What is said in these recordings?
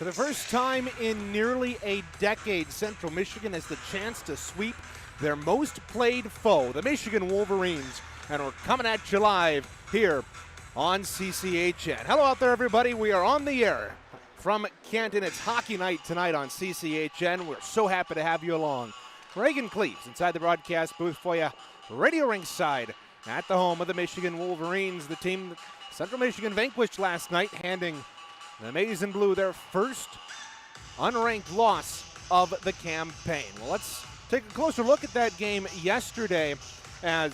For the first time in nearly a decade, Central Michigan has the chance to sweep their most played foe, the Michigan Wolverines. And we're coming at you live here on CCHN. Hello out there, everybody. We are on the air from Canton. It's hockey night tonight on CCHN. We're so happy to have you along. Reagan Cleves inside the broadcast booth for you, radio ringside at the home of the Michigan Wolverines, the team that Central Michigan vanquished last night, handing the Maize and Blue their first unranked loss of the campaign. Well, let's take a closer look at that game yesterday as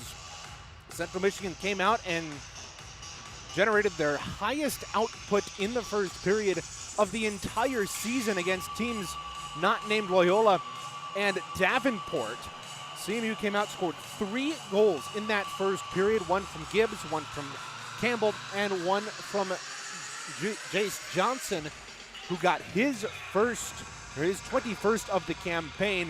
Central Michigan came out and generated their highest output in the first period of the entire season against teams not named Loyola and Davenport. CMU came out, scored 3 goals in that first period, one from Gibbs, one from Campbell, and one from Jace Johnson, who got his 21st of the campaign.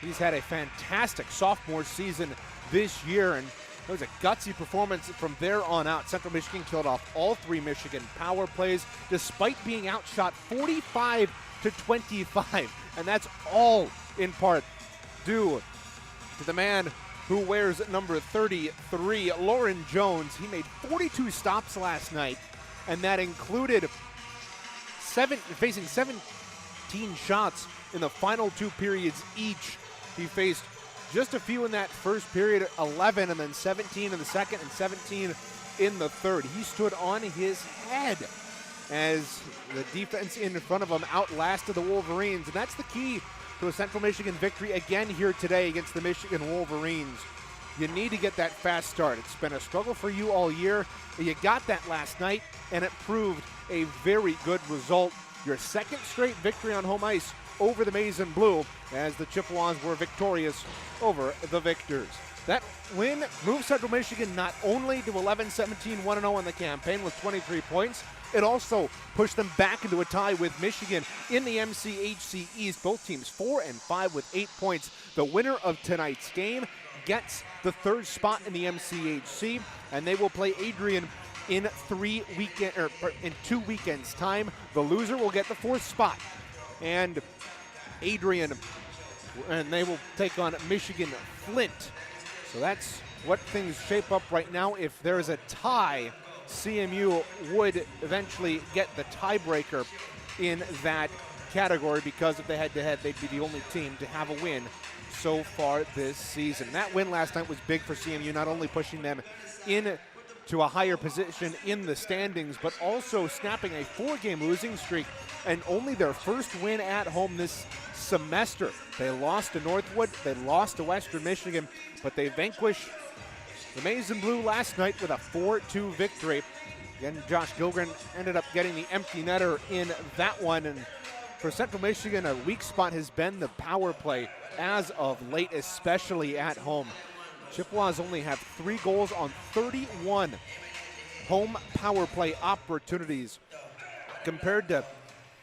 He's had a fantastic sophomore season this year, and it was a gutsy performance from there on out. Central Michigan killed off all 3 Michigan power plays, despite being outshot 45-25, and that's all in part due to the man who wears number 33, Lauren Jones. He made 42 stops last night, and that included facing 17 shots in the final 2 periods each. He faced just a few in that first period, 11, and then 17 in the second and 17 in the third. He stood on his head as the defense in front of him outlasted the Wolverines, and that's the key to a Central Michigan victory again here today against the Michigan Wolverines. You need to get that fast start. It's been a struggle for you all year, but you got that last night, and it proved a very good result. Your second straight victory on home ice over the Maize and Blue as the Chippewas were victorious over the Victors. That win moved Central Michigan not only to 11-17, 1-0 in the campaign with 23 points, it also pushed them back into a tie with Michigan in the MCHC East. Both teams 4-5 with 8 points. The winner of tonight's game gets the 3rd spot in the MCHC, and they will play Adrian in 2 weekends' time. The loser will get the 4th spot, and Adrian, and they will take on Michigan Flint. So that's what things shape up right now. If there is a tie, CMU would eventually get the tiebreaker in that category, because if they head-to-head, they'd be the only team to have a win so far this season. That win last night was big for CMU, not only pushing them in to a higher position in the standings, but also snapping a 4-game losing streak and only their first win at home this semester. They lost to Northwood, they lost to Western Michigan, but they vanquished the Maize and Blue last night with a 4-2 victory. Again, Josh Gilgren ended up getting the empty netter in that one, and for Central Michigan, a weak spot has been the power play as of late, especially at home. Chippewas only have 3 goals on 31 home power play opportunities, compared to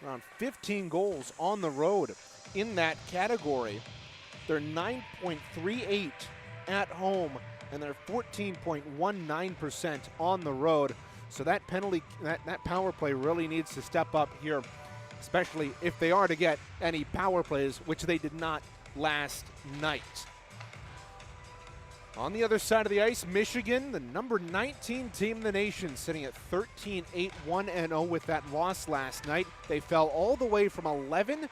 around 15 goals on the road in that category. They're 9.38 at home, and they're 14.19% on the road. So that power play really needs to step up here, especially if they are to get any power plays, which they did not last night. On the other side of the ice, Michigan, the number 19 team in the nation, sitting at 13-8-1-0 with that loss last night. They fell all the way from 11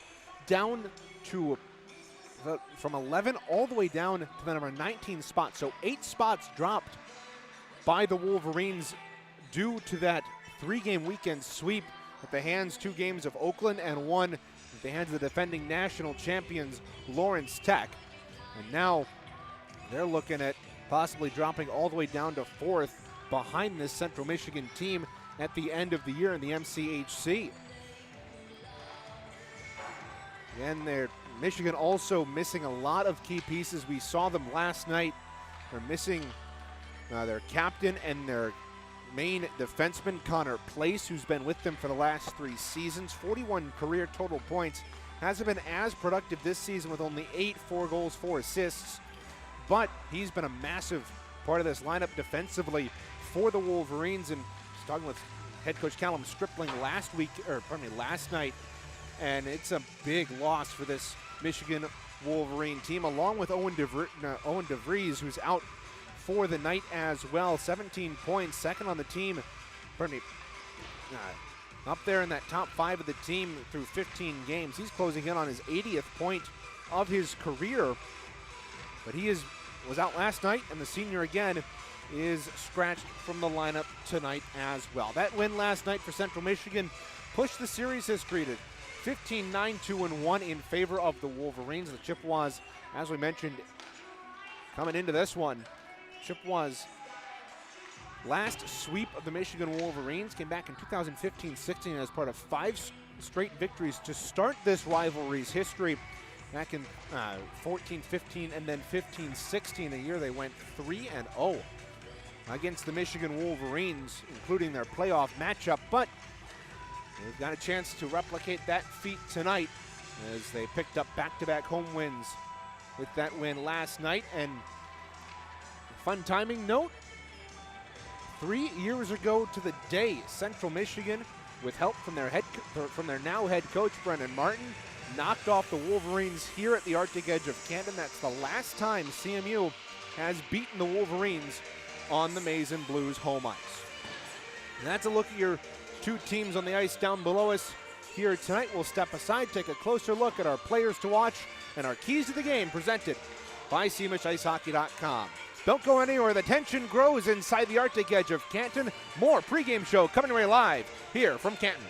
all the way down to the number 19 spot. So 8 spots dropped by the Wolverines due to that 3-game weekend sweep at the hands 2 games of Oakland and 1 at the hands of the defending national champions Lawrence Tech. And now they're looking at possibly dropping all the way down to 4th behind this Central Michigan team at the end of the year in the MCHC. And Michigan also missing a lot of key pieces. We saw them last night. They're missing their captain and their main defenseman, Connor Place, who's been with them for the last 3 seasons. 41 career total points. Hasn't been as productive this season with only 8, 4 goals, 4 assists. But he's been a massive part of this lineup defensively for the Wolverines. And just talking with head coach Callum Stripling last night, and it's a big loss for this Michigan Wolverine team, along with Owen DeVries, who's out for the night as well. 17 points, second on the team. Up there in that top 5 of the team through 15 games. He's closing in on his 80th point of his career, but he was out last night, and the senior again is scratched from the lineup tonight as well. That win last night for Central Michigan pushed the series history to 15-9, 2-1 in favor of the Wolverines. The Chippewas, as we mentioned, coming into this one, Chippewas' last sweep of the Michigan Wolverines came back in 2015-16 as part of 5 straight victories to start this rivalry's history. Back in 14-15 and then 15-16, a year they went 3-0 against the Michigan Wolverines, including their playoff matchup. But they've got a chance to replicate that feat tonight as they picked up back-to-back home wins with that win last night. And fun timing note, 3 years ago to the day, Central Michigan, with help from their now head coach Brendan Martin, knocked off the Wolverines here at the Arctic Edge of Canton. That's the last time CMU has beaten the Wolverines on the Maize and Blues home ice. And that's a look at your 2 teams on the ice down below us here tonight. We'll step aside, take a closer look at our players to watch and our keys to the game presented by SeamishIceHockey.com. Don't go anywhere. The tension grows inside the Arctic Edge of Canton. More pregame show coming away live here from Canton.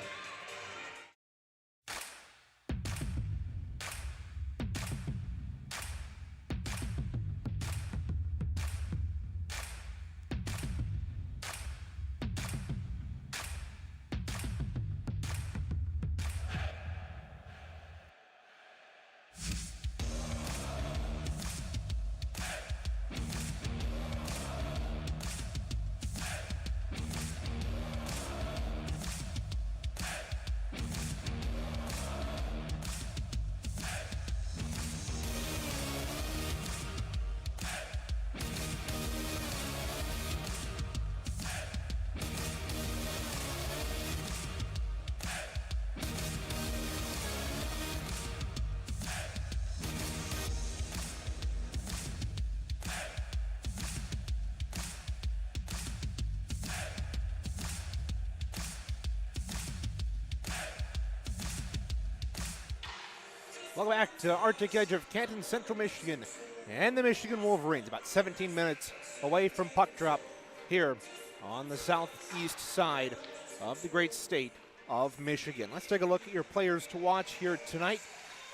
Welcome back to Arctic Edge of Canton, Central Michigan, and the Michigan Wolverines. About 17 minutes away from puck drop here on the southeast side of the great state of Michigan. Let's take a look at your players to watch here tonight.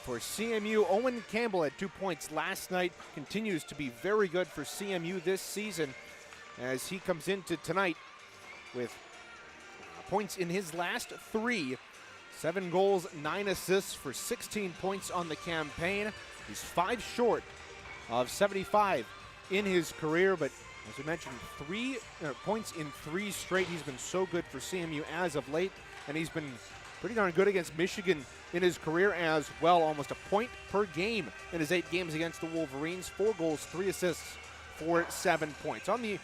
For CMU, Owen Campbell had 2 points last night. Continues to be very good for CMU this season as he comes into tonight with points in his last 3. 7 goals, 9 assists for 16 points on the campaign. He's 5 short of 75 in his career, but as we mentioned, 3 points in 3 straight. He's been so good for CMU as of late, and he's been pretty darn good against Michigan in his career as well. Almost a point per game in his 8 games against the Wolverines. 4 goals, 3 assists for 7 points. On the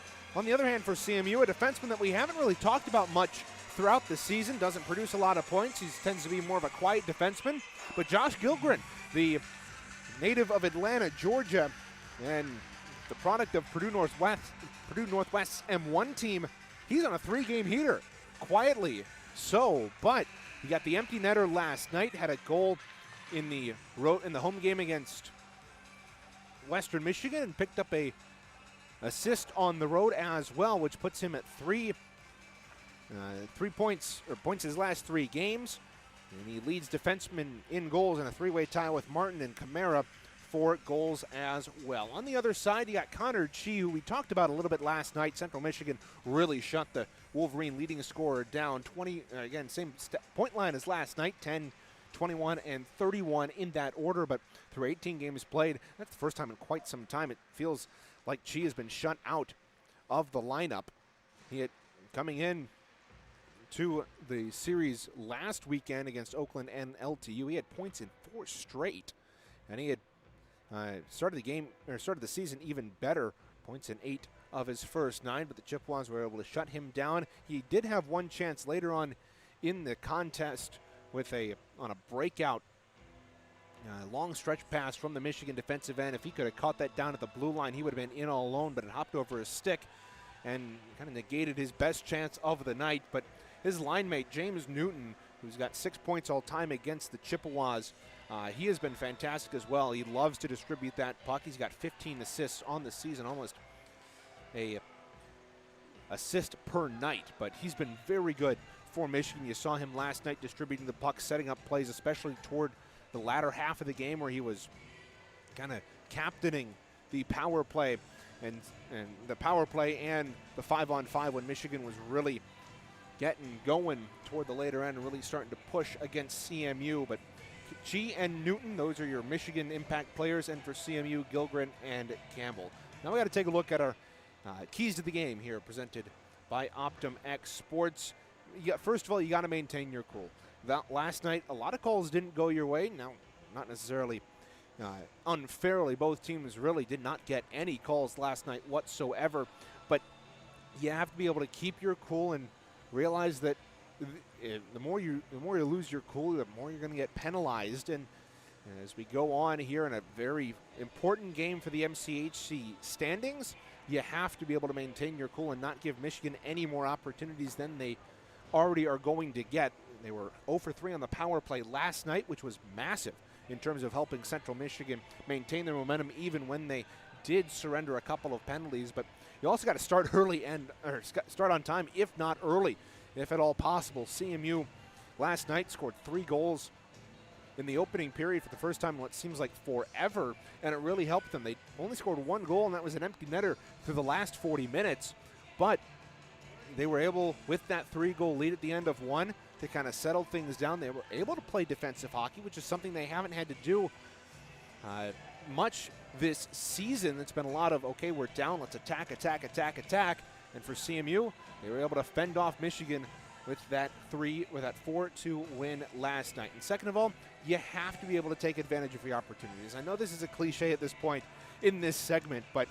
other hand, for CMU, a defenseman that we haven't really talked about much throughout the season, doesn't produce a lot of points. He tends to be more of a quiet defenseman. But Josh Gilgren, the native of Atlanta, Georgia, and the product of Purdue Northwest's M1 team, he's on a 3-game heater, quietly so. But he got the empty netter last night, had a goal in the home game against Western Michigan, and picked up a assist on the road as well, which puts him at 3 points his last 3 games. And he leads defensemen in goals in a 3-way tie with Martin and Camara for goals as well. On the other side, you got Connor Chi, who we talked about a little bit last night. Central Michigan really shut the Wolverine leading scorer down. Again, same point line as last night, 10, 21, and 31 in that order. But through 18 games played, that's the first time in quite some time it feels like Chi has been shut out of the lineup. He had coming in to the series last weekend against Oakland and LTU. He had points in 4 straight, and he had started the season even better. Points in 8 of his first 9, but the Chippewas were able to shut him down. He did have one chance later on in the contest on a breakout long stretch pass from the Michigan defensive end. If he could have caught that down at the blue line, he would have been in all alone, but it hopped over his stick and kind of negated his best chance of the night. But his line mate, James Newton, who's got 6 points all time against the Chippewas, he has been fantastic as well. He loves to distribute that puck. He's got 15 assists on the season, almost a assist per night, but he's been very good for Michigan. You saw him last night distributing the puck, setting up plays, especially toward the latter half of the game where he was kind of captaining the power play and the 5-on-5 when Michigan was really getting going toward the later end and really starting to push against CMU. But G and Newton, those are your Michigan impact players, and for CMU, Gilgren and Campbell. Now we got to take a look at our keys to the game here, presented by OptumX Sports. First of all, you got to maintain your cool. Last night, a lot of calls didn't go your way. Now, not necessarily unfairly. Both teams really did not get any calls last night whatsoever. But you have to be able to keep your cool and realize that the more you lose your cool, the more you're going to get penalized. And as we go on here in a very important game for the MCHC standings, you have to be able to maintain your cool and not give Michigan any more opportunities than they already are going to get. They were 0 for 3 on the power play last night, which was massive in terms of helping Central Michigan maintain their momentum even when they did surrender a couple of penalties. But you also got to start early or start on time, if not early, if at all possible. CMU last night scored 3 goals in the opening period for the first time in what seems like forever, and it really helped them. They only scored 1 goal, and that was an empty netter through the last 40 minutes. But they were able, with that 3-goal lead at the end of one, to kind of settle things down. They were able to play defensive hockey, which is something they haven't had to do much this season. It's been a lot of, okay, we're down, let's attack. And for CMU, they were able to fend off Michigan with that 4-2 win last night. And second of all, you have to be able to take advantage of your opportunities. I know this is a cliche at this point in this segment, but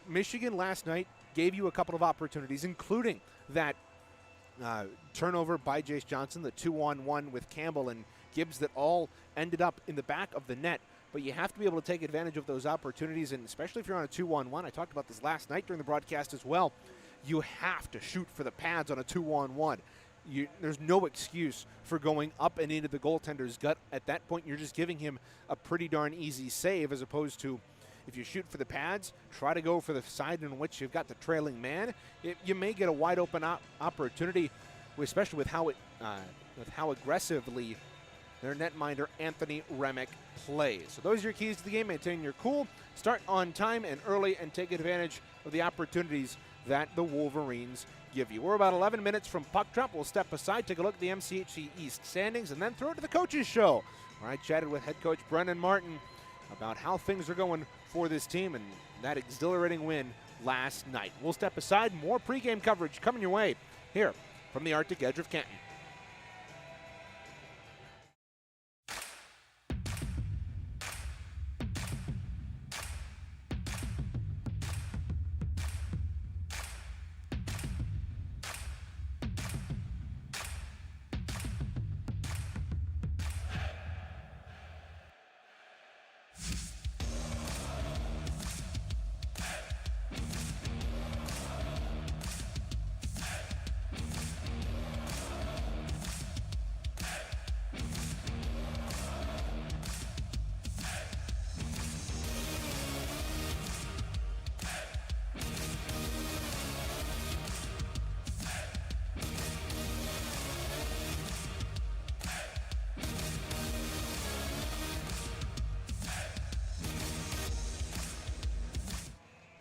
Michigan last night gave you a couple of opportunities, including that turnover by Jace Johnson, the 2-on-1 with Campbell and Gibbs that all ended up in the back of the net. But you have to be able to take advantage of those opportunities, and especially if you're on a 2-on-1. I talked about this last night during the broadcast as well. You have to shoot for the pads on a 2-on-1. There's no excuse for going up and into the goaltender's gut. At that point, you're just giving him a pretty darn easy save, as opposed to if you shoot for the pads, try to go for the side in which you've got the trailing man. You may get a wide open opportunity, especially with how aggressively their netminder Anthony Remick plays. So those are your keys to the game. Maintain your cool, start on time and early, and take advantage of the opportunities that the Wolverines give you. We're about 11 minutes from puck drop. We'll step aside, take a look at the MCHC East standings, and then throw it to the coaches show, where I chatted with head coach Brendan Martin about how things are going for this team and that exhilarating win last night. We'll step aside. More pregame coverage coming your way here from the Arctic edge of Canton.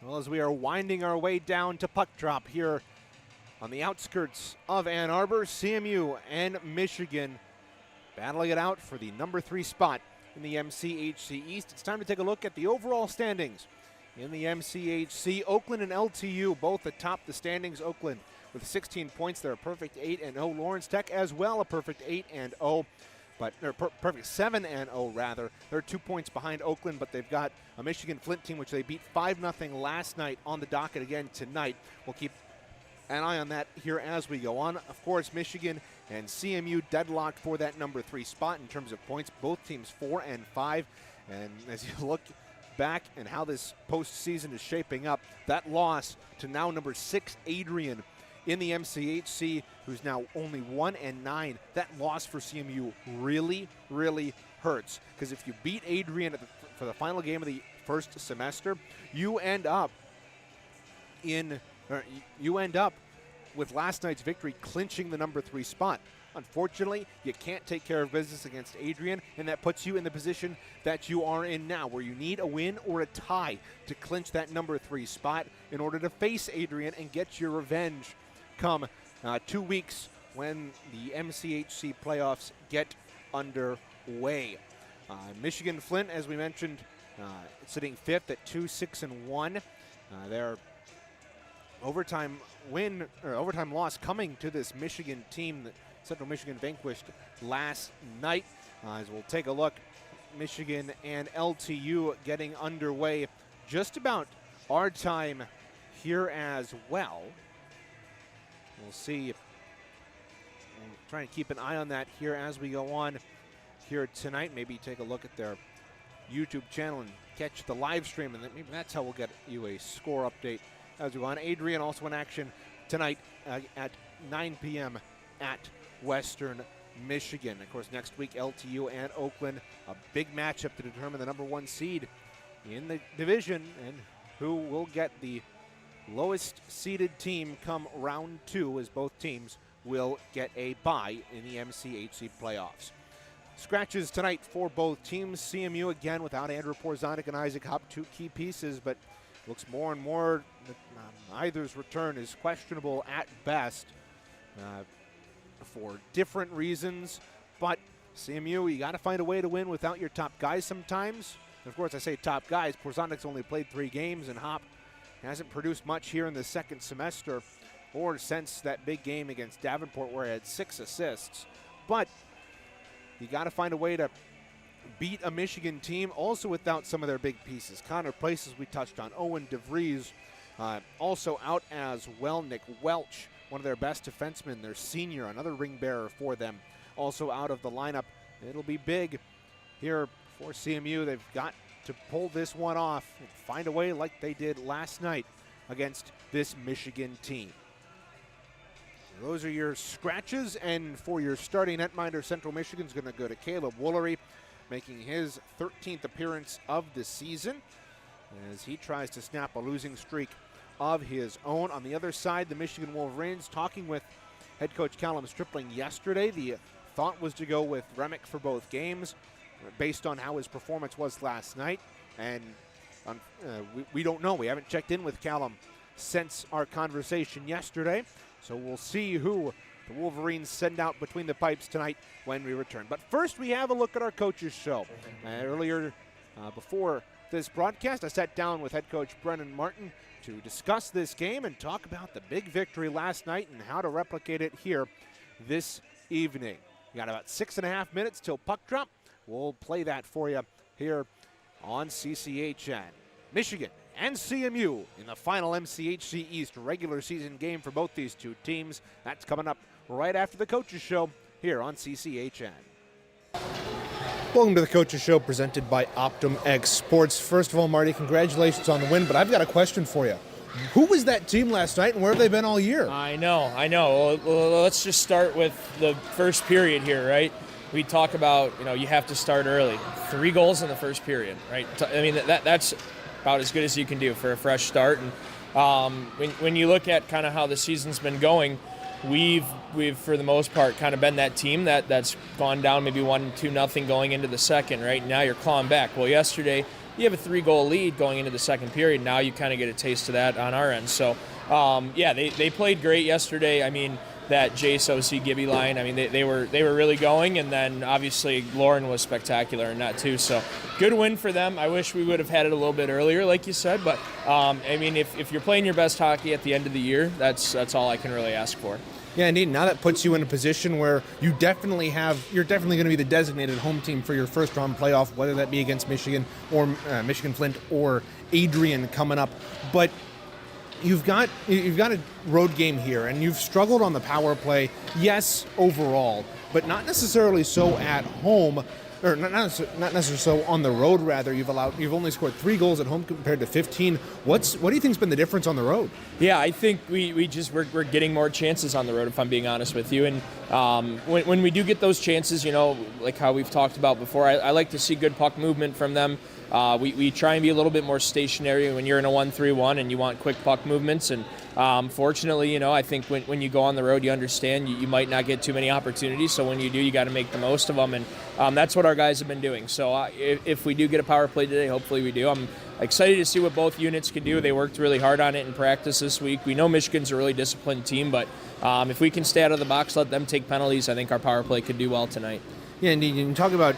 Well, as we are winding our way down to puck drop here on the outskirts of Ann Arbor, CMU and Michigan battling it out for the number 3 spot in the MCHC East. It's time to take a look at the overall standings in the MCHC. Oakland and LTU both atop the standings. Oakland with 16 points. They're a perfect 8-0. Lawrence Tech as well, a perfect 8-0. but they're perfect 7-0 rather. They're 2 points behind Oakland, but they've got a Michigan Flint team which they beat 5-0 last night on the docket again tonight. We'll keep an eye on that here as we go on. Of course, Michigan and CMU deadlocked for that number 3 spot in terms of points. Both teams 4-5, and as you look back and how this postseason is shaping up, that loss to now number 6 Adrian in the MCHC, who's now only 1-9, that loss for CMU really, really hurts. Because if you beat Adrian for the final game of the first semester, you end up with last night's victory clinching the number 3 spot. Unfortunately, you can't take care of business against Adrian, and that puts you in the position that you are in now, where you need a win or a tie to clinch that number 3 spot in order to face Adrian and get your revenge come 2 weeks when the MCHC playoffs get underway. Michigan Flint, as we mentioned, sitting 5th at 2-6-1. Their overtime loss coming to this Michigan team that Central Michigan vanquished last night. As we'll take a look, Michigan and LTU getting underway just about our time here as well. We'll see. We'll try and keep an eye on that here as we go on here tonight. Maybe take a look at their YouTube channel and catch the live stream, and maybe that's how we'll get you a score update as we go on. Adrian also in action tonight at 9 p.m. at Western Michigan. Of course, next week, LTU and Oakland, a big matchup to determine the number 1 seed in the division and who will get the lowest seeded team come round 2, as both teams will get a bye in the MCHC playoffs. Scratches tonight for both teams. CMU again without Andrew Porzonik and Isaac Hupp, 2 key pieces, but looks more and more that either's return is questionable at best for different reasons. But CMU, you got to find a way to win without your top guys sometimes. And of course, I say top guys. Porzonik's only played 3 games, and Hupp hasn't produced much here in the second semester or since that big game against Davenport where he had 6 assists. But you got to find a way to beat a Michigan team also without some of their big pieces. Connor Places, we touched on. Owen DeVries also out as well. Nick Welch, one of their best defensemen, their senior, another ring bearer for them, also out of the lineup. It'll be big here for CMU. They've got to pull this one off and find a way like they did last night against this Michigan team. Those are your scratches, and for your starting netminder, Central Michigan's going to go to Caleb Woolery, making his 13th appearance of the season as he tries to snap a losing streak of his own. On the other side, the Michigan Wolverines, talking with head coach Callum Stripling yesterday. The thought was to go with Remick for both games based on how his performance was last night, and we don't know. We haven't checked in with Callum since our conversation yesterday, so we'll see who the Wolverines send out between the pipes tonight when we return. But first, we have a look at our coaches show. Earlier, before this broadcast, I sat down with head coach Brennan Martin to discuss this game and talk about the big victory last night and how to replicate it here this evening. We got about 6.5 minutes till puck drop. We'll play that for you here on CCHN. Michigan and CMU in the final MCHC East regular season game for both these two teams. That's coming up right after the Coaches Show here on CCHN. Welcome to the Coaches Show presented by OptumX Sports. First of all, Marty, congratulations on the win, but I've got a question for you. Who was that team last night, and where have they been all year? I know. Well, let's just start with the first period here, right? We talk about, you have to start early. 3 goals in the first period, right? I mean, that's about as good as you can do for a fresh start. And when you look at kind of how the season's been going, we've for the most part kind of been that team that's gone down maybe 1-2-0 going into the second, right? Now you're clawing back. Well, yesterday you have a 3-goal lead going into the second period. Now you kind of get a taste of that on our end. So, they played great yesterday. I mean, that JSOC Gibby line. I mean, they were really going, and then obviously Lauren was spectacular in that too. So good win for them. I wish we would have had it a little bit earlier, like you said, but I mean, if you're playing your best hockey at the end of the year, that's all I can really ask for. Yeah, indeed. Now that puts you in a position where you're definitely going to be the designated home team for your first round playoff, whether that be against Michigan or Michigan Flint or Adrian coming up. But you've got a road game here, and you've struggled on the power play, yes, overall, but not necessarily so at home, or not necessarily so on the road. Rather, you've only scored 3 goals at home compared to 15. What do you think's been the difference on the road? Yeah, I think we're getting more chances on the road, if I'm being honest with you. And when we do get those chances, like how we've talked about before, I like to see good puck movement from them. We try and be a little bit more stationary when you're in a 1-3-1 and you want quick puck movements. And fortunately, I think when you go on the road, you understand you might not get too many opportunities. So when you do, you got to make the most of them. And that's what our guys have been doing. So if we do get a power play today, hopefully we do. I'm excited to see what both units can do. They worked really hard on it in practice this week. We know Michigan's a really disciplined team, but if we can stay out of the box, let them take penalties, I think our power play could do well tonight. Yeah, indeed. You talk about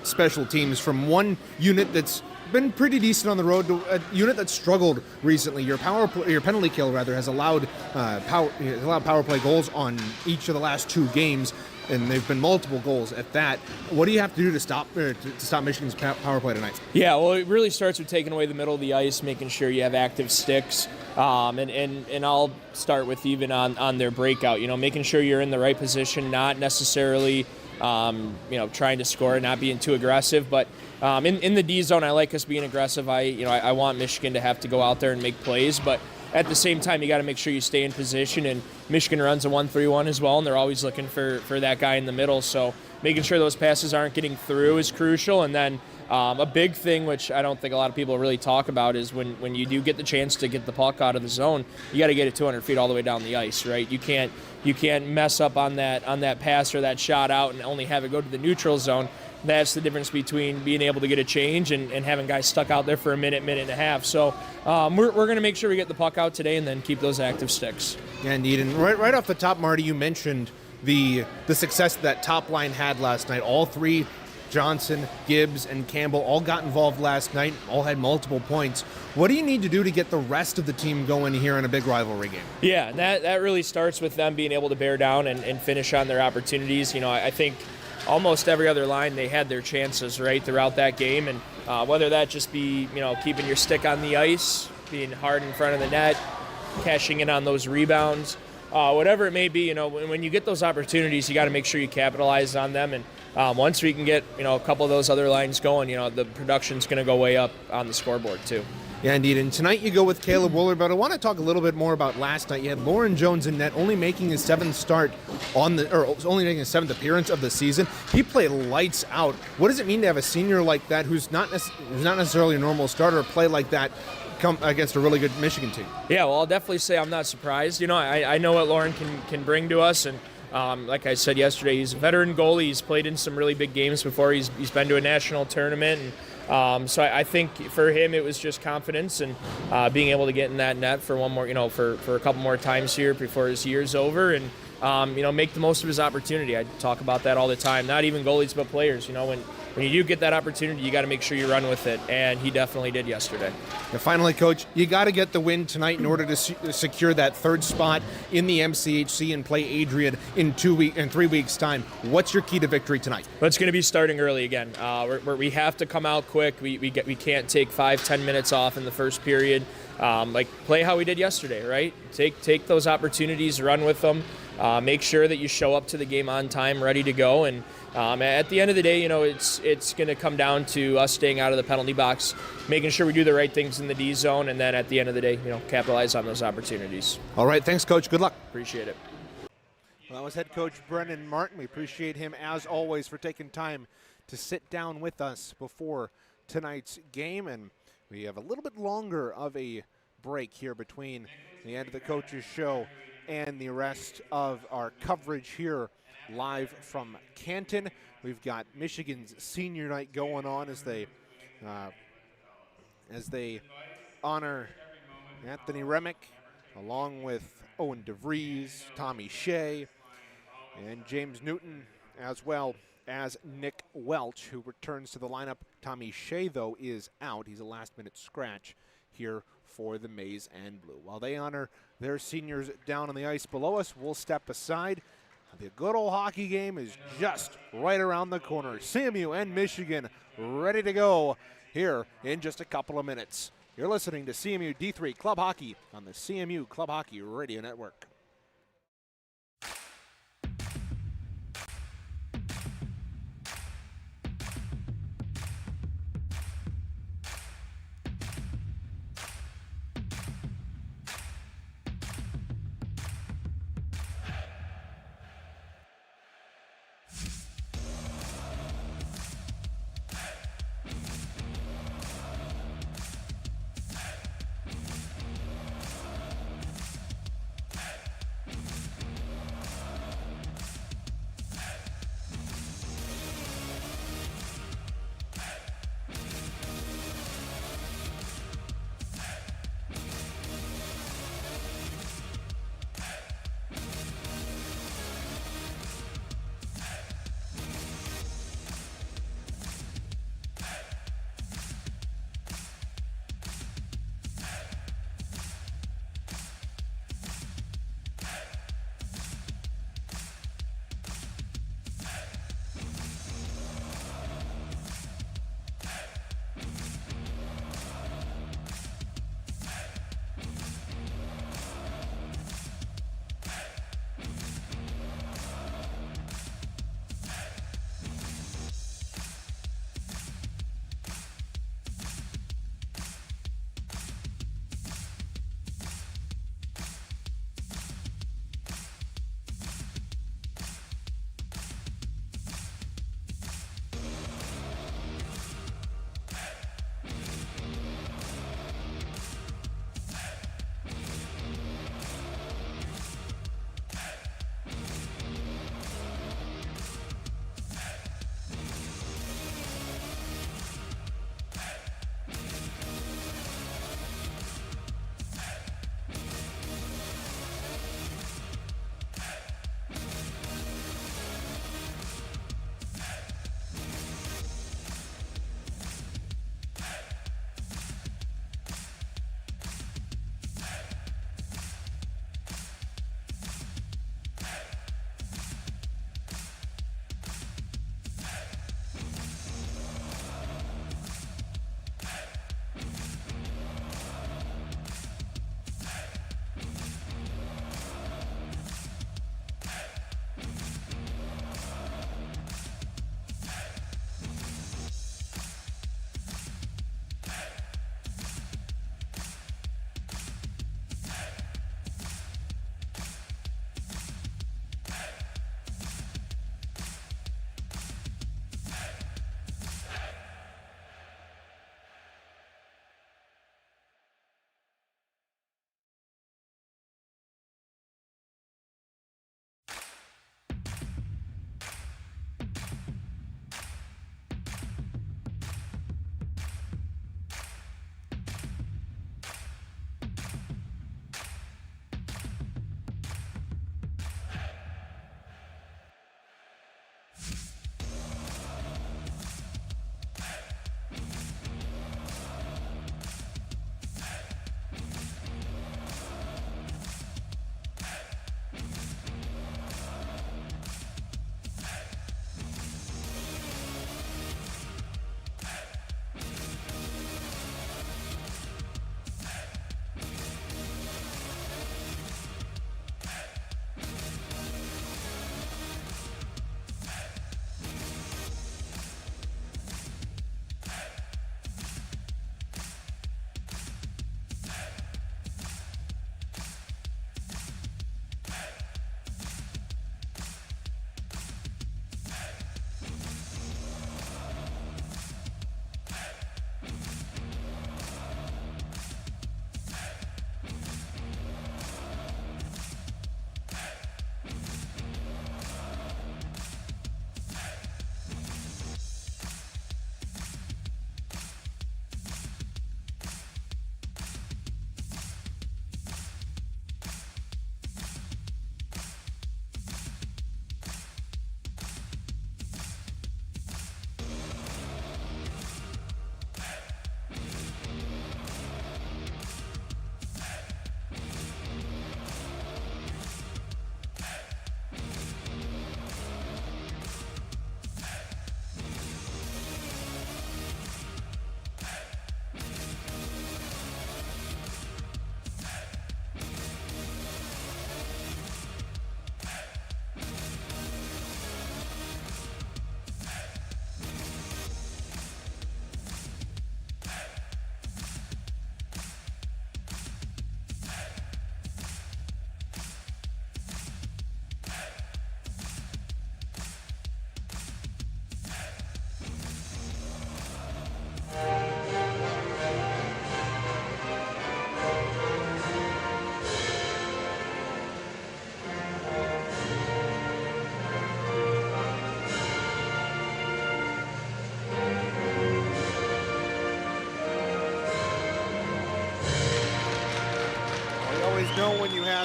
special teams from one unit that's been pretty decent on the road to a unit that's struggled recently. Your penalty kill has allowed power play goals on each of the last 2 games, and they've been multiple goals at that. What do you have to do to stop Michigan's power play tonight? Yeah, well, it really starts with taking away the middle of the ice, making sure you have active sticks, and I'll start with even on their breakout. Making sure you're in the right position, not necessarily trying to score, not being too aggressive, but in the D zone, I like us being aggressive. I want Michigan to have to go out there and make plays, but at the same time, you got to make sure you stay in position. And Michigan runs a 1-3-1 as well, and they're always looking for that guy in the middle. So making sure those passes aren't getting through is crucial. And then a big thing, which I don't think a lot of people really talk about, is when you do get the chance to get the puck out of the zone, you got to get it 200 feet all the way down the ice, right? You can't mess up on that pass or that shot out and only have it go to the neutral zone. That's the difference between being able to get a change and having guys stuck out there for a minute and a half. So we're going to make sure we get the puck out today and then keep those active sticks. Yeah, indeed. And right off the top, Marty, you mentioned the success that top line had last night. All 3, Johnson, Gibbs, and Campbell, all got involved last night, all had multiple points. What do you need to do to get the rest of the team going here in a big rivalry game? Yeah, that really starts with them being able to bear down and finish on their opportunities. I think almost every other line, they had their chances, right, throughout that game. And whether that just be, keeping your stick on the ice, being hard in front of the net, cashing in on those rebounds, whatever it may be, when you get those opportunities, you got to make sure you capitalize on them. And once we can get, a couple of those other lines going, the production's going to go way up on the scoreboard too. Yeah, indeed. And tonight you go with Caleb Wooler, but I want to talk a little bit more about last night. You had Lauren Jones in net, only making his 7th only making his 7th appearance of the season. He played lights out. What does it mean to have a senior like that, who's not necessarily a normal starter, play like that come against a really good Michigan team? Yeah, well, I'll definitely say I'm not surprised. I know what Lauren can bring to us, and like I said yesterday, he's a veteran goalie. He's played in some really big games before. He's been to a national tournament, and so I think for him it was just confidence and being able to get in that net for one more, for a couple more times here before his year's over, and make the most of his opportunity. I talk about that all the time. Not even goalies, but players. When you do get that opportunity, you got to make sure you run with it, and he definitely did yesterday. And finally, Coach, you got to get the win tonight in order to secure that 3rd spot in the MCHC and play Adrian in 3 weeks' time. What's your key to victory tonight? Well, it's going to be starting early again. We have to come out quick. We can't take 5-10 minutes off in the first period. Play how we did yesterday, right? Take those opportunities, run with them. Make sure that you show up to the game on time, ready to go, and at the end of the day, it's going to come down to us staying out of the penalty box, making sure we do the right things in the D zone, and then at the end of the day, capitalize on those opportunities. All right, thanks, Coach. Good luck. Appreciate it. Well, that was head coach Brennan Martin. We appreciate him, as always, for taking time to sit down with us before tonight's game, and we have a little bit longer of a break here between the end of the coach's show and the rest of our coverage here live from Canton. We've got Michigan's senior night going on as they honor Anthony Remick along with Owen DeVries, Tommy Shea, and James Newton, as well as Nick Welch, who returns to the lineup. Tommy Shea, though, is out. He's a last-minute scratch here for the Maize and Blue. While they honor their seniors down on the ice below us, we'll step aside. The good old hockey game is just right around the corner. CMU and Michigan ready to go here in just a couple of minutes. You're listening to CMU D3 Club Hockey on the CMU Club Hockey Radio Network.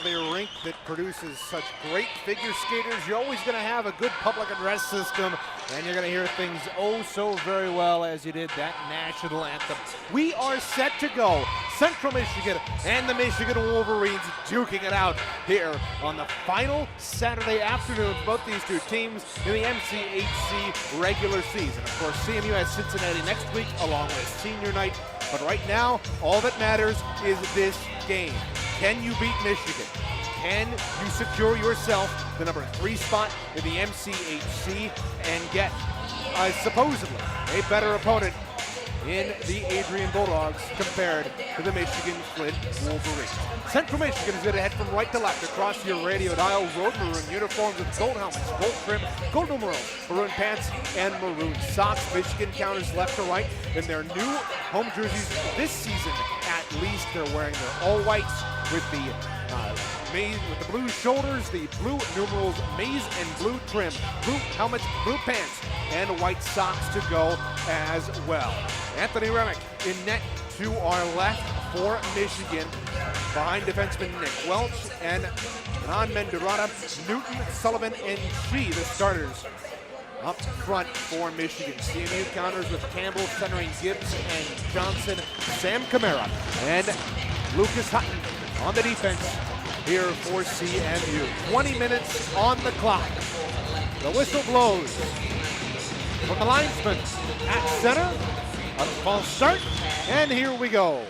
of a rink that produces such great figure skaters, you're always going to have a good public address system, and you're going to hear things oh so very well as you did that national anthem. We are set to go. Central Michigan and the Michigan Wolverines duking it out here on the final Saturday afternoon for both these two teams in the MCHC regular season. Of course, CMU has Cincinnati next week along with senior night, but right now, all that matters is this game. Can you beat Michigan? Can you secure yourself the number 3 spot in the MCHC and get supposedly a better opponent in the Adrian Bulldogs compared to the Michigan Flint Wolverines? Central Michigan is going to head from right to left across your radio dial. Road maroon uniforms with gold helmets, gold trim, gold numerals, maroon pants, and maroon socks. Michigan counters left to right in their new home jerseys this season. At least they're wearing their all whites with the maize, with the blue shoulders, the blue numerals, maize and blue trim, blue helmets, blue pants, and white socks to go as well. Anthony Remick in net to our left for Michigan, behind defenseman Nick Welch and Ron Menderata, Newton, Sullivan, and Shee, the starters up front for Michigan. CMU counters with Campbell centering Gibbs and Johnson, Sam Camara, and Lucas Hutton on the defense here for CMU. 20 minutes on the clock. The whistle blows from the linesman at center. A false start, and here we go.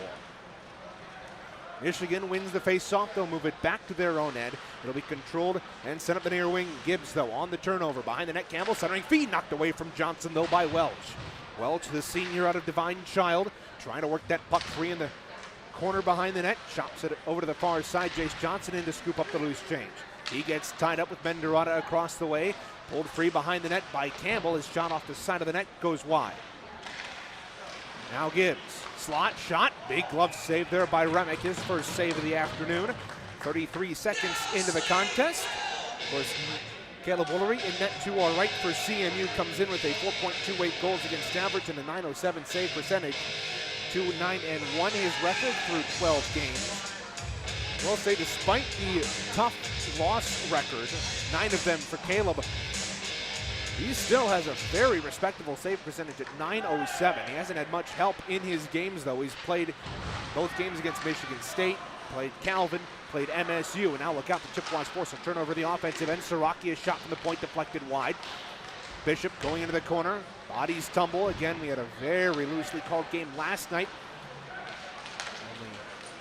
Michigan wins the face-off. They'll move it back to their own end. It'll be controlled and sent up the near wing. Gibbs, though, on the turnover. Behind the net, Campbell centering feed, knocked away from Johnson, though, by Welch. Welch, the senior out of Divine Child, trying to work that puck free in the corner behind the net. Chops it over to the far side. Jace Johnson in to scoop up the loose change. He gets tied up with Menderata across the way. Pulled free behind the net by Campbell. His shot off the side of the net goes wide. Now Gibbs, slot shot, big glove save there by Remick, his first save of the afternoon. 33 seconds into the contest. Of course, Caleb Woolery in net to our right for CMU comes in with a 4.28 goals against average and a .907 save percentage. 2-9-1 his record through 12 games. We'll say despite the tough loss record, 9 of them for Caleb, he still has a very respectable save percentage at .907. He hasn't had much help in his games, though. He's played both games against Michigan State, played Calvin, played MSU, and now look out, the Chippewas force a turnover the offensive end. Siraki, a shot from the point deflected wide. Bishop going into the corner, bodies tumble. Again, we had a very loosely called game last night. Only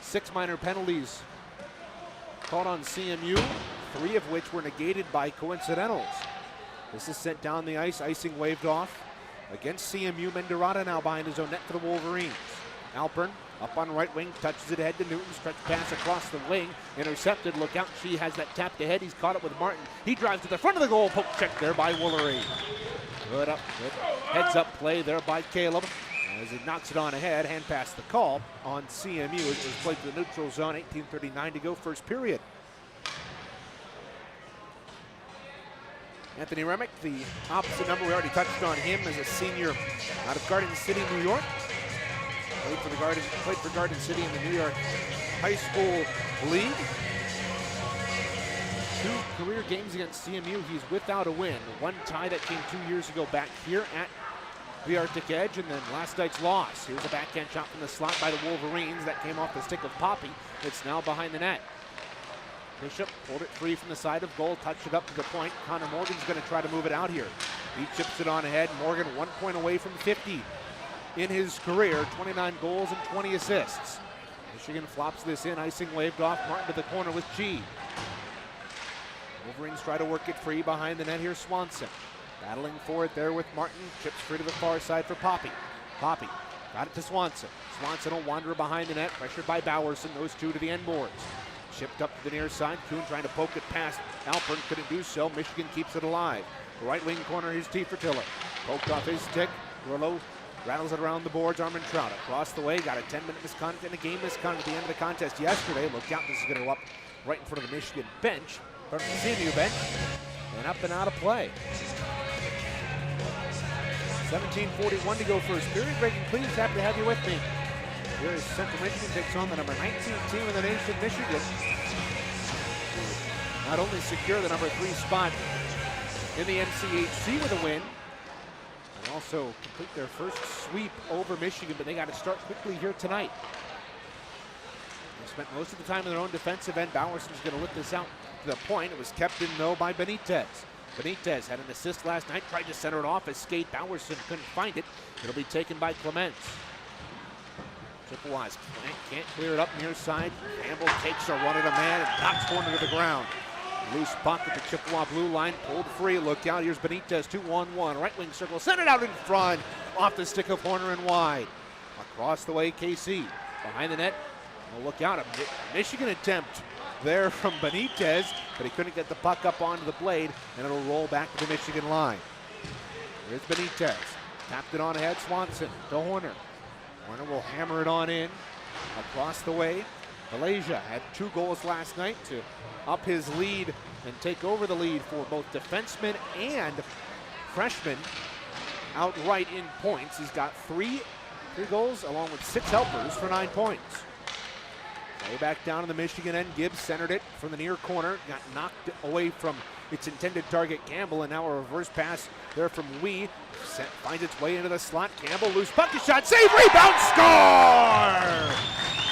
6 minor penalties called on CMU, 3 of which were negated by coincidentals. This is sent down the ice, icing waved off. Against CMU, Menderata now behind his own net for the Wolverines. Alpern up on right wing, touches it ahead to Newton, stretch pass across the wing, intercepted, look out, she has that tapped ahead, he's caught it with Martin. He drives to the front of the goal, poke check there by Woolery. Good heads up play there by Caleb as he knocks it on ahead, hand pass the call on CMU. It was played to the neutral zone, 18:39 to go, first period. Anthony Remick, the opposite number, we already touched on him as a senior out of Garden City, New York. Played for Garden City in the New York High School League. 2 career games against CMU, he's without a win. One tie that came 2 years ago back here at the Arctic Edge, and then last night's loss. Here's a backhand shot from the slot by the Wolverines that came off the stick of Poppy. It's now behind the net. Bishop pulled it free from the side of goal, touched it up to the point. Connor Morgan's going to try to move it out here. He chips it on ahead. Morgan 1 point away from 50 in his career, 29 goals and 20 assists. Michigan flops this in, icing waved off. Martin to the corner with G. Wolverines try to work it free behind the net here. Swanson battling for it there with Martin. Chips free to the far side for Poppy. Poppy got it to Swanson. Swanson will wander behind the net, pressured by Bowerson. Those 2 to the end boards. Chipped up to the near side. Kuhn trying to poke it past Alpern. Couldn't do so. Michigan keeps it alive. Right wing corner, here's T. Fertilla. Poked off his stick. Rolo rattles it around the boards. Armin Trout across the way. Got a 10-minute misconduct and a game misconduct at the end of the contest yesterday. Look out, this is going to go up right in front of the Michigan bench. From the CMU bench. And up and out of play. 17:41 to go first period. Breaking please, happy to have you with me. Here is Central Michigan takes on the number 19 team in the nation, Michigan. not only secure the number 3 spot in the NCHC with a win, and also complete their first sweep over Michigan, but they got to start quickly here tonight. They spent most of the time in their own defensive end. Bowerson's going to lift this out to the point. It was kept in, though, by Benitez. Benitez had an assist last night, tried to center it off a skate. Bowerson couldn't find it. It'll be taken by Clements. Chippewas can't clear it up near side. Campbell takes a run at a man and knocks Horner to the ground. Loose puck at the Chippewa blue line, pulled free. Look out, here's Benitez, 2-on-1. Right wing circle, sent it out in front. Off the stick of Horner and wide. Across the way, KC. Behind the net, well, look out, a Michigan attempt there from Benitez, but he couldn't get the puck up onto the blade, and it'll roll back to the Michigan line. Here's Benitez. Tapped it on ahead, Swanson to Horner. Horner will hammer it on in. Across the way, Malaysia had 2 goals last night to up his lead and take over the lead for both defensemen and freshmen outright in points. He's got 3 goals along with 6 helpers for 9 points. Way back down in the Michigan end, Gibbs centered it from the near corner, got knocked away from its intended target, Campbell, and now a reverse pass there from Wee. Finds its way into the slot. Campbell, loose puck, shot, save, rebound, score!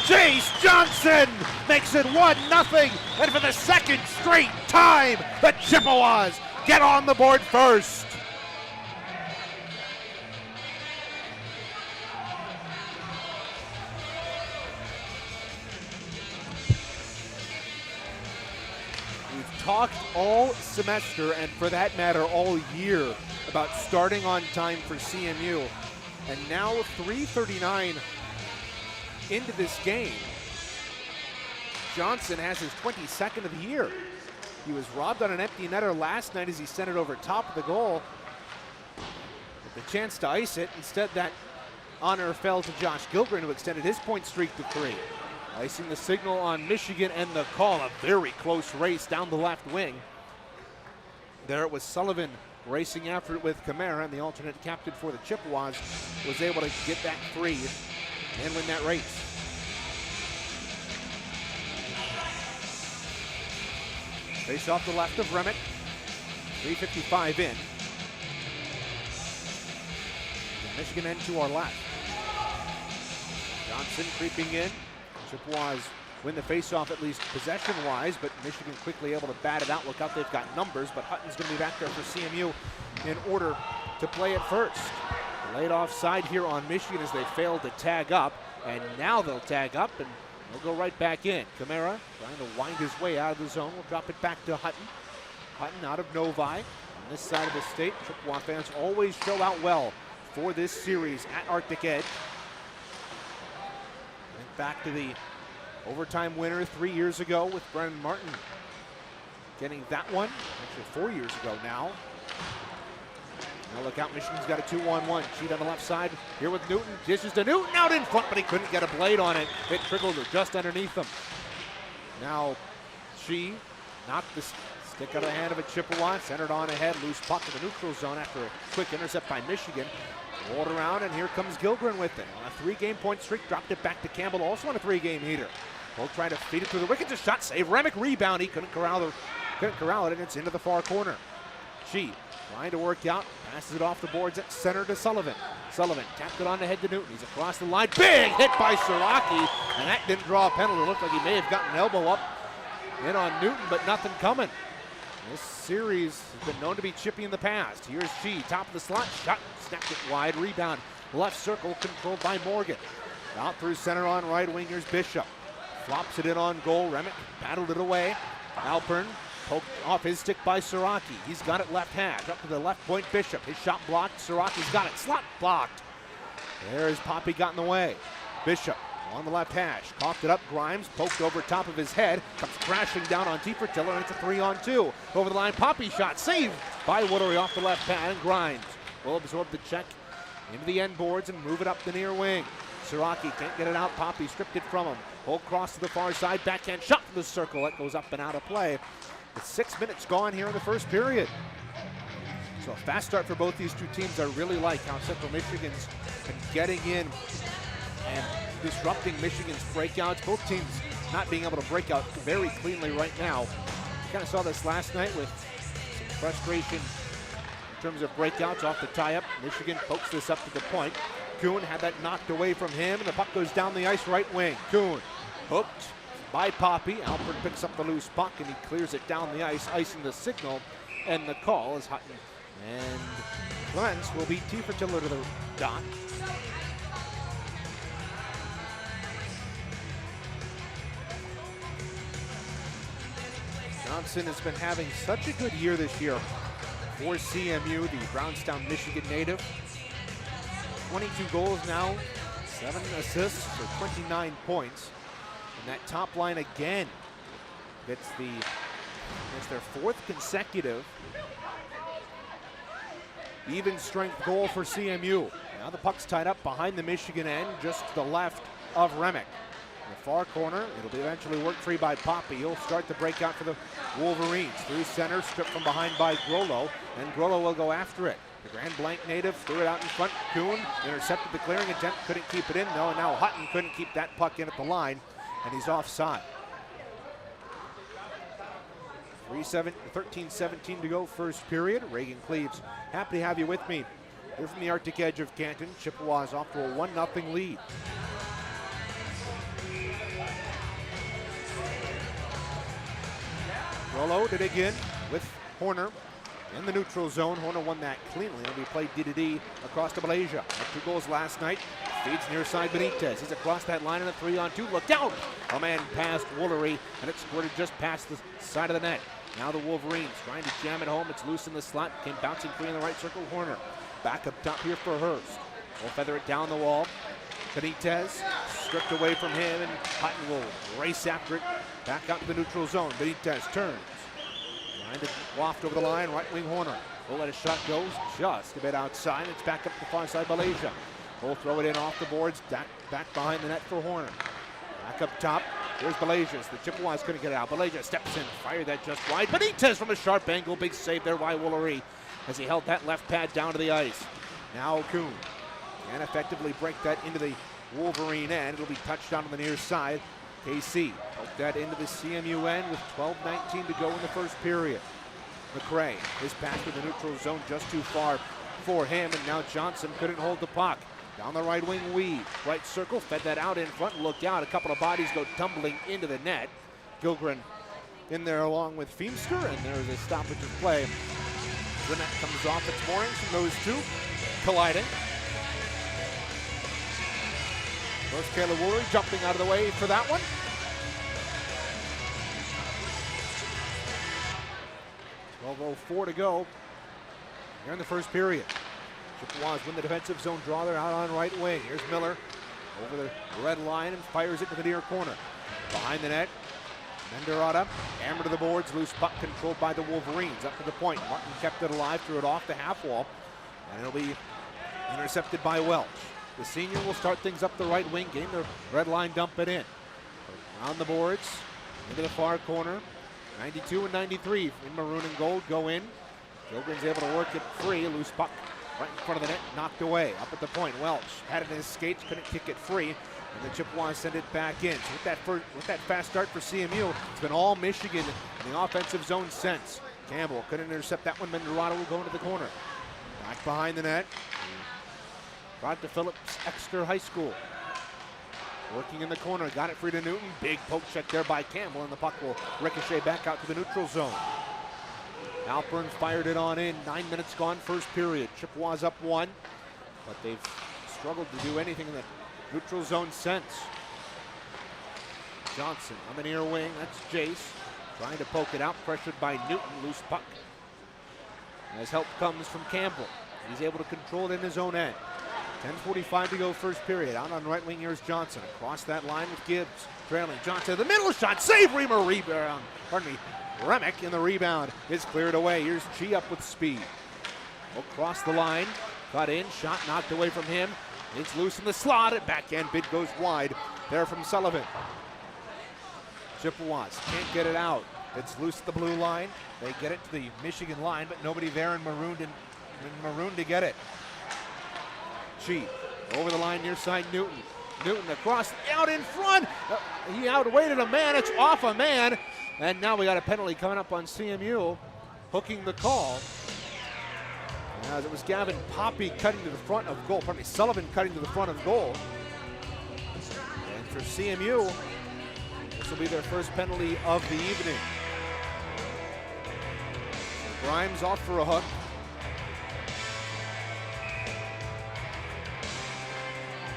Jace Johnson makes it 1-0, and for the second straight time, the Chippewas get on the board first. We've talked all semester, and for that matter all year, about starting on time for CMU, and now 3:39 into this game, Johnson has his 22nd of the year. He was robbed on an empty netter last night as he sent it over top of the goal. With the chance to ice it, instead that honor fell to Josh Gilgren, who extended his point streak to 3. Icing the signal on Michigan, and the call, a very close race down the left wing. There it was Sullivan racing after it with Camara, and the alternate captain for the Chippewas was able to get that 3 and win that race. Face off the left of Remick. 3:55 in. The Michigan end to our left. Johnson creeping in. Chippewas win the face-off at least possession-wise, but Michigan quickly able to bat it out. Look out, they've got numbers, but Hutton's going to be back there for CMU in order to play it first. Laid offside here on Michigan as they failed to tag up, and now they'll tag up and they'll go right back in. Camara trying to wind his way out of the zone. We'll drop it back to Hutton. Hutton out of Novi. On this side of the state, Chippewa fans always show out well for this series at Arctic Edge. And back to the overtime winner 3 years ago with Brennan Martin getting that one, actually 4 years ago now. Now look out, Michigan's got a 2-on-1. Sheet on the left side here with Newton. Dishes to Newton out in front, but he couldn't get a blade on it. It trickled just underneath him. Now she knocked the stick out of the hand of a Chippewa, centered on ahead, loose puck in the neutral zone after a quick intercept by Michigan. Rolled around, and here comes Gilgren with it. On a 3-game point streak, dropped it back to Campbell, also on a 3-game heater. We'll try to feed it through the wickets. A shot save. Remick rebound. He couldn't corral it, and it's into the far corner. She trying to work out, passes it off the boards at center to Sullivan. Sullivan tapped it on the head to Newton. He's across the line. Big hit by Siraki, and that didn't draw a penalty. It looked like he may have gotten an elbow up in on Newton, but nothing coming. This series has been known to be chippy in the past. Here's She, top of the slot, shot, snapped it wide, rebound. Left circle controlled by Morgan. Out through center on right wing, here's Bishop. Flops it in on goal. Remick battled it away. Alpern poked off his stick by Siraki. He's got it left hash. Up to the left point, Bishop. His shot blocked. Siraki's got it. Slot blocked. There's Poppy got in the way. Bishop on the left hash. Coughed it up. Grimes poked over top of his head. Comes crashing down on Tiefertiller, and it's a 3-on-2. Over the line, Poppy shot. Saved by Woodery off the left pad, and Grimes will absorb the check into the end boards and move it up the near wing. Siraki can't get it out. Poppy stripped it from him. Pull cross to the far side. Backhand shot from the circle. That goes up and out of play. With 6 minutes gone here in the first period. So a fast start for both these two teams. I really like how Central Michigan's been getting in and disrupting Michigan's breakouts. Both teams not being able to break out very cleanly right now. Kind of saw this last night with some frustration in terms of breakouts off the tie-up. Michigan pokes this up to the point. Kuhn had that knocked away from him, and the puck goes down the ice right wing. Kuhn hooked by Poppy. Alpert picks up the loose puck, and he clears it down the ice, icing the signal, and the call is Hutton. And Clements will beat T. Fertilla to the dot. Johnson has been having such a good year this year for CMU, the Brownstown, Michigan native. 22 goals now, 7 assists for 29 points. And that top line again gets their 4th consecutive even strength goal for CMU. Now the puck's tied up behind the Michigan end, just to the left of Remick. In the far corner, it'll be eventually worked free by Poppy. He'll start the breakout for the Wolverines. Through center, stripped from behind by Grollo, and Grollo will go after it. The Grand Blanc native threw it out in front. Kuhn intercepted the clearing attempt, couldn't keep it in though, and now Hutton couldn't keep that puck in at the line, and he's offside. 13-17 to go, first period. Reagan Cleaves, happy to have you with me. Here from the Arctic edge of Canton, Chippewas off to a 1-0 lead. Rollo did again with Horner in the neutral zone. Horner won that cleanly, and we played D2D across to Malaysia. Had 2 goals last night. Feeds near side Benitez. He's across that line in a 3-on-2. Look down! A man past Woolery, and it squirted just past the side of the net. Now the Wolverines trying to jam it home. It's loose in the slot. Came bouncing free in the right circle. Horner back up top here for Hurst. We'll feather it down the wall. Benitez stripped away from him, and Hutton will race after it. Back out to the neutral zone. Benitez turns. Trying to waft over the line. Right wing Horner. We'll let his shot go just a bit outside. It's back up to the far side Malaysia. We'll throw it in off the boards. Back behind the net for Horner. Back up top. Here's Balasius. The Chippewas couldn't get it out. Balasius steps in, fired that just wide. Benitez from a sharp angle. Big save there by Woolery as he held that left pad down to the ice. Now Kuhn can effectively break that into the Wolverine end. It'll be touched down on the near side. KC poked that into the CMU end with 12:19 to go in the first period. McRae, his pass to the neutral zone just too far for him, and now Johnson couldn't hold the puck. Down the right wing, Weed. Right circle, fed that out in front, looked out. A couple of bodies go tumbling into the net. Gilgren in there along with Feemster, and there's a stoppage of play. The net comes off its moorings from those two colliding. First Kayla Woolery jumping out of the way for that one. .12:04 to go here in the first period. Chippewas win the defensive zone draw. They're out on right wing. Here's Miller over the red line and fires it to the near corner. Behind the net, Menderata, hammer to the boards, loose puck controlled by the Wolverines. Up to the point. Martin kept it alive, threw it off the half wall, and it'll be intercepted by Welch. The senior will start things up the right wing, getting the red line, dump it in. Around the boards, into the far corner. 92 and 93 in maroon and gold go in. Gilgren's able to work it free. Loose puck right in front of the net, knocked away. Up at the point, Welch had it in his skates, couldn't kick it free, and the Chippewas send it back in. So with that fast start for CMU, it's been all Michigan in the offensive zone since. Campbell couldn't intercept that one. Menderado will go into the corner. Back behind the net. Brought to Phillips Exeter High School. Working in the corner, got it free to Newton. Big poke check there by Campbell, and the puck will ricochet back out to the neutral zone. Alpern fired it on in. 9 minutes gone, first period. Chippewas up 1, but they've struggled to do anything in the neutral zone since. Johnson on the near wing, that's Jace. Trying to poke it out, pressured by Newton, loose puck. As help comes from Campbell. He's able to control it in his own end. 10:45 to go, first period. Out on right wing, here's Johnson. Across that line with Gibbs. Trailing Johnson, the middle shot, save, Reamer, rebound. Pardon me, Remick in the rebound is cleared away. Here's Chi up with speed. Across the line, cut in, shot knocked away from him. It's loose in the slot, and backhand bid goes wide there from Sullivan. Chippewas can't get it out. It's loose at the blue line. They get it to the Michigan line, but nobody there in maroon to get it. Chi over the line near side Newton. Newton across, out in front. He outweighted a man. It's off a man. And now we got a penalty coming up on CMU, hooking the call. As it was Gavin Poppy cutting to the front of goal, pardon me, Sullivan cutting to the front of goal. And for CMU, this will be their first penalty of the evening. Grimes off for a hook.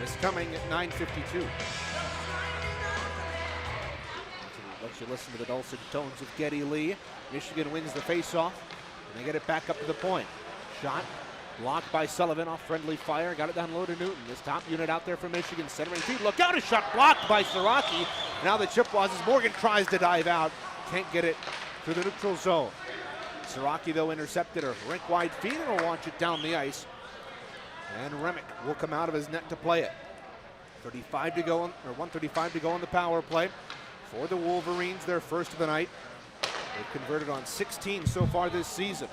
It's coming at 9:52. Let you listen to the dulcet tones of Geddy Lee. Michigan wins the faceoff, and they get it back up to the point. Shot blocked by Sullivan off friendly fire. Got it down low to Newton. This top unit out there for Michigan. Centering feet. Look out, a shot blocked by Siraki. Now the Chippewas as Morgan tries to dive out. Can't get it through the neutral zone. Siraki, though, intercepted a rink-wide feed and will launch it down the ice. And Remick will come out of his net to play it. 35 to go, or 1:35 to go on the power play for the Wolverines, their first of the night. They've converted on 16 so far this season.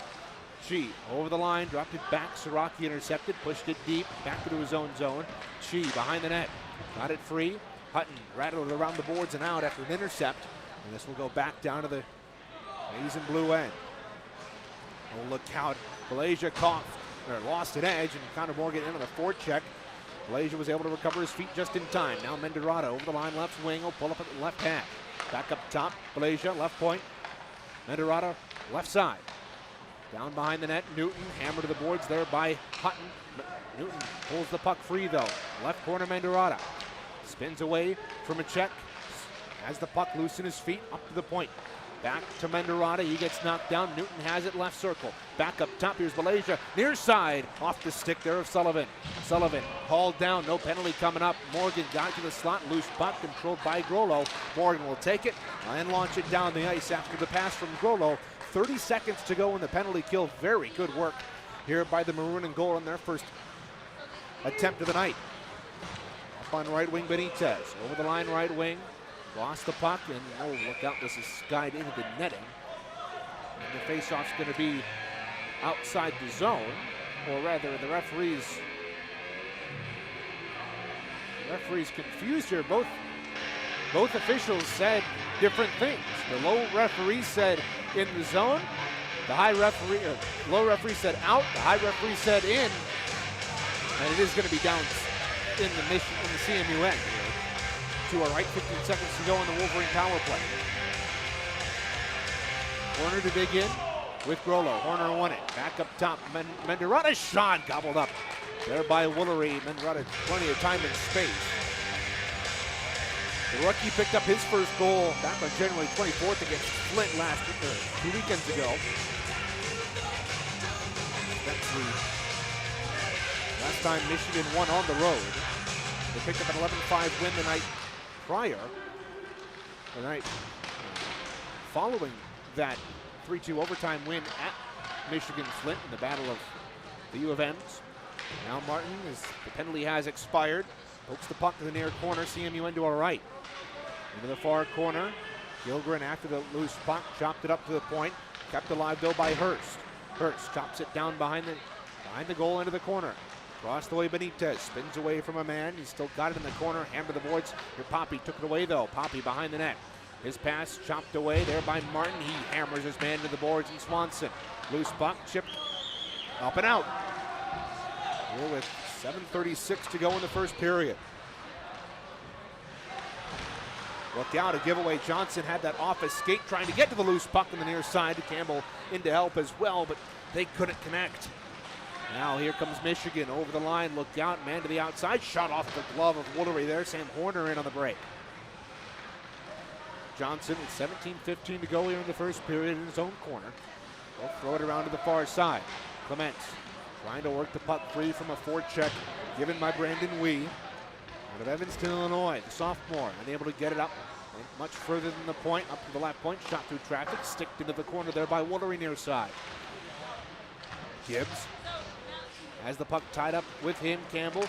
Chi over the line, dropped it back. Siraki intercepted, pushed it deep, back into his own zone. Chi behind the net, got it free. Hutton rattled around the boards and out after an intercept. And this will go back down to the maize and blue end. Oh, look out. Malaysia lost an edge, and Connor Morgan in on the forecheck. Malaysia was able to recover his feet just in time. Now Mendorado over the line, left wing, will pull up at the left half. Back up top, Malaysia, left point. Mendorado, left side. Down behind the net, Newton, hammer to the boards there by Hutton. Newton pulls the puck free though. Left corner, Mendorado. Spins away from a check. Has the puck loose in his feet, up to the point. Back to Mendorado, he gets knocked down. Newton has it, left circle. Back up top, here's Malaysia. Near side, off the stick there of Sullivan. Sullivan hauled down, no penalty coming up. Morgan got to the slot, loose puck controlled by Grollo. Morgan will take it and launch it down the ice after the pass from Grollo. 30 seconds to go in the penalty kill. Very good work here by the Maroon and goal on their first attempt of the night. Up on right wing, Benitez. Over the line, right wing. Lost the puck, and oh, look out, this is skied into the netting. And the faceoff's going to be outside the zone, or rather, the referee's confused here. Both officials said different things. The low referee said in the zone. The low referee said out. The high referee said in. And it is going to be down in the CMU end. To our right, 15 seconds to go in the Wolverine power play. Horner to dig in with Grollo. Horner won it. Back up top. Mendorado shot gobbled up there by Woolery. Mendorado plenty of time and space. The rookie picked up his first goal back on January 24th against Flint 2 weekends ago. That's the last time Michigan won on the road. They picked up an 11-5 win the night prior. The night following that 3-2 overtime win at Michigan Flint in the Battle of the U of M's. Now Martin, as the penalty has expired, pokes the puck to the near corner. CMU into our right. Into the far corner. Gilgren after the loose puck, chopped it up to the point. Kept alive though by Hurst. Hurst chops it down behind the goal into the corner. Across the way, Benitez spins away from a man. He's still got it in the corner. Hammer the boards. Here Poppy took it away though. Poppy behind the net. His pass chopped away there by Martin. He hammers his man to the boards, and Swanson. Loose puck, chipped up and out. Here with 7:36 to go in the first period. Look out, a giveaway. Johnson had that off his skate, trying to get to the loose puck on the near side. Campbell in to help as well, but they couldn't connect. Now here comes Michigan over the line. Look out, man to the outside. Shot off the glove of Woolery there. Sam Horner in on the break. Johnson with 17:15 to go here in the first period in his own corner. They'll throw it around to the far side. Clements trying to work the puck free from a forecheck given by Brandon Wee. Out of Evanston, Illinois, the sophomore, unable to get it up. Went much further than the point, up to the left point, shot through traffic, sticked into the corner there by Woolery near side. Gibbs has the puck tied up with him, Campbell.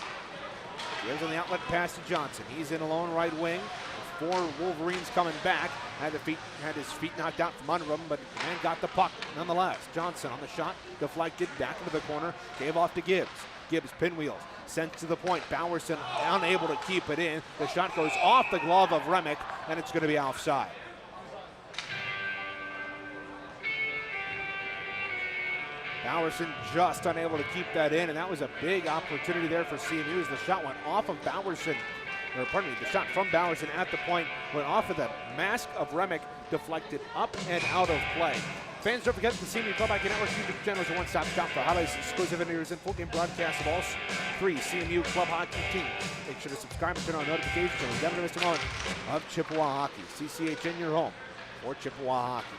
Gibbs on the outlet pass to Johnson. He's in alone right wing. 4 Wolverines coming back. Had his feet knocked out from under him, but the man got the puck nonetheless. Johnson on the shot, deflected back into the corner, gave off to Gibbs. Gibbs pinwheels, sent to the point. Bowerson unable to keep it in. The shot goes off the glove of Remick, and it's going to be offside. Bowerson just unable to keep that in, and that was a big opportunity there for CMU as the shot went off of Bowerson, or pardon me, the shot from Bowerson at the point went off of the mask of Remick, deflected up and out of play. Fans, don't forget the CMU Club Hockey Network YouTube channel is a one-stop shop for highlights, exclusive interviews, and full game broadcasts of all 3 CMU Club Hockey teams. Make sure to subscribe and turn on notifications so you never miss a moment of Chippewa hockey. CCHN, your home for Chippewa hockey.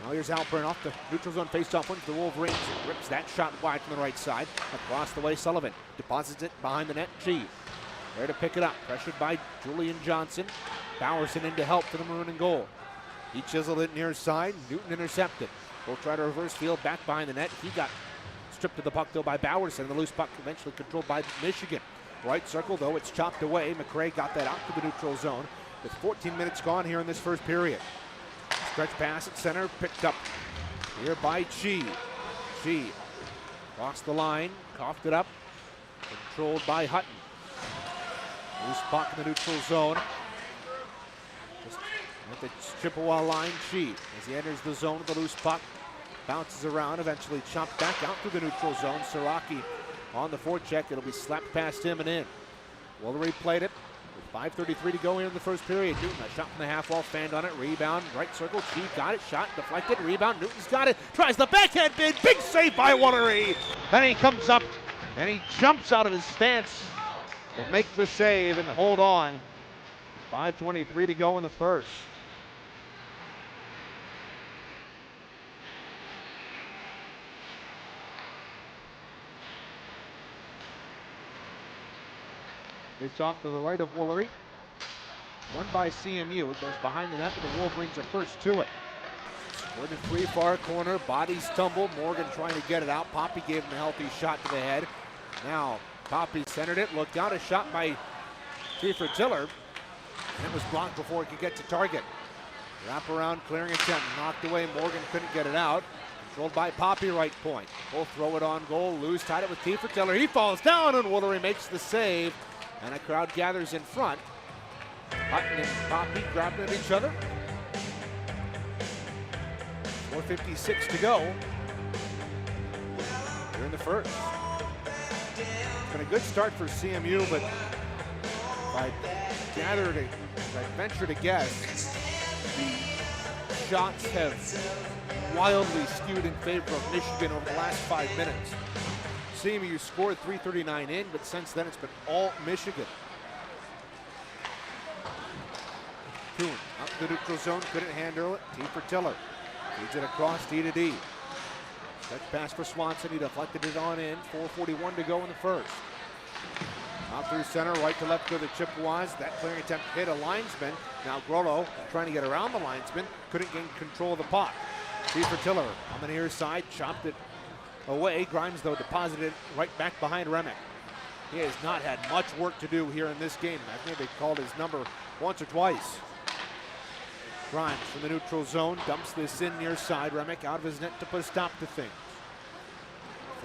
Now here's Halpern off the neutral zone face-off one to the Wolverines. Rips that shot wide from the right side. Across the way, Sullivan deposits it behind the net. G there to pick it up. Pressured by Julian Johnson. Bowerson in to help for the maroon and gold. He chiseled it near side. Newton intercepted. Will try to reverse field back behind the net. He got stripped of the puck though by Bowerson. The loose puck eventually controlled by Michigan. Right circle though, it's chopped away. McRae got that out to the neutral zone with 14 minutes gone here in this first period. Stretch pass at center, picked up here by Chi. Chi across the line, coughed it up, controlled by Hutton. Loose puck in the neutral zone. Just at the Chippewa line, Chi, as he enters the zone with the loose puck, bounces around, eventually chopped back out through the neutral zone. Siraki on the forecheck, it'll be slapped past him and in. Woolery played it. 5:33 to go here in the first period. Newton, a shot from the half wall, fanned on it, rebound, right circle, Chi got it, shot, deflected, rebound, Newton's got it, tries the backhand bid, big save by Woolery. Then he comes up and he jumps out of his stance to make the save and hold on. 5:23 to go in the first. It's off to the right of Woolery. Won by CMU. It goes behind the net, but the Wolverines are first to it. Squirted free, far corner. Bodies tumble. Morgan trying to get it out. Poppy gave him a healthy shot to the head. Now Poppy centered it. Looked out. A shot by Kiefer Tiller. And it was blocked before it could get to target. Wrap around, clearing attempt. Knocked away. Morgan couldn't get it out. Controlled by Poppy, right point. Both throw it on goal. Lewis tied it with Kiefer Tiller. He falls down, and Woolery makes the save. And a crowd gathers in front. Hutton and Poppy grabbing at each other. 4:56 to go here in the first. It's been a good start for CMU, but if I venture to guess, the shots have wildly skewed in favor of Michigan over the last 5 minutes. CMU scored 3:39 in, but since then it's been all Michigan. Kuhn up the neutral zone, couldn't handle it. T for Tiller. Feeds it across D to D. Stretch pass for Swanson. He deflected it on in. 4:41 to go in the first. Out through center, right to left go the Chippewas. That clearing attempt hit a linesman. Now Grollo trying to get around the linesman. Couldn't gain control of the puck. T for Tiller on the near side, chopped it away. Grimes, though, deposited right back behind Remick. He has not had much work to do here in this game. I think they called his number once or twice. Grimes from the neutral zone dumps this in near side. Remick out of his net to put a stop to things.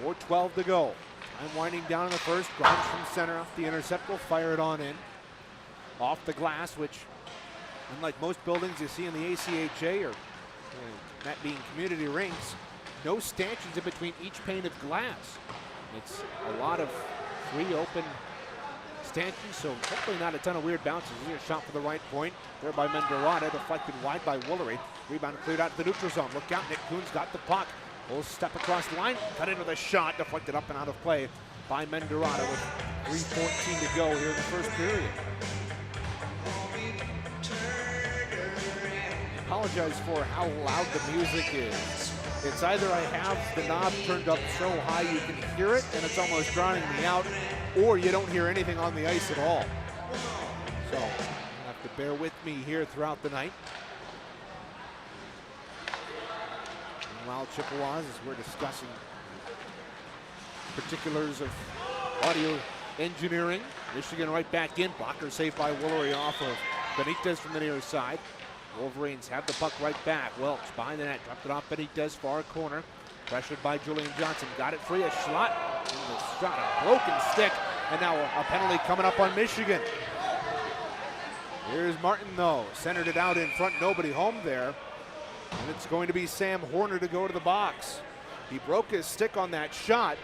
4:12 to go. Time winding down in the first. Grimes from center off the intercept will fire it on in. Off the glass, which, unlike most buildings you see in the ACHA or that being community rinks, no stanchions in between each pane of glass. It's a lot of free open stanchions, so hopefully not a ton of weird bounces. Here's a shot for the right point. There by Mendorada, deflected wide by Woolery. Rebound cleared out to the neutral zone. Look out, Nick Kuhn's got the puck. Will step across the line, cut into the shot, deflected up and out of play by Mendorada with 3:14 to go here in the first period. I apologize for how loud the music is. It's either I have the knob turned up so high you can hear it and it's almost drowning me out, or you don't hear anything on the ice at all. So you'll have to bear with me here throughout the night. Meanwhile, Chippewas, as we're discussing particulars of audio engineering. Michigan right back in. Blocker saved by Woolery off of Benitez from the near side. Wolverines have the puck right back. Welch behind the net, dropped it off Benitez, far corner. Pressured by Julian Johnson, got it free, a shot, a broken stick, and now a penalty coming up on Michigan. Here's Martin though, centered it out in front, nobody home there. And it's going to be Sam Horner to go to the box. He broke his stick on that shot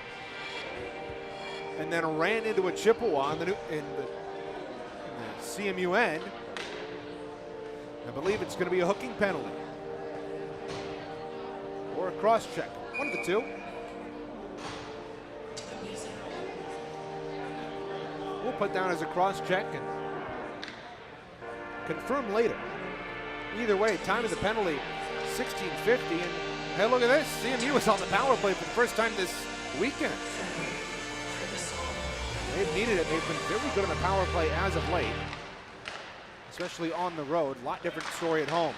and then ran into a Chippewa in the CMU end. I believe it's going to be a hooking penalty or a cross check. One of the two. We'll put down as a cross check and confirm later. Either way, time of the penalty, 16:50. And hey, look at this. CMU is on the power play for the first time this weekend. They've needed it. They've been very good on the power play as of late, especially on the road. A lot different story at home.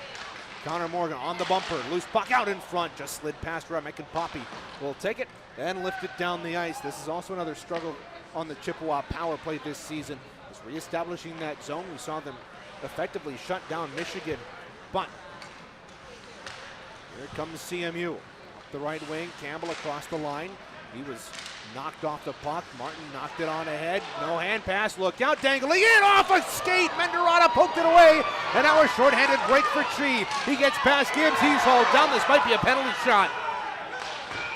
Connor Morgan on the bumper. Loose puck out in front. Just slid past Remick, and Poppy will take it and lift it down the ice. This is also another struggle on the Chippewa power play this season. Is reestablishing that zone. We saw them effectively shut down Michigan. But here comes CMU. Up the right wing. Campbell across the line. He was knocked off the puck. Martin knocked it on ahead. No hand pass. Look out. Dangling in off a skate. Menderada poked it away. And now a shorthanded break for Chi. He gets past Gibbs. He's hauled down. This might be a penalty shot.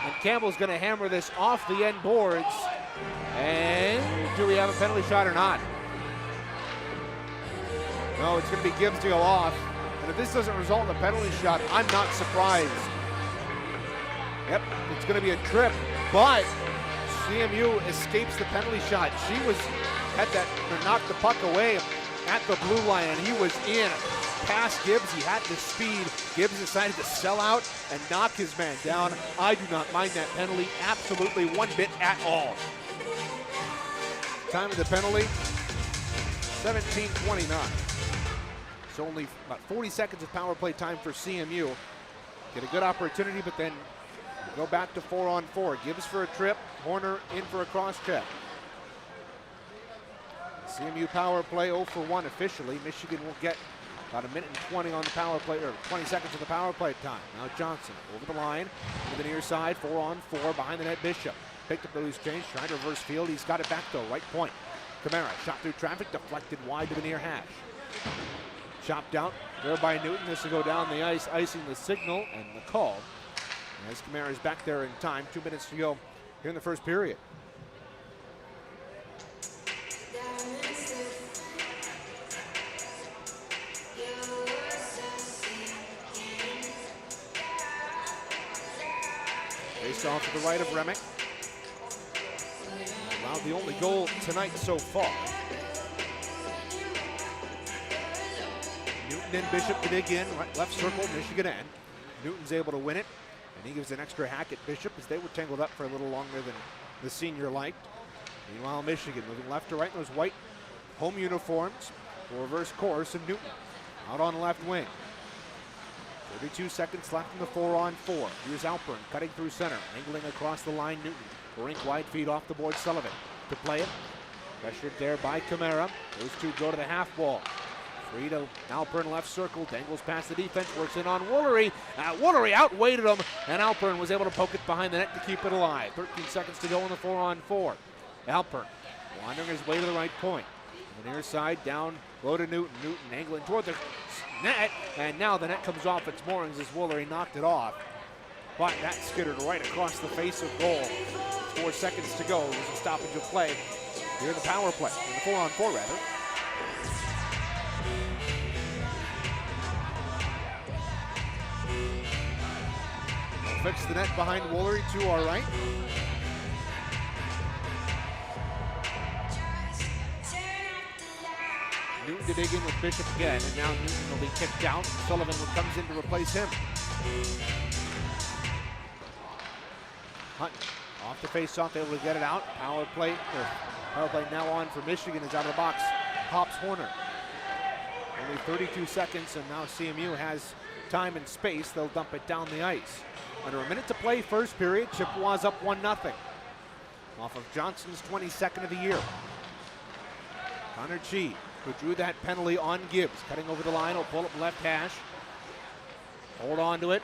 And Campbell's going to hammer this off the end boards. And do we have a penalty shot or not? No, it's going to be Gibbs to go off. And if this doesn't result in a penalty shot, I'm not surprised. Yep, it's going to be a trip, but CMU escapes the penalty shot. She had to knock the puck away at the blue line, and he was in past Gibbs. He had the speed. Gibbs decided to sell out and knock his man down. I do not mind that penalty absolutely one bit at all. Time of the penalty, 17:29. It's only about 40 seconds of power play time for CMU. Get a good opportunity, but then go back to 4-on-4. Gibbs for a trip, Horner in for a cross check. CMU power play 0 for 1 officially. Michigan will get about 1:20 on the power play, or 20 seconds of the power play time. Now Johnson over the line to the near side, 4-on-4 behind the net. Bishop picked up the loose change, trying to reverse field. He's got it back though, right point. Camara shot through traffic, deflected wide to the near hash. Chopped out there by Newton. This will go down the ice, icing the signal and the call. As Camara is back there in time, 2 minutes to go here in the first period. Face off to the right of Remick. Allowed the only goal tonight so far. Newton and Bishop to dig in, right, left circle, Michigan end. Newton's able to win it, and he gives an extra hack at Bishop as they were tangled up for a little longer than the senior liked. Meanwhile, Michigan moving left to right in those white home uniforms. For reverse course, and Newton out on the left wing. 32 seconds left in the 4-on-4. Here's Alpern cutting through center, angling across the line. Newton, rink wide feed off the board. Sullivan to play it. Pressured there by Camara. Those two go to the half wall. Free to Alpern, left circle, dangles past the defense, works in on Woolery. Woolery outweighted him, and Alpern was able to poke it behind the net to keep it alive. 13 seconds to go in the 4-on-4. Alpern wandering his way to the right point. On the near side, down low to Newton. Newton angling toward the net, and now the net comes off its moorings as Woolery knocked it off. But that skittered right across the face of goal. 4 seconds to go. There's a stoppage of play here in the power play, in the 4-on-4 rather. Fix the net behind Woolery to our right. Newton to dig in with Bishop again, and now Newton will be kicked out. Sullivan comes in to replace him. Hunt off the face-off, able to get it out. Power play now on for Michigan is out of the box. Hops Horner. Only 32 seconds, and now CMU has time and space. They'll dump it down the ice. Under a minute to play, first period. Chippewas up 1-0. Off of Johnson's 22nd of the year. Connor Chi, who drew that penalty on Gibbs. Cutting over the line, will pull up left hash. Hold on to it.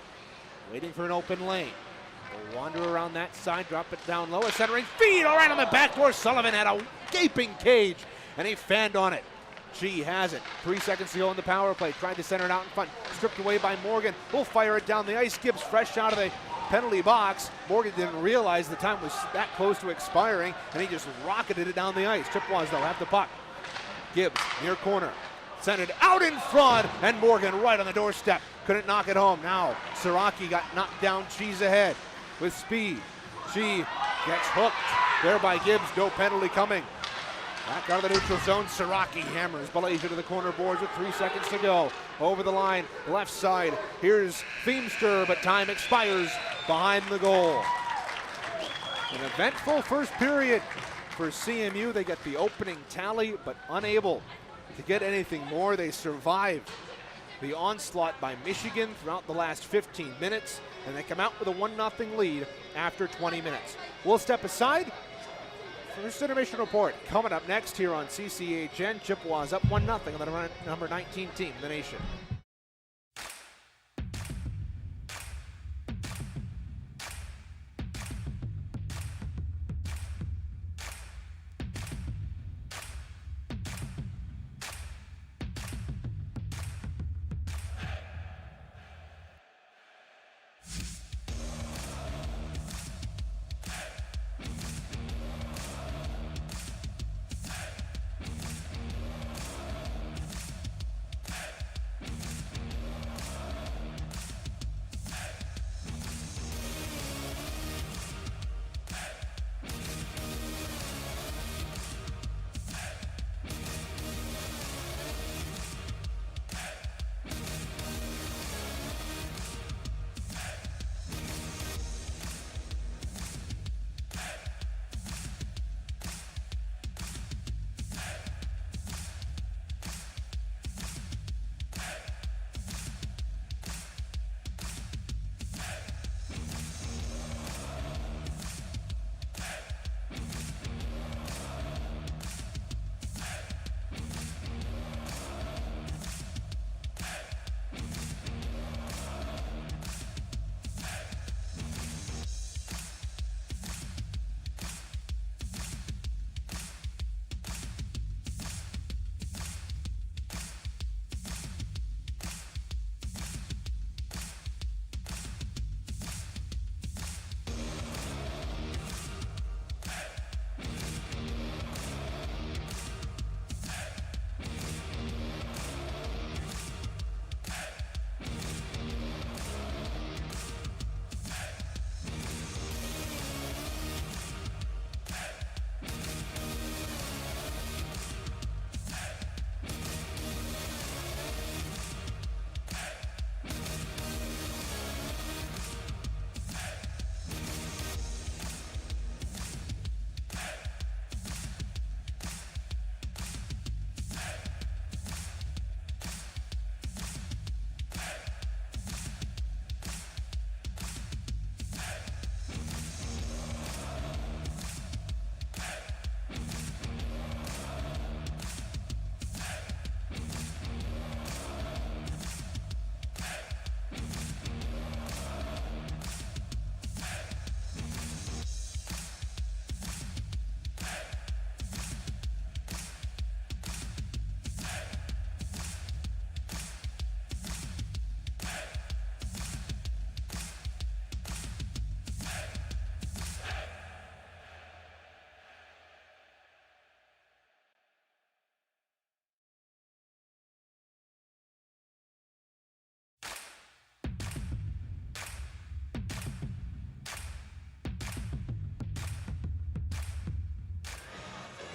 Waiting for an open lane. Will wander around that side, drop it down low. A centering feed, all right on the back door. Sullivan had a gaping cage, and he fanned on it. Chi has it. 3 seconds to go in the power play. Tried to center it out in front. Stripped away by Morgan. Will fire it down the ice. Gibbs fresh out of the penalty box. Morgan didn't realize the time was that close to expiring, and he just rocketed it down the ice. Chippewas, they'll have the puck. Gibbs, near corner. Sent it out in front, and Morgan right on the doorstep. Couldn't knock it home. Now, Siraki got knocked down. She's ahead with speed. She gets hooked there by Gibbs. No penalty coming. Back out of the neutral zone, Siraki hammers Belasia to the corner boards with 3 seconds to go. Over the line, left side. Here's Feemster, but time expires behind the goal. An eventful first period for CMU. They get the opening tally, but unable to get anything more. They survive the onslaught by Michigan throughout the last 15 minutes, and they come out with a 1-0 lead after 20 minutes. We'll step aside. First intermission report coming up next here on CCHN. Chippewas up 1-0 on the number 19 team in the nation.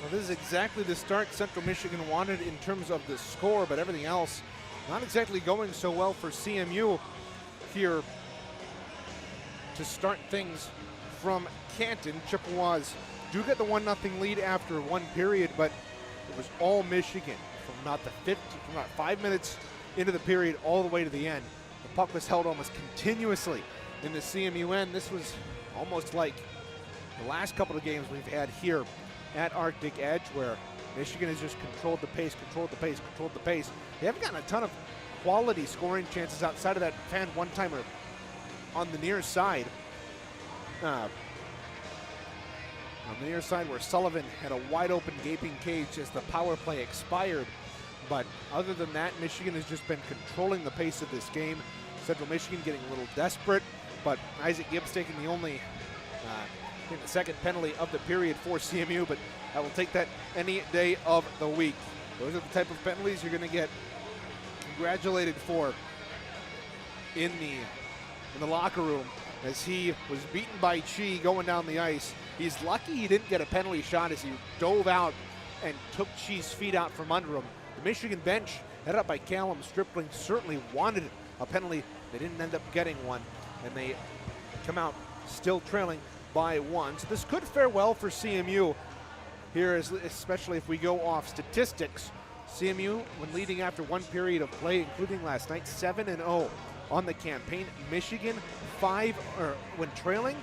Well, this is exactly the start Central Michigan wanted in terms of the score, but everything else not exactly going so well for CMU here to start things from Canton. Chippewas do get the 1-0 lead after one period, but it was all Michigan from about 5 minutes into the period all the way to the end. The puck was held almost continuously in the CMU end. This was almost like the last couple of games we've had here at Arctic Edge, where Michigan has just controlled the pace. They haven't gotten a ton of quality scoring chances outside of that fan one-timer on the near side. On the near side where Sullivan had a wide open gaping cage as the power play expired. But other than that, Michigan has just been controlling the pace of this game. Central Michigan getting a little desperate, but Isaac Gibbs taking the only the second penalty of the period for CMU, but I will take that any day of the week. Those are the type of penalties you're going to get congratulated for in the locker room, as he was beaten by Chi going down the ice. He's lucky he didn't get a penalty shot as he dove out and took Chi's feet out from under him. The Michigan bench, headed up by Callum Stripling, certainly wanted a penalty. They didn't end up getting one, and they come out still trailing by 1. So this could fare well for CMU here, especially if we go off statistics. CMU, when leading after one period of play, including last night, 7-0 on the campaign. Michigan, when trailing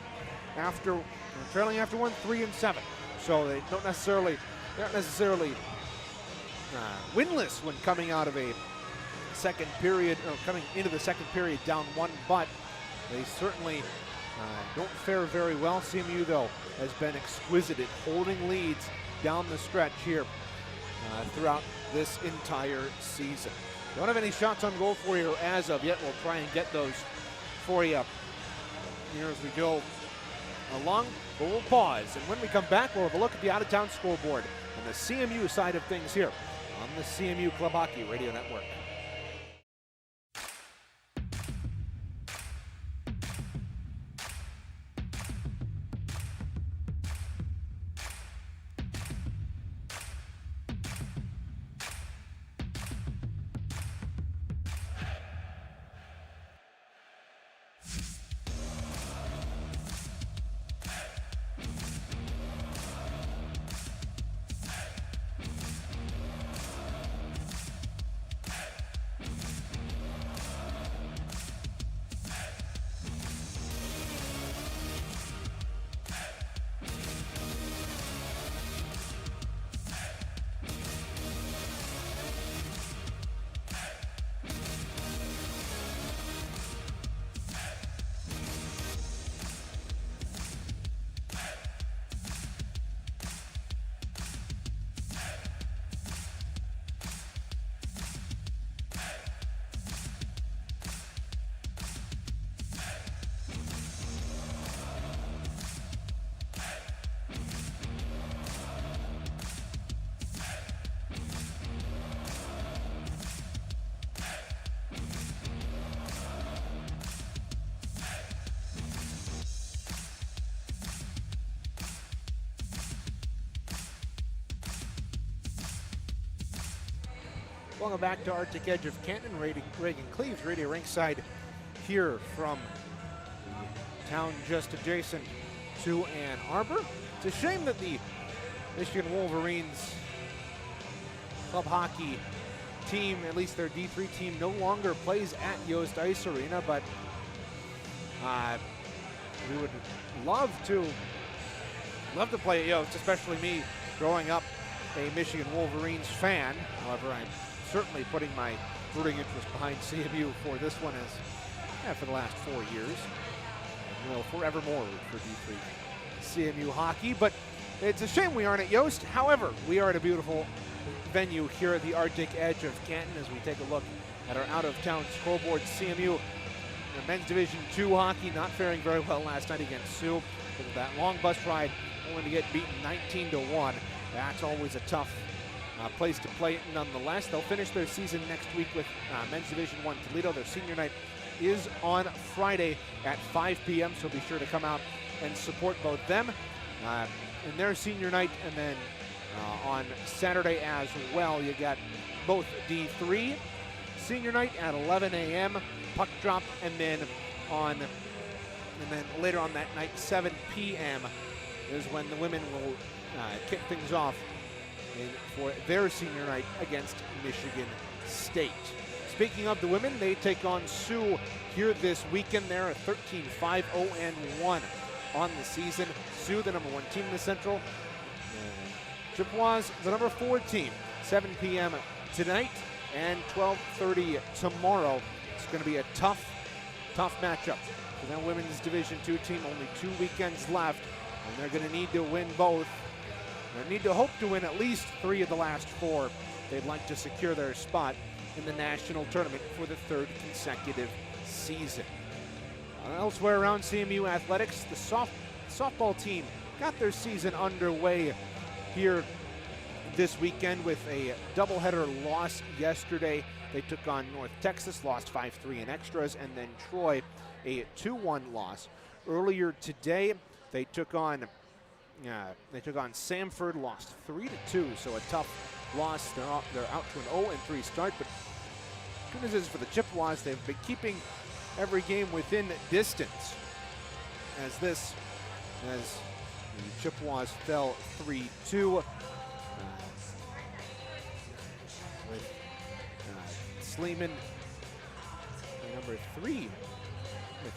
after one, 3-7. So they aren't necessarily winless when coming out of a second period, or coming into the second period down 1, but they certainly don't fare very well. CMU, though, has been exquisite at holding leads down the stretch here throughout this entire season. Don't have any shots on goal for you as of yet. We'll try and get those for you here as we go along, but we'll pause. And when we come back, we'll have a look at the out-of-town scoreboard and the CMU side of things here on the CMU Club Hockey Radio Network. Welcome back to Arctic Edge of Canton. Reagan Cleaves, Radio Rinkside, here from the town just adjacent to Ann Arbor. It's a shame that the Michigan Wolverines club hockey team, at least their D3 team, no longer plays at Yost Ice Arena, but we would love to play at Yost, especially me growing up a Michigan Wolverines fan. However, I'm certainly putting my rooting interest behind CMU for this one for the last 4 years. And will forevermore root for D3 CMU hockey, but it's a shame we aren't at Yost. However, we are at a beautiful venue here at the Arctic Edge of Canton as we take a look at our out-of-town scoreboard. CMU in men's Division II hockey not faring very well last night against Sioux. With that long bus ride, only to get beaten 19-1. That's always a tough place to play nonetheless. They'll finish their season next week with men's Division I Toledo. Their senior night is on Friday at 5 p.m., so be sure to come out and support both them in their senior night. And then on Saturday as well, you got both D3 senior night at 11 a.m. puck drop, and then later on that night, 7 p.m. is when the women will kick things off for their senior night against Michigan State. Speaking of the women, they take on Sioux here this weekend. They're a 13-5-0-1 on the season. Sioux, the number 1 team in the Central. Chippewas, the number 4 team. 7 p.m. tonight and 12:30 tomorrow. It's going to be a tough matchup for that women's Division II team. Only 2 weekends left, and they're going to need to win both. They need to hope to win at least 3 of the last 4. They'd like to secure their spot in the national tournament for the 3rd consecutive season. Elsewhere around CMU athletics, the softball team got their season underway here this weekend with a doubleheader loss yesterday. They took on North Texas, lost 5-3 in extras, and then Troy, a 2-1 loss. Earlier today, they took on Samford, lost 3-2, so a tough loss. They're out to an 0-3 start, but good news is for the Chippewas, they've been keeping every game within distance. As the Chippewas fell 3-2 with Sleeman, number 3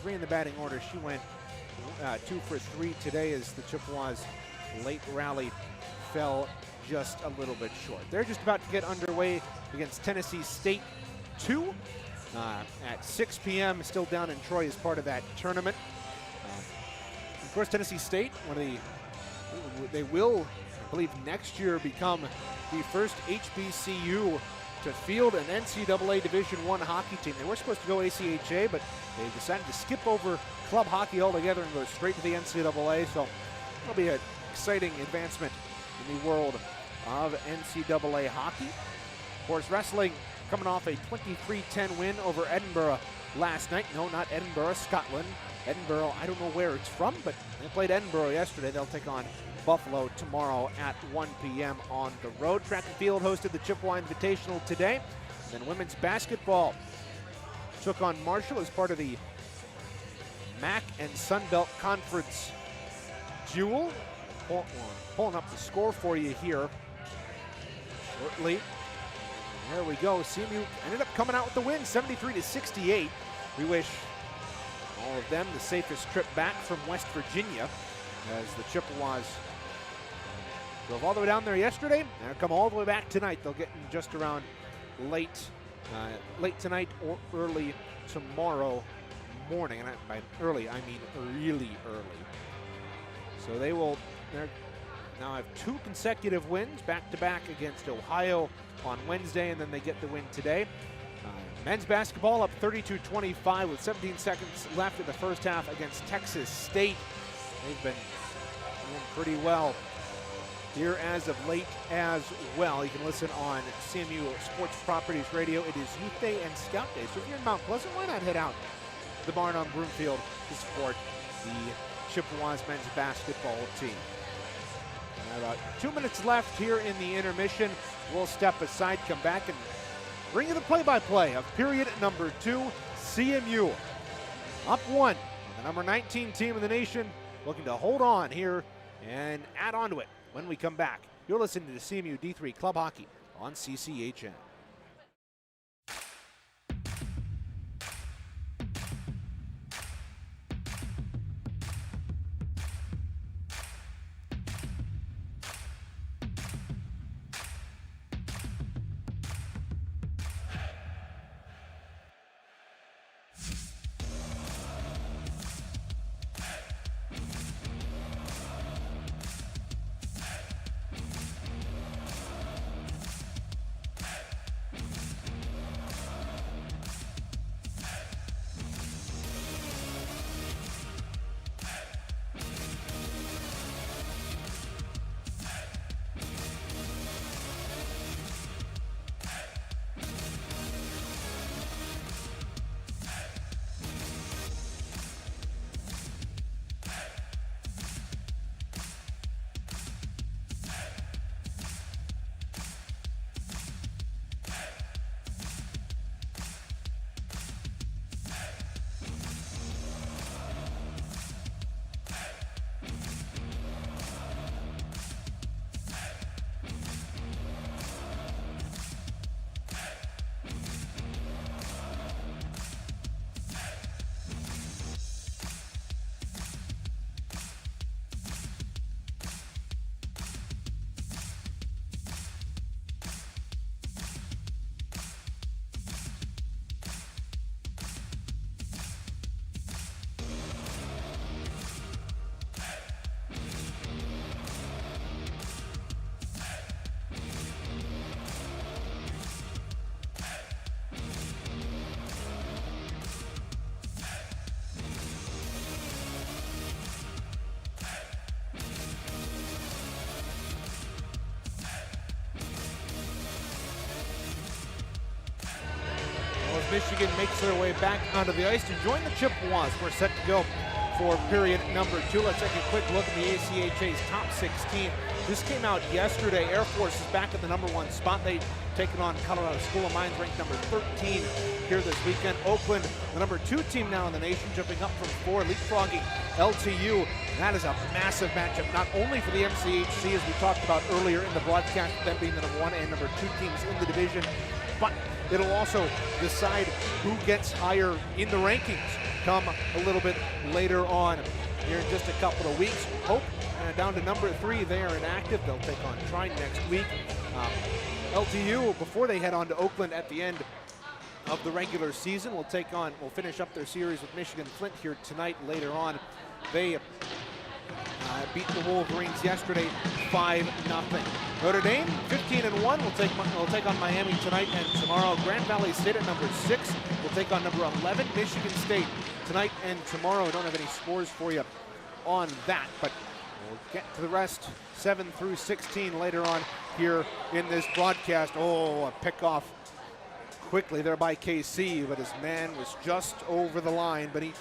in the batting order. She went 2 for 3 today as the Chippewas' late rally fell just a little bit short. They're just about to get underway against Tennessee State 2 at 6 p.m. Still down in Troy as part of that tournament. Of course, Tennessee State, they will, I believe, next year become the first HBCU to field an NCAA Division I hockey team. They were supposed to go ACHA, but they decided to skip over club hockey altogether and go straight to the NCAA. So it'll be an exciting advancement in the world of NCAA hockey. Of course, wrestling coming off a 23-10 win over Edinburgh last night. No, not Edinburgh, Scotland. Edinburgh, I don't know where it's from, but they played Edinburgh yesterday. They'll take on Buffalo tomorrow at 1 p.m. on the road. Track and field hosted the Chippewa Invitational today. And then women's basketball took on Marshall as part of the MAC and Sunbelt Conference duel. Pulling up the score for you here shortly. There we go. CMU ended up coming out with the win, 73-68. We wish all of them the safest trip back from West Virginia, as the Chippewas drove all the way down there yesterday and they'll come all the way back tonight. They'll get in just around late tonight or early tomorrow morning. And by early, I mean really early. So they will now have 2 consecutive wins back-to-back against Ohio on Wednesday, and then they get the win today. Men's basketball up 32-25 with 17 seconds left in the first half against Texas State. They've been doing pretty well here as of late as well. You can listen on CMU Sports Properties Radio. It is Youth Day and Scout Day, so if you're in Mount Pleasant, why not head out to the barn on Broomfield to support the Chippewas men's basketball team. About 2 minutes left here in the intermission. We'll step aside, come back, and bring you the play-by-play of period number 2. CMU up 1. The number 19 team in the nation looking to hold on here and add on to it when we come back. You're listening to the CMU D3 Club Hockey on CCHN. Michigan makes their way back onto the ice to join the Chippewas. We're set to go for period number 2. Let's take a quick look at the ACHA's top 16. This came out yesterday. Air Force is back at the number 1 spot. They taken on Colorado School of Mines, ranked number 13 here this weekend. Oakland, the number 2 team now in the nation, jumping up from 4, leapfrogging LTU. That is a massive matchup, not only for the MCHC, as we talked about earlier in the broadcast, them being the number 1 and number 2 teams in the division, but it'll also decide who gets higher in the rankings come a little bit later on here in just a couple of weeks. Hope down to number 3, they are inactive. They'll take on Trine next week. LTU, before they head on to Oakland at the end of the regular season, will finish up their series with Michigan Flint here tonight. Later on, they beat the Wolverines yesterday 5-0. Notre Dame 15-1 will take on Miami tonight and tomorrow. Grand Valley State at number 6 will take on number 11 Michigan State tonight and tomorrow. I don't have any scores for you on that, but we'll get to the rest 7 through 16 later on here in this broadcast. Oh, a pickoff quickly there by KC, but his man was just over the line, but he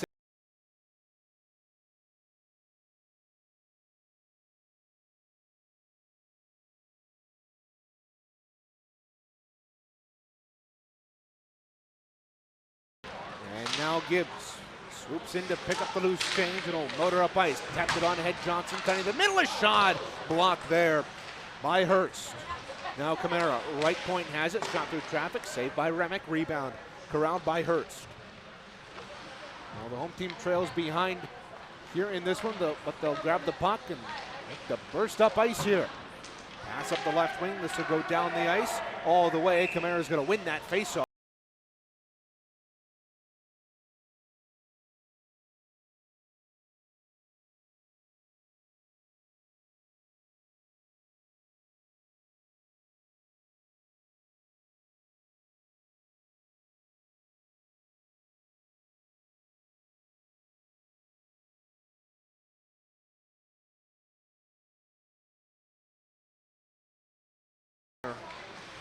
now Gibbs swoops in to pick up the loose change and will motor up ice. Tapped it on ahead, Johnson. Cutting the middle, a shot blocked there by Hurst. Now Camara, right point has it, shot through traffic, saved by Remick, rebound corralled by Hurst. Well, the home team trails behind here in this one, but they'll grab the puck and make the burst up ice here. Pass up the left wing, this will go down the ice all the way. Camara's gonna win that faceoff.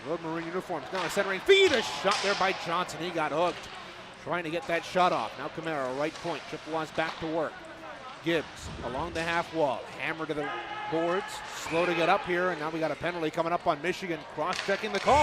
Road Maroon uniforms now a centering feed, a shot there by Johnson. He got hooked, trying to get that shot off. Now Camaro, right point. Chippewas back to work. Gibbs along the half wall, hammer to the boards, slow to get up here, and now we got a penalty coming up on Michigan. Cross-checking the call.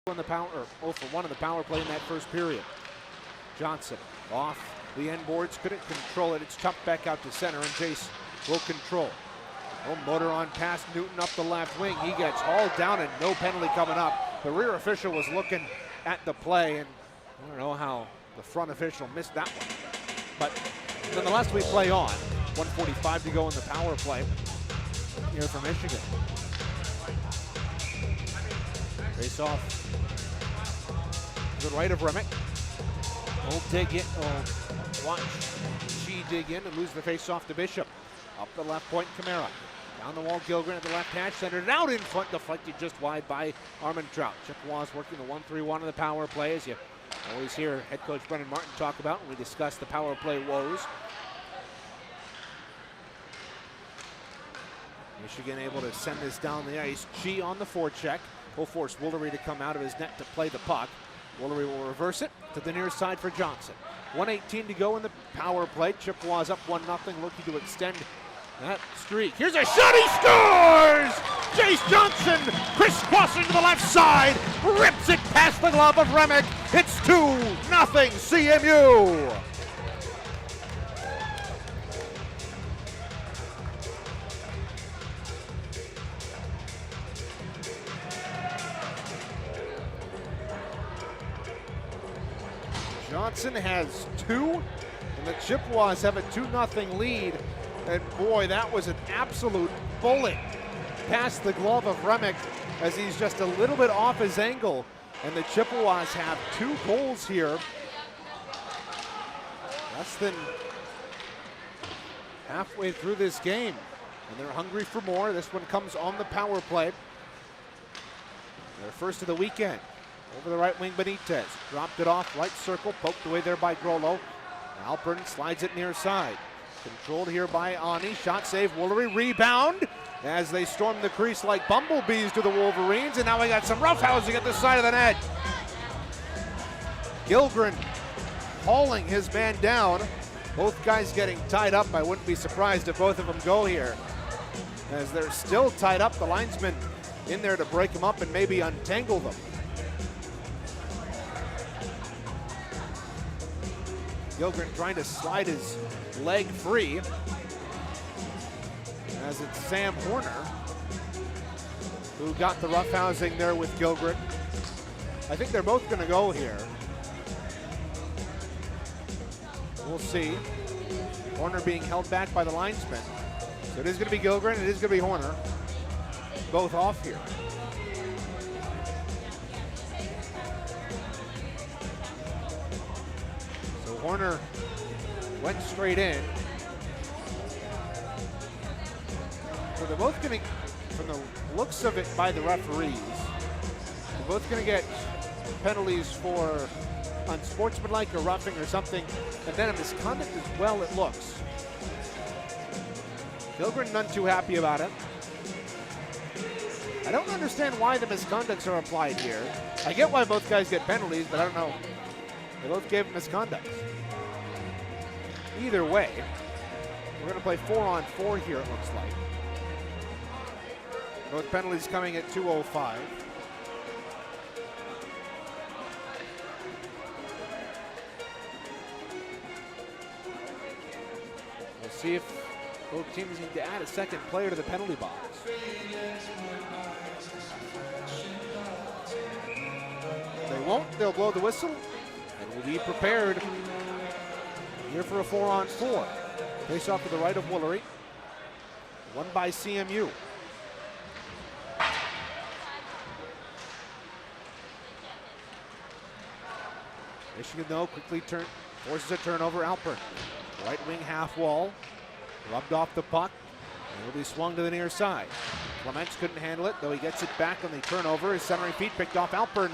On the power, or 0 for 1 in the power play in that first period. Johnson off the end boards, couldn't control it. It's tucked back out to center, and Jace will control. Oh, motor on past Newton up the left wing. He gets hauled down and no penalty coming up. The rear official was looking at the play, and I don't know how the front official missed that one. But nonetheless, we play on. 1:45 to go in the power play here for Michigan. Face off to the right of Remick. Will dig in. Watch she dig in and lose the face off to Bishop. Up the left point, Camara. Down the wall, Gilgren at the left hash, centered it out in front, deflected just wide by Armentrout. Chippewas working the 1-3-1 in the power play, as you always hear head coach Brendan Martin talk about when we discuss the power play woes. Michigan able to send this down the ice. Chi on the forecheck. Will force Woolery to come out of his net to play the puck. Woolery will reverse it to the near side for Johnson. 1:18 to go in the power play. Chippewas up 1-0, looking to extend that streak. Here's a shot, he scores! Jace Johnson crisscrossing to the left side, rips it past the glove of Remick. It's 2-0 CMU. Johnson has 2, and the Chippewas have a 2-0 lead. And boy, that was an absolute bullet past the glove of Remick. as he's just a little bit off his angle. And the Chippewas have 2 goals here. Less than halfway through this game. And they're hungry for more. This one comes on the power play. Their first of the weekend. Over the right wing, Benitez. Dropped it off, right circle, poked away there by Grollo. Alpern slides it near side. Controlled here by Ani. Shot save, Woolery. Rebound as they storm the crease like bumblebees to the Wolverines. And now we got some roughhousing at the side of the net. Gilgren hauling his man down. Both guys getting tied up. I wouldn't be surprised if both of them go here. As they're still tied up, the linesman in there to break them up and maybe untangle them. Gilgren trying to slide his leg free. As it's Sam Horner who got the roughhousing there with Gilgren. I think they're both going to go here. We'll see. Horner being held back by the linesman. So it is going to be Gilgren, it is going to be Horner. Both off here. So Horner went straight in. So they're both going to, from the looks of it by the referees, they're both going to get penalties for unsportsmanlike or roughing or something, and then a misconduct as well, it looks. Gilgren none too happy about it. I don't understand why the misconducts are applied here. I get why both guys get penalties, but I don't know. They both gave misconducts. Either way, we're going to play 4-on-4 here, it looks like. Both penalties coming at 2:05. We'll see if both teams need to add a second player to the penalty box. If they won't, they'll blow the whistle, and we'll be prepared here for a 4-on-4. Face off to the right of Woolery. Won by CMU. Michigan, though, quickly forces a turnover. Alpern, right wing half wall, rubbed off the puck, and it'll be swung to the near side. Clements couldn't handle it, though he gets it back on the turnover. His centering feet picked off. Alpern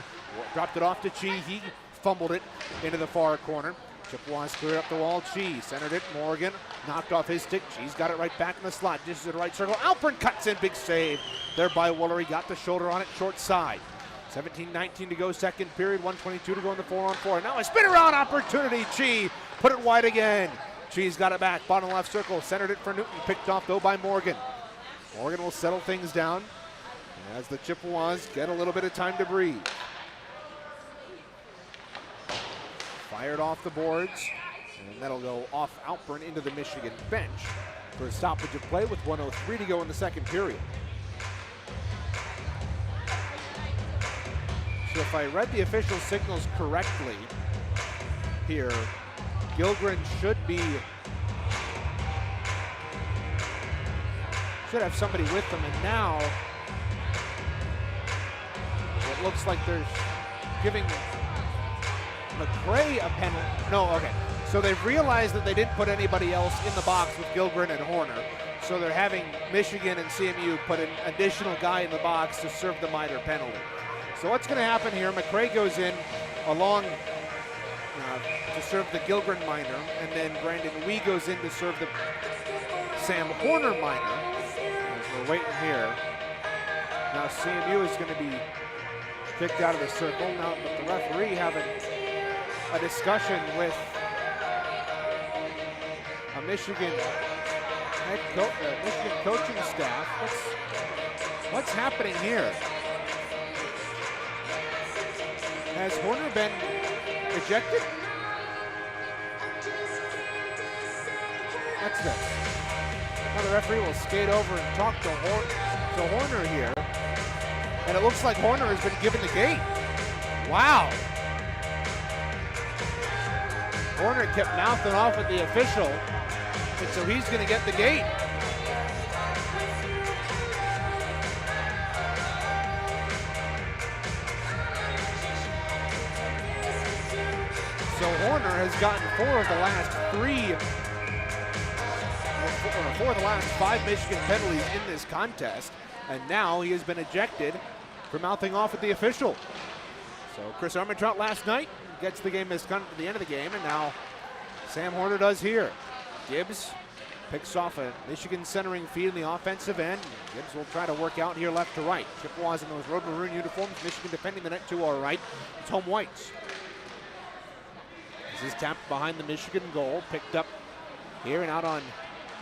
dropped it off to Chi. He fumbled it into the far corner. Chippewas cleared up the wall. Chi centered it. Morgan knocked off his stick. Chi's got it right back in the slot. This is the right circle. Alpern cuts in. Big save there by Woolery. Got the shoulder on it. Short side. 17-19 to go, second period, 1:22 to go in the 4-on-4. Now a spin around opportunity. Chi put it wide again. Chi's got it back, bottom left circle, centered it for Newton, picked off though by Morgan. Morgan will settle things down as the Chippewas get a little bit of time to breathe. Fired off the boards, and that'll go off Alpern into the Michigan bench for a stoppage of play with 1:03 to go in the second period. So if I read the official signals correctly here, Gilgren should have somebody with them, and now it looks like they're giving McRae a penalty. No, okay. So they've realized that they didn't put anybody else in the box with Gilgren and Horner. So they're having Michigan and CMU put an additional guy in the box to serve the minor penalty. So what's going to happen here, McRae goes in along to serve the Gilgren minor, and then Brandon Wee goes in to serve the Sam Horner minor. As we're waiting here. Now CMU is going to be kicked out of the circle. Now but the referee having a discussion with a Michigan Michigan coaching staff. What's happening here? Has Horner been ejected? That's this. Now the referee will skate over and talk to Horner here. And it looks like Horner has been given the gate. Wow. Horner kept mouthing off at the official, and so he's going to get the gate. So Horner has gotten four of the last 5 Michigan penalties in this contest, and now he has been ejected for mouthing off at the official. So Chris Armentrout last night gets the game misconduct at the end of the game, and now Sam Horner does here. Gibbs picks off a Michigan centering feed in the offensive end. Gibbs will try to work out here left to right. Chippewas in those Road Maroon uniforms. Michigan defending the net to our right. It's home whites. This is tapped behind the Michigan goal. Picked up here and out on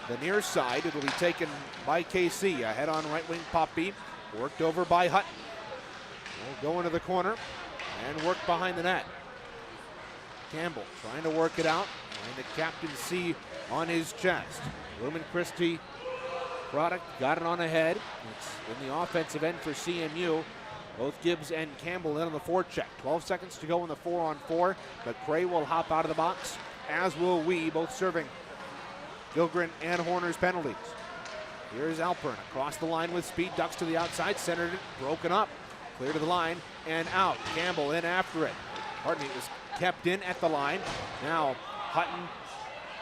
the near side. It'll be taken by KC. Ahead on right wing Poppy. Worked over by Hutton. Will go into the corner and work behind the net. Campbell trying to work it out. And the captain C on his chest. Lumen Christie product got it on ahead. It's in the offensive end for CMU. Both Gibbs and Campbell in on the forecheck. 12 seconds to go in the 4-on-4. McCray will hop out of the box, as will we, both serving Gilgren and Horner's penalties. Here's Alpern across the line with speed, ducks to the outside, centered it, broken up. Clear to the line and out. Campbell in after it. Pardon me, it was kept in at the line. Now Hutton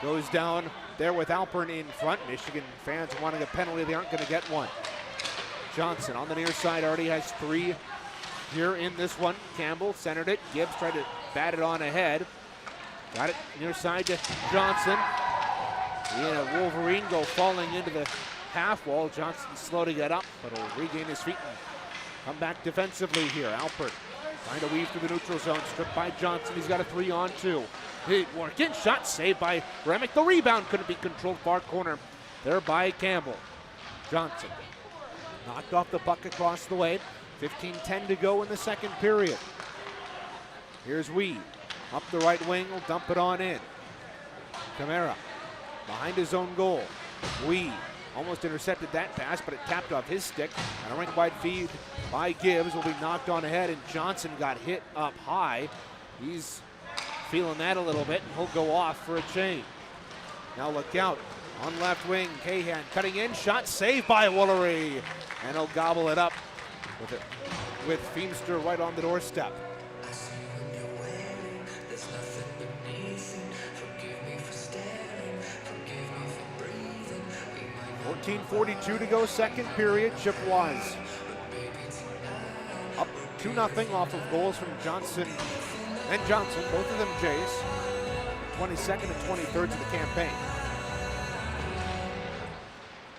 goes down there with Alpern in front. Michigan fans wanting a penalty, they aren't going to get one. Johnson on the near side already has 3 here in this one. Campbell centered it. Gibbs tried to bat it on ahead. Got it near side to Johnson. He and a Wolverine go falling into the half wall. Johnson slow to get up, but he'll regain his feet and come back defensively here. Alpert trying to weave through the neutral zone. Stripped by Johnson. He's got a 3-on-2. Working shot saved by Remick. The rebound couldn't be controlled. Far corner there by Campbell. Johnson knocked off the puck across the way. 15-10 to go in the second period. Here's Weed. Up the right wing, will dump it on in. Camara behind his own goal. Weed almost intercepted that pass, but it tapped off his stick. And a rink-wide feed by Gibbs will be knocked on ahead, and Johnson got hit up high. He's feeling that a little bit, and he'll go off for a change. Now look out. On left wing, Cahan cutting in, shot saved by Woolery. And he'll gobble it up with Feemster right on the doorstep. 14:42 to go, second period. Chippewas up 2-0 off of goals from Johnson and Johnson, both of them Jays. 22nd and 23rd of the campaign.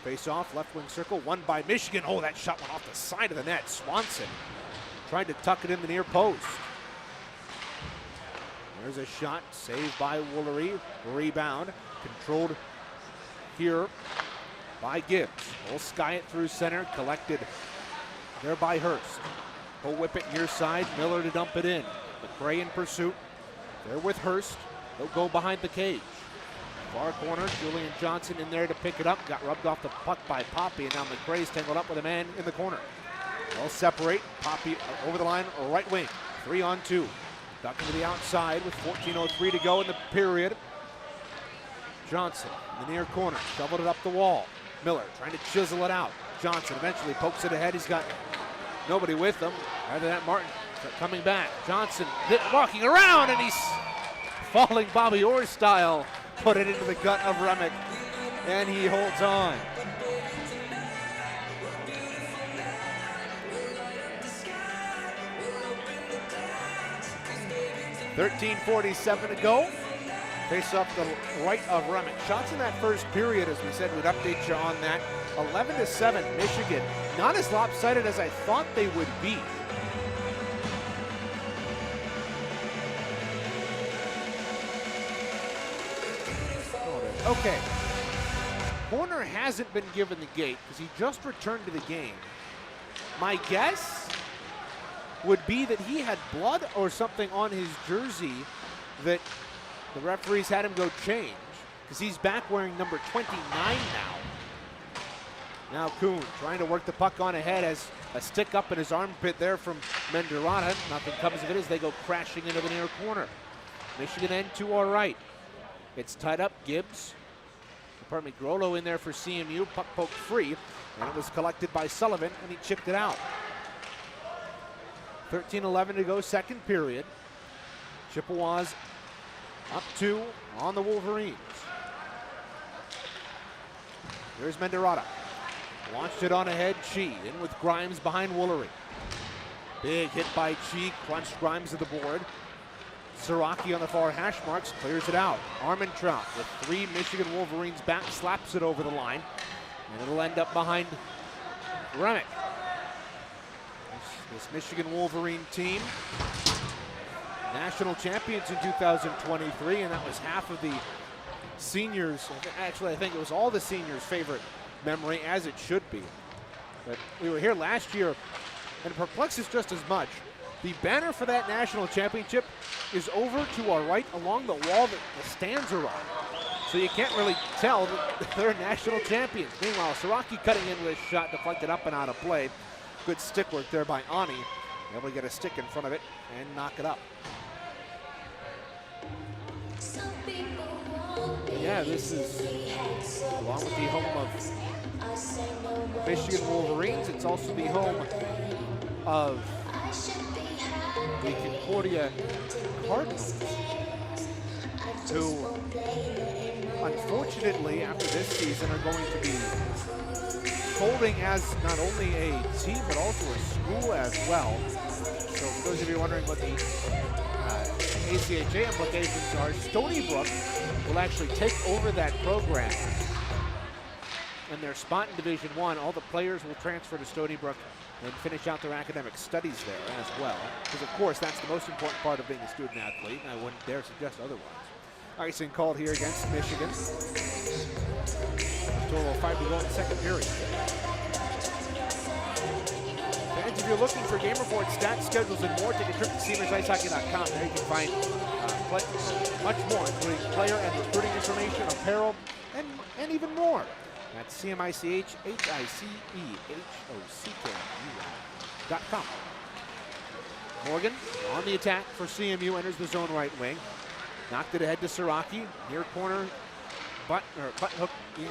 Face off, left wing circle, won by Michigan. Oh, that shot went off the side of the net. Swanson tried to tuck it in the near post. There's a shot, saved by Woolery. Rebound, controlled here by Gibbs. We'll sky it through center, collected there by Hurst. He'll whip it near side, Miller to dump it in. McCray in pursuit. They're with Hurst. They'll go behind the cage. Far corner, Julian Johnson in there to pick it up. Got rubbed off the puck by Poppy, and now McCray's tangled up with a man in the corner. They'll separate. Poppy over the line, right wing. 3-on-2. Ducking to the outside with 14:03 to go in the period. Johnson in the near corner, shoveled it up the wall. Miller trying to chisel it out. Johnson eventually pokes it ahead. He's got nobody with him. Rather than Martin coming back. Johnson walking around, and he's falling Bobby Orr style. Put it into the gut of Remick, and he holds on. .47 to go. Face off the right of Remick. Shots in that first period, as we said, we'd update you on that. 11-7, Michigan. Not as lopsided as I thought they would be. Okay. Horner hasn't been given the gate because he just returned to the game. My guess would be that he had blood or something on his jersey that the referees had him go change, because he's back wearing number 29 now. Now Kuhn trying to work the puck on ahead, as a stick up in his armpit there from Menderata. Nothing comes of it as they go crashing into the near corner. Michigan end to our right. It's tied up. Gibbs, pardon me, Grollo in there for CMU. Puck poked free, and it was collected by Sullivan, and he chipped it out. 13-11 to go, second period. Chippewas Up 2 on the Wolverines. Here's Menderata. Launched it on ahead. Chi in with Grimes behind Woolery. Big hit by Chi. Crunched Grimes to the board. Siraki on the far hash marks. Clears it out. Armentrout with 3 Michigan Wolverines back. Slaps it over the line. And it'll end up behind Remick. This Michigan Wolverine team. National champions in 2023. And that was half of the seniors. Actually, I think it was all the seniors' favorite memory, as it should be. But we were here last year, and it perplexes just as much. The banner for that national championship is over to our right along the wall that the stands are on. So you can't really tell that they're national champions. Meanwhile, Siraki cutting in with a shot deflected up and out of play. Good stick work there by Ani. Able to get a stick in front of it and knock it up. Yeah, this is, along with the home of Michigan Wolverines, it's also the home of the Concordia Cardinals, who unfortunately after this season are going to be folding as not only a team but also a school as well. So for those of you wondering what the ACHA implications are, Stony Brook will actually take over that program in their spot in Division I. All the players will transfer to Stony Brook and finish out their academic studies there as well. Because of course that's the most important part of being a student athlete, and I wouldn't dare suggest otherwise. Icing called here against Michigan. Total of 5 to go in the second period. Fans, if you're looking for game reports, stats, schedules, and more, take a trip to SeamersIceHockey.com. There you can find much more, including player and recruiting information, apparel, and even more. That's CMICHHICEHOCKU.com. Morgan on the attack for CMU, enters the zone right wing. Knocked it ahead to Siraki. Near corner, button hook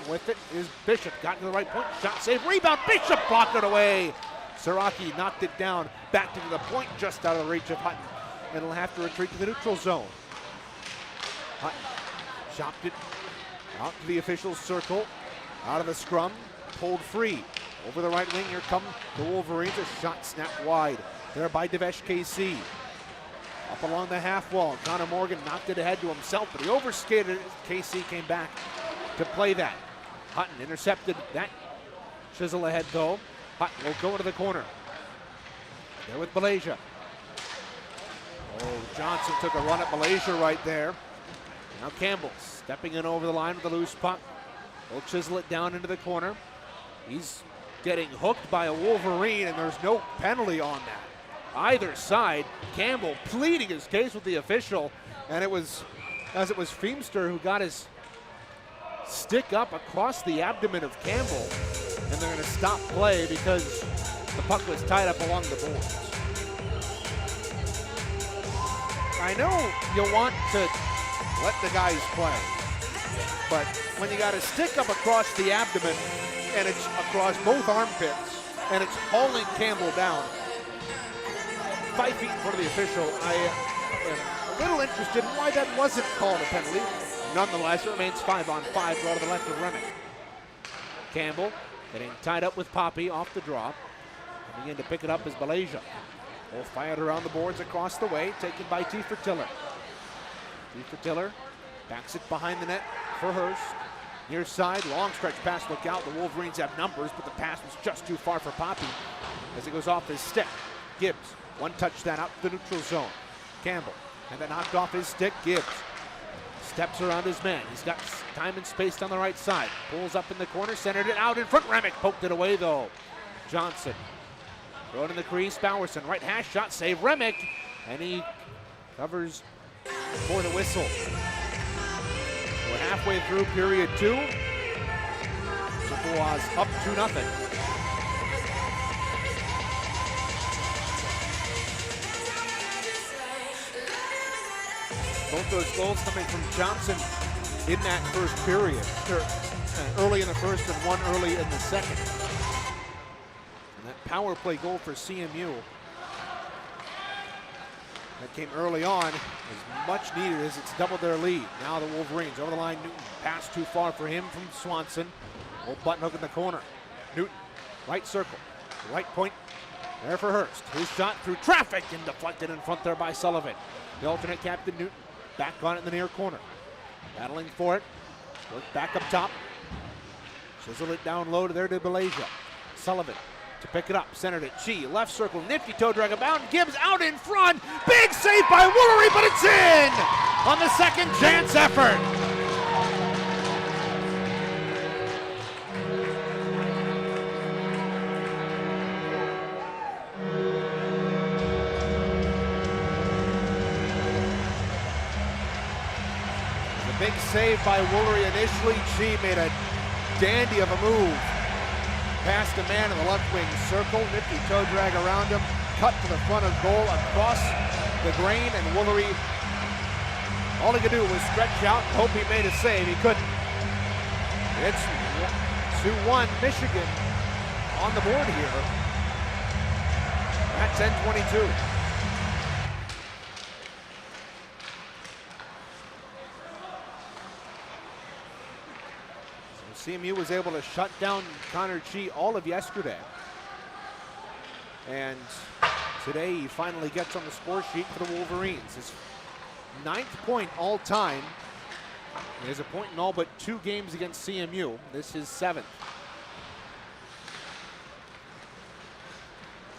with it is Bishop. Got to the right point, shot save, rebound, Bishop blocked it away. Siraki knocked it down, back to the point, just out of the reach of Hutton. And it'll have to retreat to the neutral zone. Hutton chopped it out to the officials' circle, out of the scrum, pulled free. Over the right wing, here come the Wolverines. A shot snapped wide there by Devesh KC. Up along the half wall, Connor Morgan knocked it ahead to himself, but he overskated it. KC came back to play that. Hutton intercepted that chisel ahead though. Hutton will go into the corner. There with Malaysia. Oh, Johnson took a run at Malaysia right there. Now Campbell stepping in over the line with the loose puck. He'll chisel it down into the corner. He's getting hooked by a Wolverine, and there's no penalty on that. Either side, Campbell pleading his case with the official, and it was Feemster who got his stick up across the abdomen of Campbell, and they're going to stop play because the puck was tied up along the boards. I know you want to let the guys play, but when you got a stick up across the abdomen and it's across both armpits and it's hauling Campbell down 5 feet in front of the official, I am a little interested in why that wasn't called a penalty. Nonetheless, it remains 5-on-5 right to the left of Remick. Campbell getting tied up with Poppy off the draw. Coming in to pick it up is Malaysia. Will fire it around the boards across the way, taken by T. Fertiller. T. Fertiller backs it behind the net for Hurst. Near side, long stretch pass, look out. The Wolverines have numbers, but the pass was just too far for Poppy as it goes off his stick. Gibbs, one touch that out to the neutral zone. Campbell, and then knocked off his stick. Gibbs steps around his man. He's got time and space down the right side. Pulls up in the corner, centered it out in front. Remick poked it away though. Johnson, throw it in the crease. Bowerson, right hash shot, save Remick, and he covers for the whistle. We're halfway through period 2. Chippewas up 2-0. Both those goals coming from Johnson in that first period. Early in the first and one early in the second. And that power play goal for CMU That came early on, as much needed as it's doubled their lead. Now the Wolverines over the line. Newton pass too far for him from Swanson. Old button hook in the corner. Newton, right circle, right point. There for Hurst. His shot through traffic and deflected in front there by Sullivan. The alternate captain Newton back on it in the near corner. Battling for it. Work back up top. Chisel it down low to there to Belasia. Sullivan to pick it up. Centered it. Chi, left circle. Nifty toe drag about. Gibbs out in front. Big save by Woolery, but it's in on the second chance effort. Big save by Woolery initially. Chi made a dandy of a move. Past a man in the left wing circle. Nifty toe drag around him. Cut to the front of goal across the grain, and Woolery, all he could do was stretch out and hope he made a save. He couldn't. It's 2-1 Michigan on the board here at 10:22. CMU was able to shut down Connor Chi all of yesterday. And today he finally gets on the score sheet for the Wolverines. His 9th point all time. He has a point in all but 2 games against CMU. This is 7th.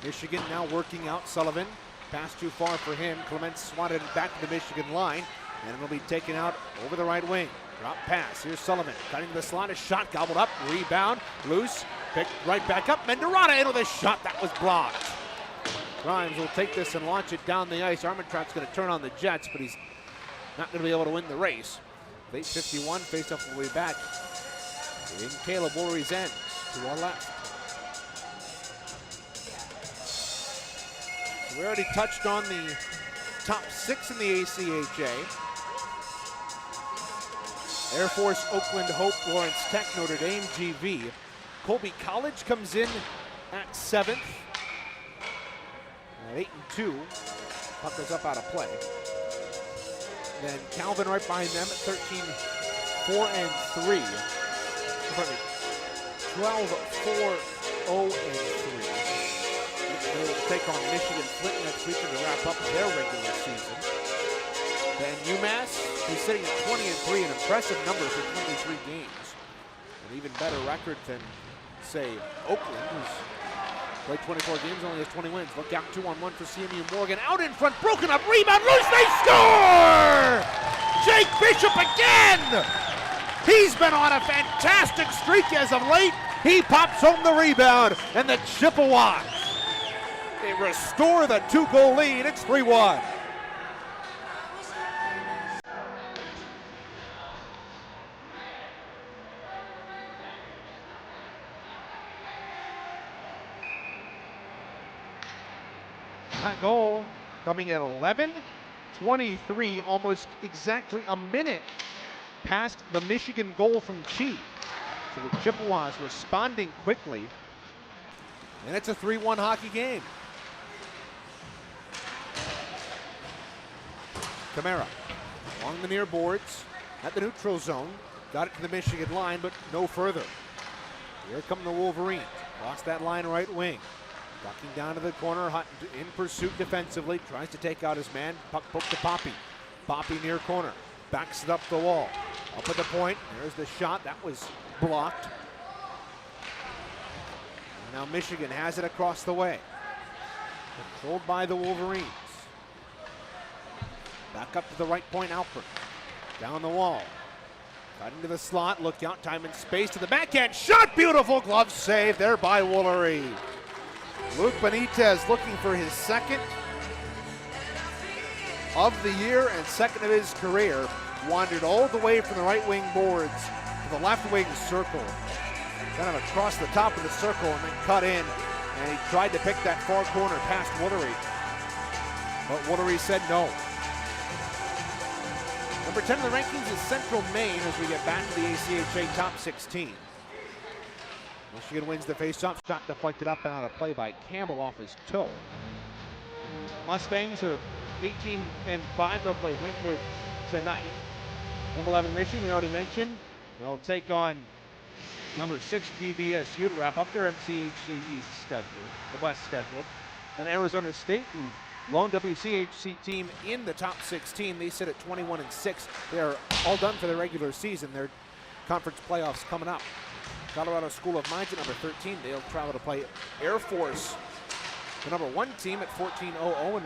Michigan now working out Sullivan. Pass too far for him. Clements swatted it back to the Michigan line, and it'll be taken out over the right wing. Drop pass. Here's Sullivan cutting to the slot. A shot gobbled up. Rebound. Loose. Picked right back up. Mendorana into the shot. That was blocked. Grimes will take this and launch it down the ice. Armentrout's going to turn on the Jets, but he's not going to be able to win the race. 8:51. Faceoff will be back in Caleb Woolery's end to our left. So we already touched on the top 6 in the ACHA. Air Force, Oakland, Hope, Lawrence Tech, Notre Dame, GV. Colby College comes in at 7th. At 8-2. Puck goes up out of play. Then Calvin right behind them at 13, 4-3. 12, 4, 0, 3. They will take on Michigan Flint next week to wrap up their regular season. Then UMass, who's sitting at 20-3, an impressive number for 23 games. An even better record than, say, Oakland, who's played 24 games, only has 20 wins. Look out, 2-on-1 for CMU. Morgan out in front, broken up, rebound, loose, they score! Jake Bishop again! He's been on a fantastic streak as of late. He pops home the rebound, and the Chippewas, they restore the 2-goal lead. It's 3-1. That goal coming at 11:23, almost exactly a minute past the Michigan goal from Chi. So the Chippewas responding quickly, and it's a 3-1 hockey game. Camara along the near boards at the neutral zone, got it to the Michigan line, but no further. Here come the Wolverines, lost that line right wing. Ducking down to the corner, Hutton in pursuit defensively, tries to take out his man. Puck poked to Poppy. Poppy near corner, backs it up the wall. Up at the point, there's the shot, that was blocked. And now Michigan has it across the way. Controlled by the Wolverines. Back up to the right point, Alpert. Down the wall. Cut into the slot, look out, time and space to the backhand. Shot, beautiful glove save there by Woolery. Luke Benitez looking for his 2nd of the year and 2nd of his career. Wandered all the way from the right wing boards to the left wing circle. Kind of across the top of the circle and then cut in. And he tried to pick that far corner past Woolery. But Woolery said no. Number 10 in the rankings is Central Maine as we get back to the ACHA top 16. Michigan wins the faceoff. Shot deflected up and out of play by Campbell off his toe. Mustangs have 18-5. They'll play Wentworth tonight. Number 11 Michigan, we already mentioned. They'll take on number 6 BBSU to wrap up their MCHC schedule, the West schedule. And Arizona State, lone WCHC team in the top 16. They sit at 21-6. They are all done for the regular season. Their conference playoffs coming up. Colorado School of Mines at number 13. They'll travel to play Air Force, the number 1 team at 14-0-1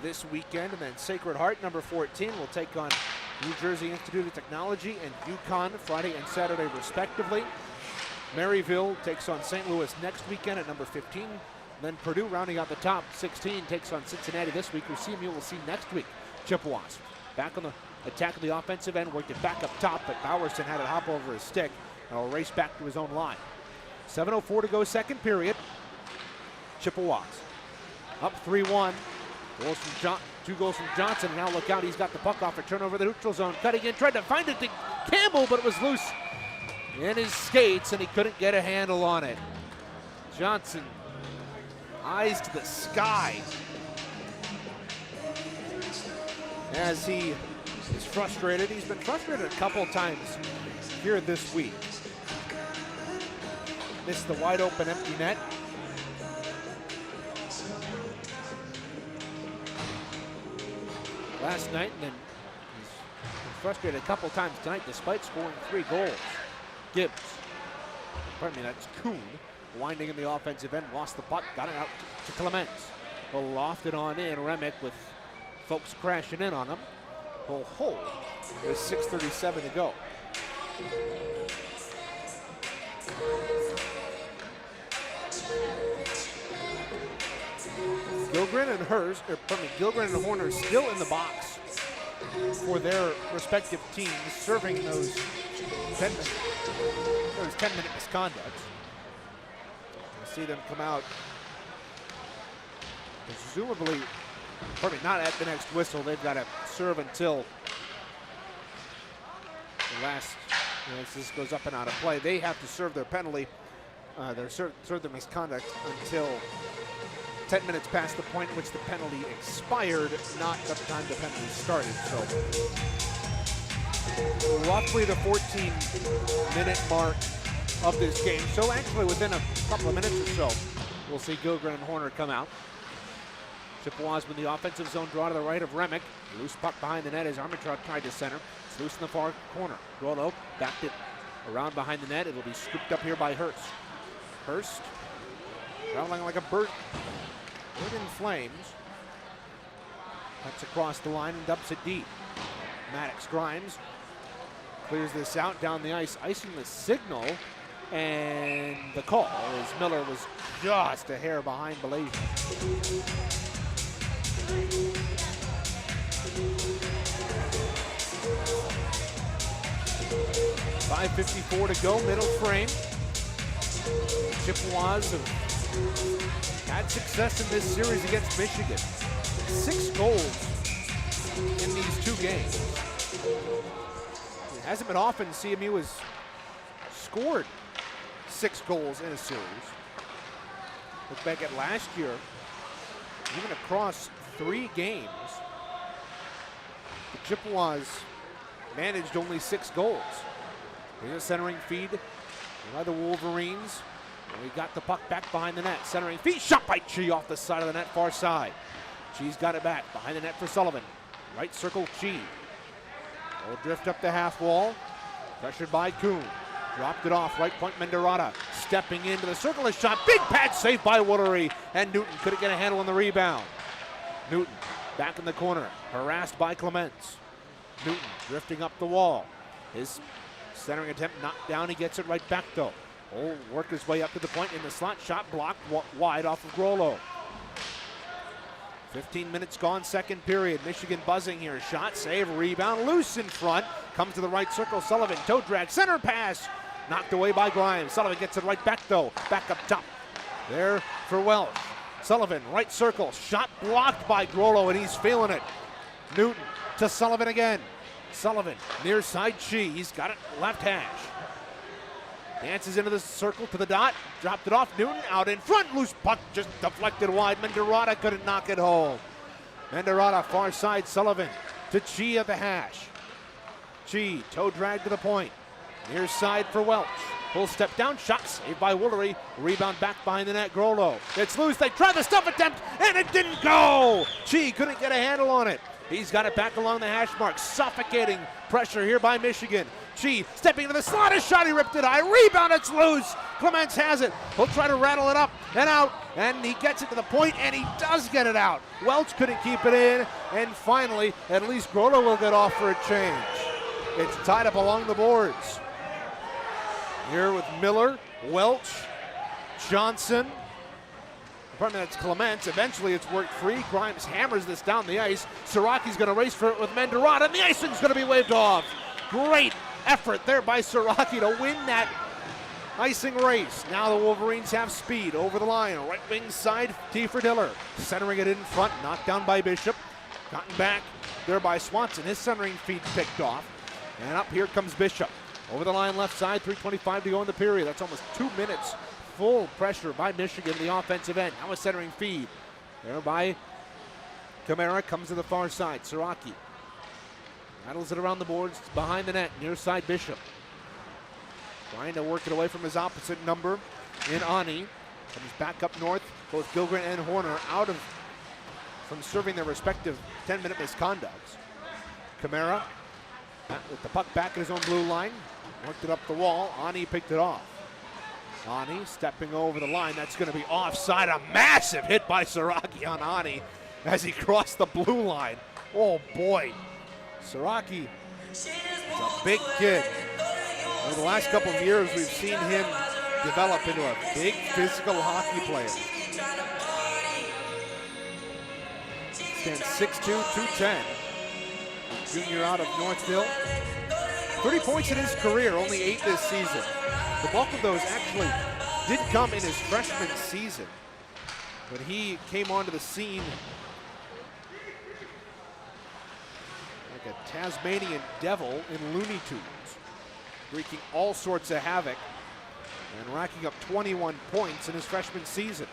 this weekend. And then Sacred Heart, number 14, will take on New Jersey Institute of Technology and UConn Friday and Saturday respectively. Maryville takes on St. Louis next weekend at number 15. Then Purdue, rounding out the top 16, takes on Cincinnati this week, who CMU will see next week. Chippewas back on the attack of the offensive end, worked it back up top, but Bowerson had it hop over his stick and will race back to his own line. 7:04 to go, second period. Chippewas up 3-1. Two goals from Johnson, and now look out, he's got the puck off a turnover the neutral zone, cutting in, tried to find it to Campbell, but it was loose in his skates, and he couldn't get a handle on it. Johnson, eyes to the sky, as he is frustrated. He's been frustrated a couple times here this week. Missed the wide open empty net. Last night, and then he's been frustrated a couple times tonight despite scoring 3 goals. Gibbs, pardon me, that's Kuhn, winding in the offensive end, lost the puck, got it out to Clements. He'll loft it on in, Remick with folks crashing in on him. He'll hold with 6:37 to go. Gilgren and Horner still in the box for their respective teams, serving those 10-minute misconducts. We'll see them come out, presumably, not at the next whistle. They've got to serve until the last, this goes up and out of play. They have to serve their penalty, serve their misconduct until 10 minutes past the point at which the penalty expired, not the time the penalty started. So roughly the 14-minute mark of this game. So actually within a couple of minutes or so, we'll see Gilgren and Horner come out. Chippewas with the offensive zone draw to the right of Remick. Loose puck behind the net as Armitrout tried to center. It's loose in the far corner. Rollo backed it around behind the net. It'll be scooped up here by Hurst. Hurst traveling like a bird in flames. Cuts across the line and dumps it deep. Maddox Grimes clears this out down the ice, icing the signal, and the call as Miller was just a hair behind Belay. 5:54 to go, middle frame. Chippewas have had success in this series against Michigan. 6 goals in these 2 games. It hasn't been often CMU has scored 6 goals in a series. Look back at last year, even across 3 games, the Chippewas managed only 6 goals. Here's a centering feed by the Wolverines. And we got the puck back behind the net. Centering feed, shot by Chi off the side of the net, far side. Chi's got it back behind the net for Sullivan. Right circle, Chi. Will drift up the half wall. Pressured by Kuhn. Dropped it off, right point Menderata. Stepping into the circle, a shot. Big pad save by Woolery. And Newton couldn't get a handle on the rebound. Newton back in the corner, harassed by Clements. Newton drifting up the wall. His centering attempt knocked down. He gets it right back though. Will work his way up to the point in the slot. Shot blocked wide off of Grollo. 15 minutes gone, second period. Michigan buzzing here. Shot, save, rebound, loose in front. Comes to the right circle. Sullivan, toe drag, center pass. Knocked away by Grimes. Sullivan gets it right back though. Back up top. There for Welch. Sullivan, right circle. Shot blocked by Grollo, and he's feeling it. Newton to Sullivan again. Sullivan, near side Chi. He's got it left hash. Dances into the circle to the dot. Dropped it off. Newton out in front. Loose puck just deflected wide. Menderata couldn't knock it home. Mendarata, far side, Sullivan to Chi at the hash. Chi, toe drag to the point. Near side for Welch. Full step down, shot saved by Woolery. Rebound back behind the net, Grollo. It's loose, they try the stuff attempt, and it didn't go! Chi couldn't get a handle on it. He's got it back along the hash mark, suffocating pressure here by Michigan. Chi stepping to the slot, his shot, he ripped it high. Rebound, it's loose. Clements has it. He'll try to rattle it up and out, and he gets it to the point, and he does get it out. Welch couldn't keep it in, and finally, at least Grollo will get off for a change. It's tied up along the boards. Here with Miller, Welch, Johnson. Pardon me, that's Clements. Eventually it's worked free. Grimes hammers this down the ice. Siraki's going to race for it with Mendarata, and the icing's going to be waved off. Great effort there by Siraki to win that icing race. Now the Wolverines have speed over the line. Right wing side, T for Diller. Centering it in front, knocked down by Bishop. Gotten back there by Swanson. His centering feed picked off. And up here comes Bishop. Over the line left side, 3:25 to go in the period. That's almost 2 minutes. Full pressure by Michigan, the offensive end. Now a centering feed. There by Camara, comes to the far side. Siraki rattles it around the boards behind the net. Near side Bishop. Trying to work it away from his opposite number in Ani. Comes back up north. Both Gilgren and Horner out of from serving their respective 10-minute misconducts. Camara with the puck back at his own blue line. Worked it up the wall. Ani picked it off. Ani stepping over the line. That's going to be offside. A massive hit by Siraki on Ani as he crossed the blue line. Oh boy. Siraki is a big kid. Over the last couple of years, we've seen him develop into a big physical hockey player. Stands 6'2", 210. Junior out of Northville. 30 points in his career, only 8 this season. The bulk of those actually did come in his freshman season, but he came onto the scene like a Tasmanian devil in Looney Tunes, wreaking all sorts of havoc and racking up 21 points in his freshman season.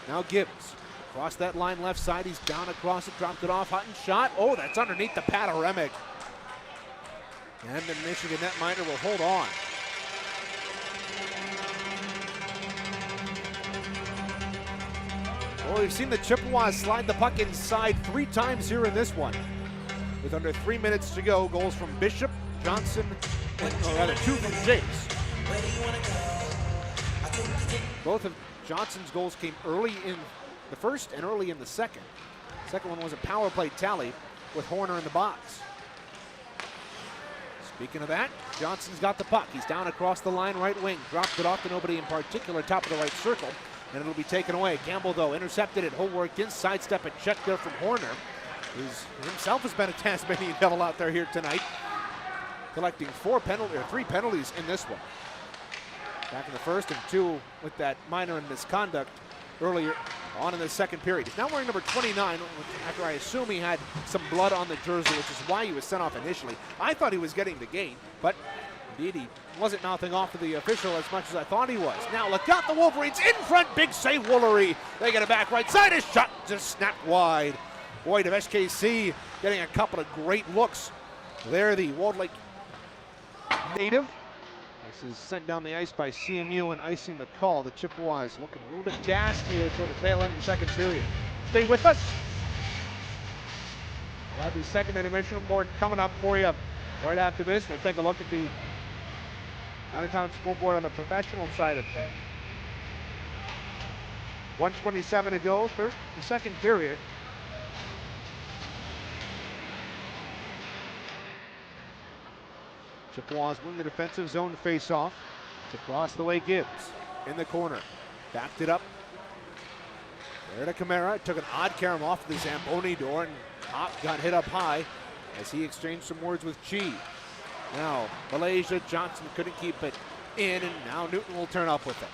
Now Gibbs, across that line left side, he's down across it, dropped it off, Hutton shot. Oh, that's underneath the pad of Remick. And the Michigan netminder will hold on. Well, we've seen the Chippewas slide the puck inside 3 times here in this one. With under 3 minutes to go, goals from Bishop, Johnson, and, or rather 2 from Jace. Both of Johnson's goals came early in the first and early in the second. Second one was a power play tally with Horner in the box. Speaking of that, Johnson's got the puck. He's down across the line, right wing. Dropped it off to nobody in particular, top of the right circle, and it'll be taken away. Campbell, though, intercepted it. He'll work in, sidestep and check there from Horner, who himself has been a Tasmanian devil out there here tonight, collecting 3 penalties in this one. Back in the first and 2 with that minor in misconduct earlier on in the second period. He's now wearing number 29, after I assume he had some blood on the jersey, which is why he was sent off initially. I thought he was getting the gain, but indeed he wasn't mouthing off to the official as much as I thought he was. Now look out, the Wolverines in front, big save, Woolery. They get it back right side, his shot just snapped wide. Boyd of SKC getting a couple of great looks. There, the Walled Lake native. This is sent down the ice by CMU and icing the call. The Chippewas looking a little bit dashed here toward the tail end of the second period. Stay with us. We'll have the second intermission board coming up for you right after this. We'll take a look at the out-of-town scoreboard on the professional side of things. 1:27 to go for the second period. Chippewas win the defensive zone face-off. To cross the way Gibbs in the corner. Backed it up. There to Camara. Took an odd carom off the Zamboni door and got hit up high as he exchanged some words with Chi. Now, Malaysia, Johnson couldn't keep it in, and now Newton will turn up with it.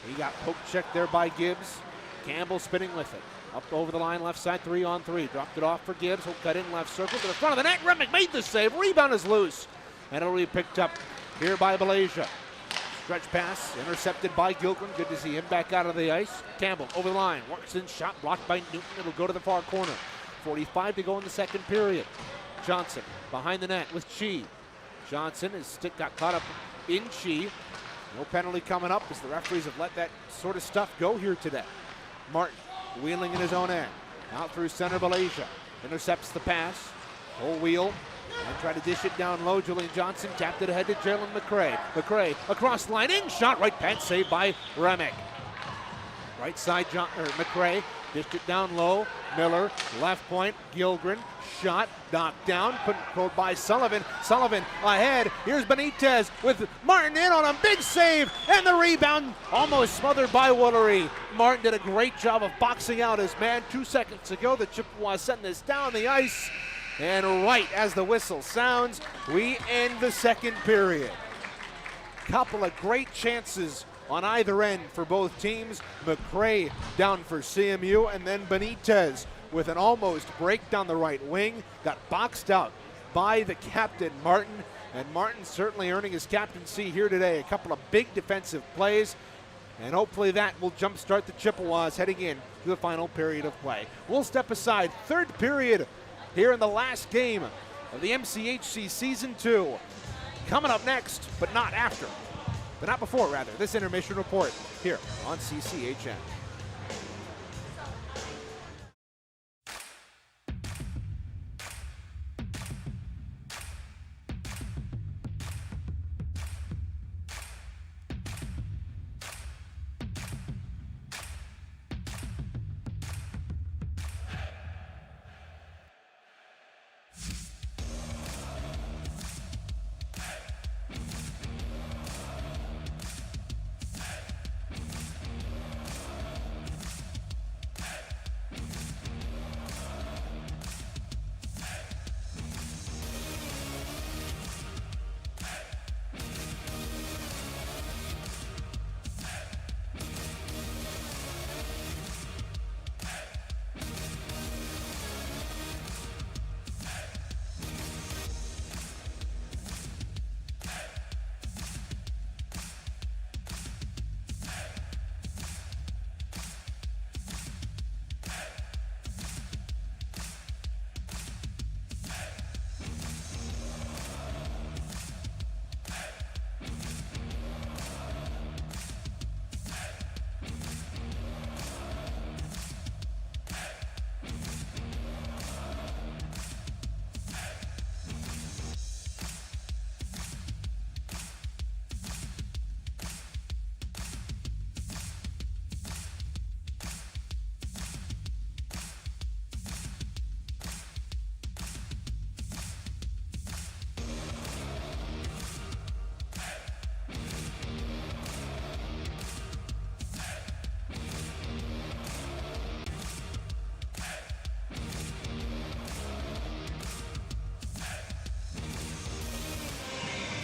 He got poke checked there by Gibbs. Campbell spinning with it. Up over the line, left side, 3-on-3. Dropped it off for Gibbs. He'll cut in left circle to the front of the net. Remick made the save. Rebound is loose. And it'll be picked up here by Malaysia. Stretch pass, intercepted by Gilgren. Good to see him back out of the ice. Campbell over the line, works in, shot blocked by Newton. It'll go to the far corner. 2:45 to go in the second period. Johnson behind the net with Chi. Johnson got caught up in Chi. No penalty coming up as the referees have let that sort of stuff go here today. Martin wheeling in his own end. Out through center, Malaysia. Intercepts the pass. Full wheel. And try to dish it down low. Julian Johnson tapped it ahead to Jalen McCray. McCray across the line. In shot. Right pad save by Remick. Right side, McCray dished it down low. Miller, left point. Gilgren, shot, knocked down, controlled by Sullivan. Sullivan ahead. Here's Benitez with Martin in on a big save, and the rebound almost smothered by Woolery. Martin did a great job of boxing out his man 2 seconds ago. The Chippewas setting this down the ice, and right as the whistle sounds, we end the second period. Couple of great chances on either end for both teams. McCray down for CMU, and then Benitez with an almost break down the right wing. Got boxed out by the captain, Martin, and Martin certainly earning his captaincy here today. A couple of big defensive plays, and hopefully that will jumpstart the Chippewas heading in to the final period of play. We'll step aside. Third period here in the last game of the MCHC Season 2. Coming up next, but not after. But not before, rather, this intermission report here on CCHN.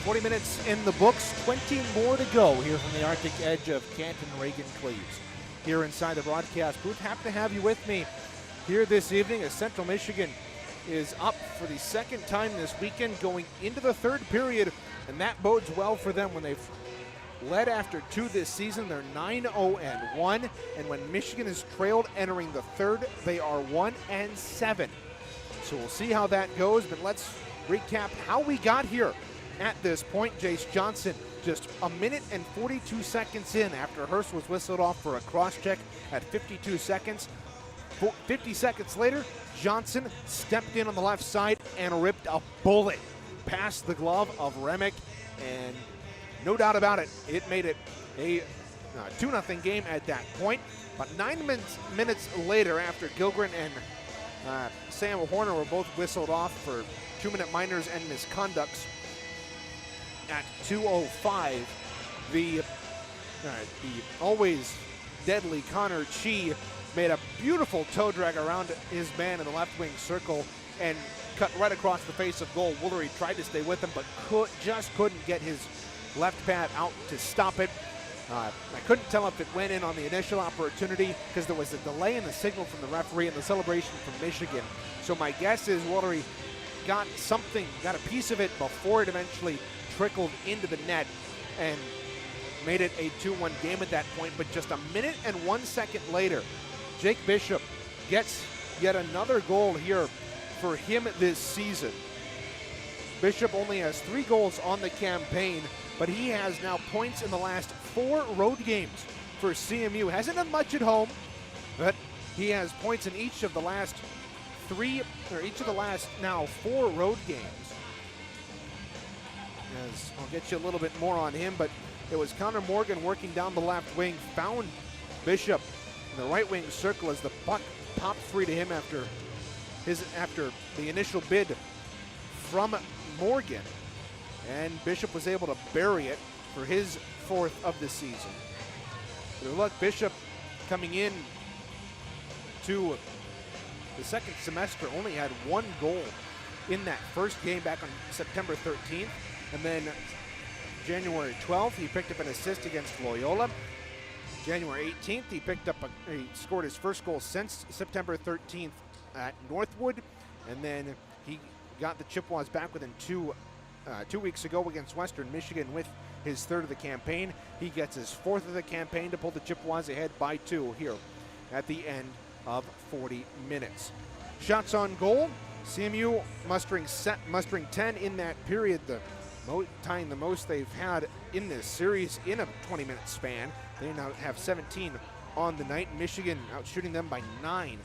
"40 minutes in the books, 20 more to go here from the Arctic edge of Canton Reagan Cleves. Here inside the broadcast booth, happy to have you with me here this evening as Central Michigan is up for the second time this weekend, going into the third period, and that bodes well for them when they've led after 2 this season. They're 9-0-1, and when Michigan is trailed entering the third, they are 1-7. So we'll see how that goes, but let's recap how we got here. At this point, Jace Johnson just a minute and 42 seconds in after Hurst was whistled off for a cross-check at 52 seconds. 50 seconds later, Johnson stepped in on the left side and ripped a bullet past the glove of Remick, and no doubt about it, it made it a 2-0 game at that point. But 9 minutes later, after Gilgren and Sam Horner were both whistled off for 2-minute minors and misconducts, at 2:05, the always deadly Connor Chi made a beautiful toe drag around his man in the left wing circle and cut right across the face of goal. Woolery tried to stay with him, but just couldn't get his left pad out to stop it. I couldn't tell if it went in on the initial opportunity because there was a delay in the signal from the referee and the celebration from Michigan. So my guess is Woolery got a piece of it before it eventually trickled into the net and made it a 2-1 game at that point. But just a minute and 1 second later, Jake Bishop gets yet another goal here for him this season. Bishop only has 3 goals on the campaign, but he has now points in the last 4 road games for CMU. Hasn't done much at home, but he has points in each of the last now 4 road games. As I'll get you a little bit more on him, but it was Connor Morgan working down the left wing, found Bishop in the right wing circle as the puck popped free to him after the initial bid from Morgan, and Bishop was able to bury it for his 4th of the season. But look, Bishop coming in to the second semester only had 1 goal in that first game back on September 13th, and then January 12th he picked up an assist against Loyola. January 18th he scored his first goal since September 13th at Northwood, and then he got the Chippewas back within 2 weeks ago against Western Michigan with his 3rd of the campaign. He gets his 4th of the campaign to pull the Chippewas ahead by 2 here at the end of 40 minutes. Shots on goal, CMU mustering 10 in that period, tying the most they've had in this series in a 20-minute span. They now have 17 on the night. Michigan outshooting them by 9,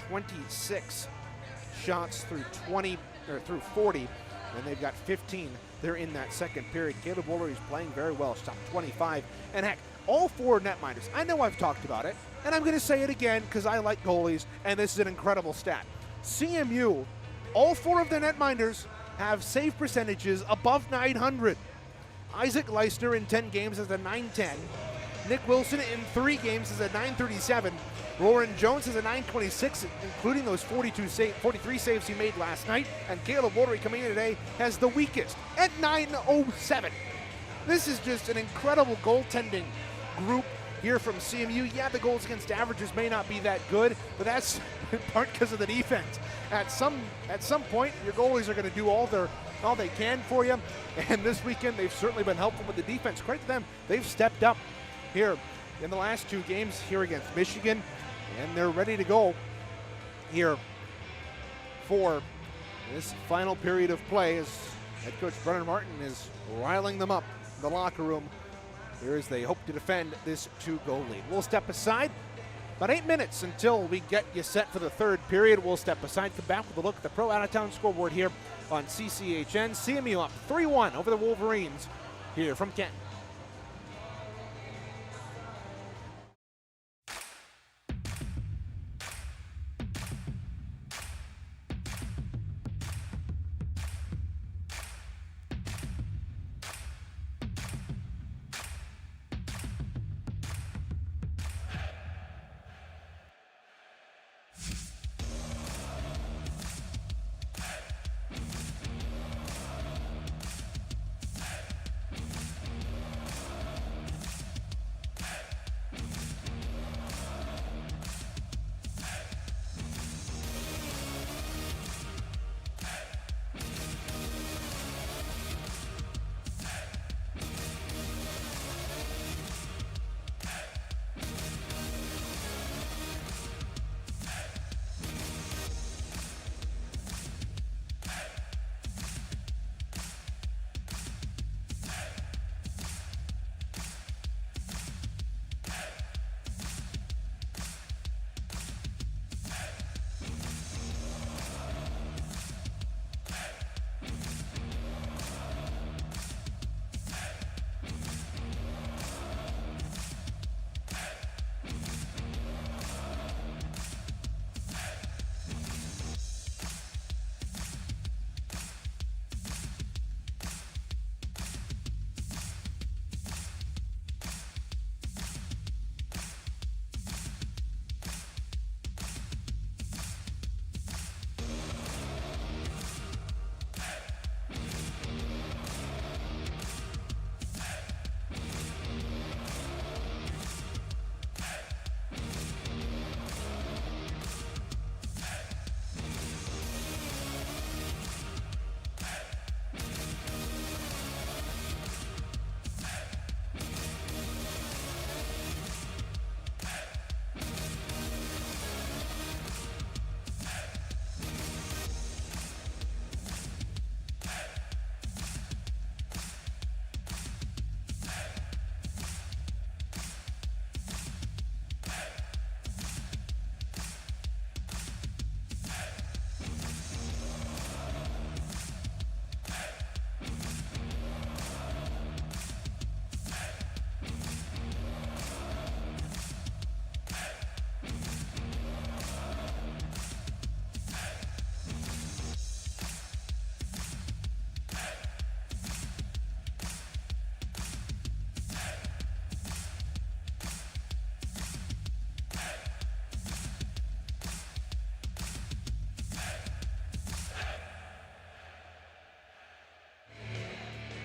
26 shots through 40, and they've got 15 there in that second period. Caleb Wolverines playing very well, shot 25, and heck, all 4 netminders. I know I've talked about it, and I'm going to say it again because I like goalies, and this is an incredible stat. CMU, all 4 of their netminders have save percentages above 900. Isaac Leisner in 10 games has a 910. Nick Wilson in 3 games has a 937. Lauren Jones has a 926, including those 43 saves he made last night. And Caleb Wolverine coming in today has the weakest at 907. This is just an incredible goaltending group here from CMU. Yeah, the goals against averages may not be that good, but that's in part because of the defense. At some point, your goalies are going to do all they can for you. And this weekend, they've certainly been helpful with the defense. Credit to them, they've stepped up here in the last 2 games here against Michigan, and they're ready to go here for this final period of play as head coach Brennan Martin is riling them up in the locker room here as they hope to defend this 2-goal lead. We'll step aside. About 8 minutes until we get you set for the 3rd period. We'll step aside, come back with a look at the Pro Out of Town scoreboard here on CCHN. CMU up 3-1 over the Wolverines here from Kent.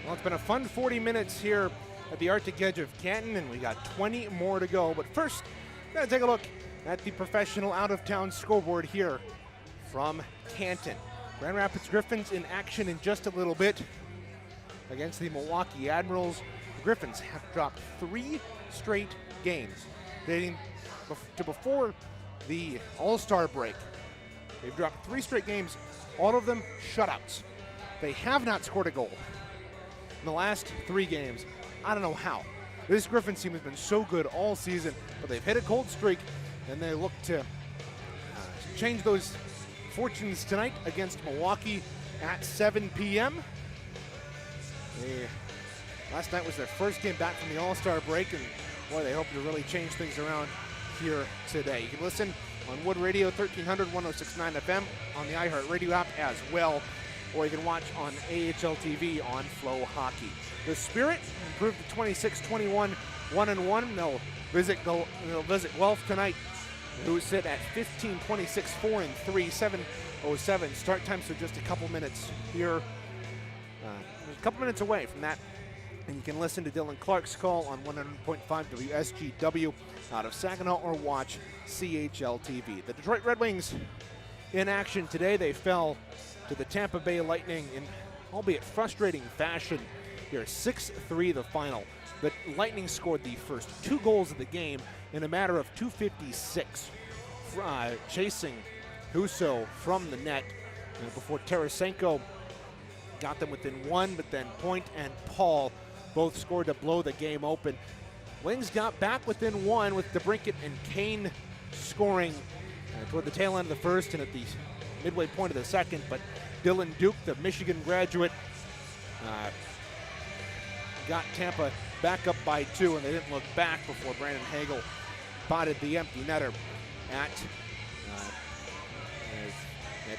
Well, it's been a fun 40 minutes here at the Arctic edge of Canton, and we got 20 more to go. But first, we're going to take a look at the professional out-of-town scoreboard here from Canton. Grand Rapids Griffins in action in just a little bit against the Milwaukee Admirals. The Griffins have dropped 3 straight games dating to before the All-Star break. They've dropped 3 straight games, all of them shutouts. They have not scored a goal in the last 3 games. I don't know how. This Griffins team has been so good all season, but they've hit a cold streak, and they look to change those fortunes tonight against Milwaukee at 7 p.m. Last night was their first game back from the All-Star break, and boy, they hope to really change things around here today. You can listen on Wood Radio 1300, 106.9 FM, on the iHeartRadio app as well, or you can watch on AHL TV on Flow Hockey. The Spirit improved to 26-21, 1-1. They'll visit Guelph tonight, who sit at 15-26, 4-3, 7:07 start time, so just a couple minutes here. A couple minutes away from that. And you can listen to Dylan Clark's call on 100.5 WSGW out of Saginaw, or watch CHL TV. The Detroit Red Wings in action today. They fell to the Tampa Bay Lightning in albeit frustrating fashion here. 6-3 the final. The Lightning scored the first 2 goals of the game in a matter of 2:56, chasing Husso from the net before Tarasenko got them within 1, but then Point and Paul both scored to blow the game open. Wings got back within 1 with DeBrincat and Kane scoring toward the tail end of the first and at the midway point of the second, but Dylan Duke, the Michigan graduate, got Tampa back up by 2, and they didn't look back before Brandon Hagel spotted the empty netter at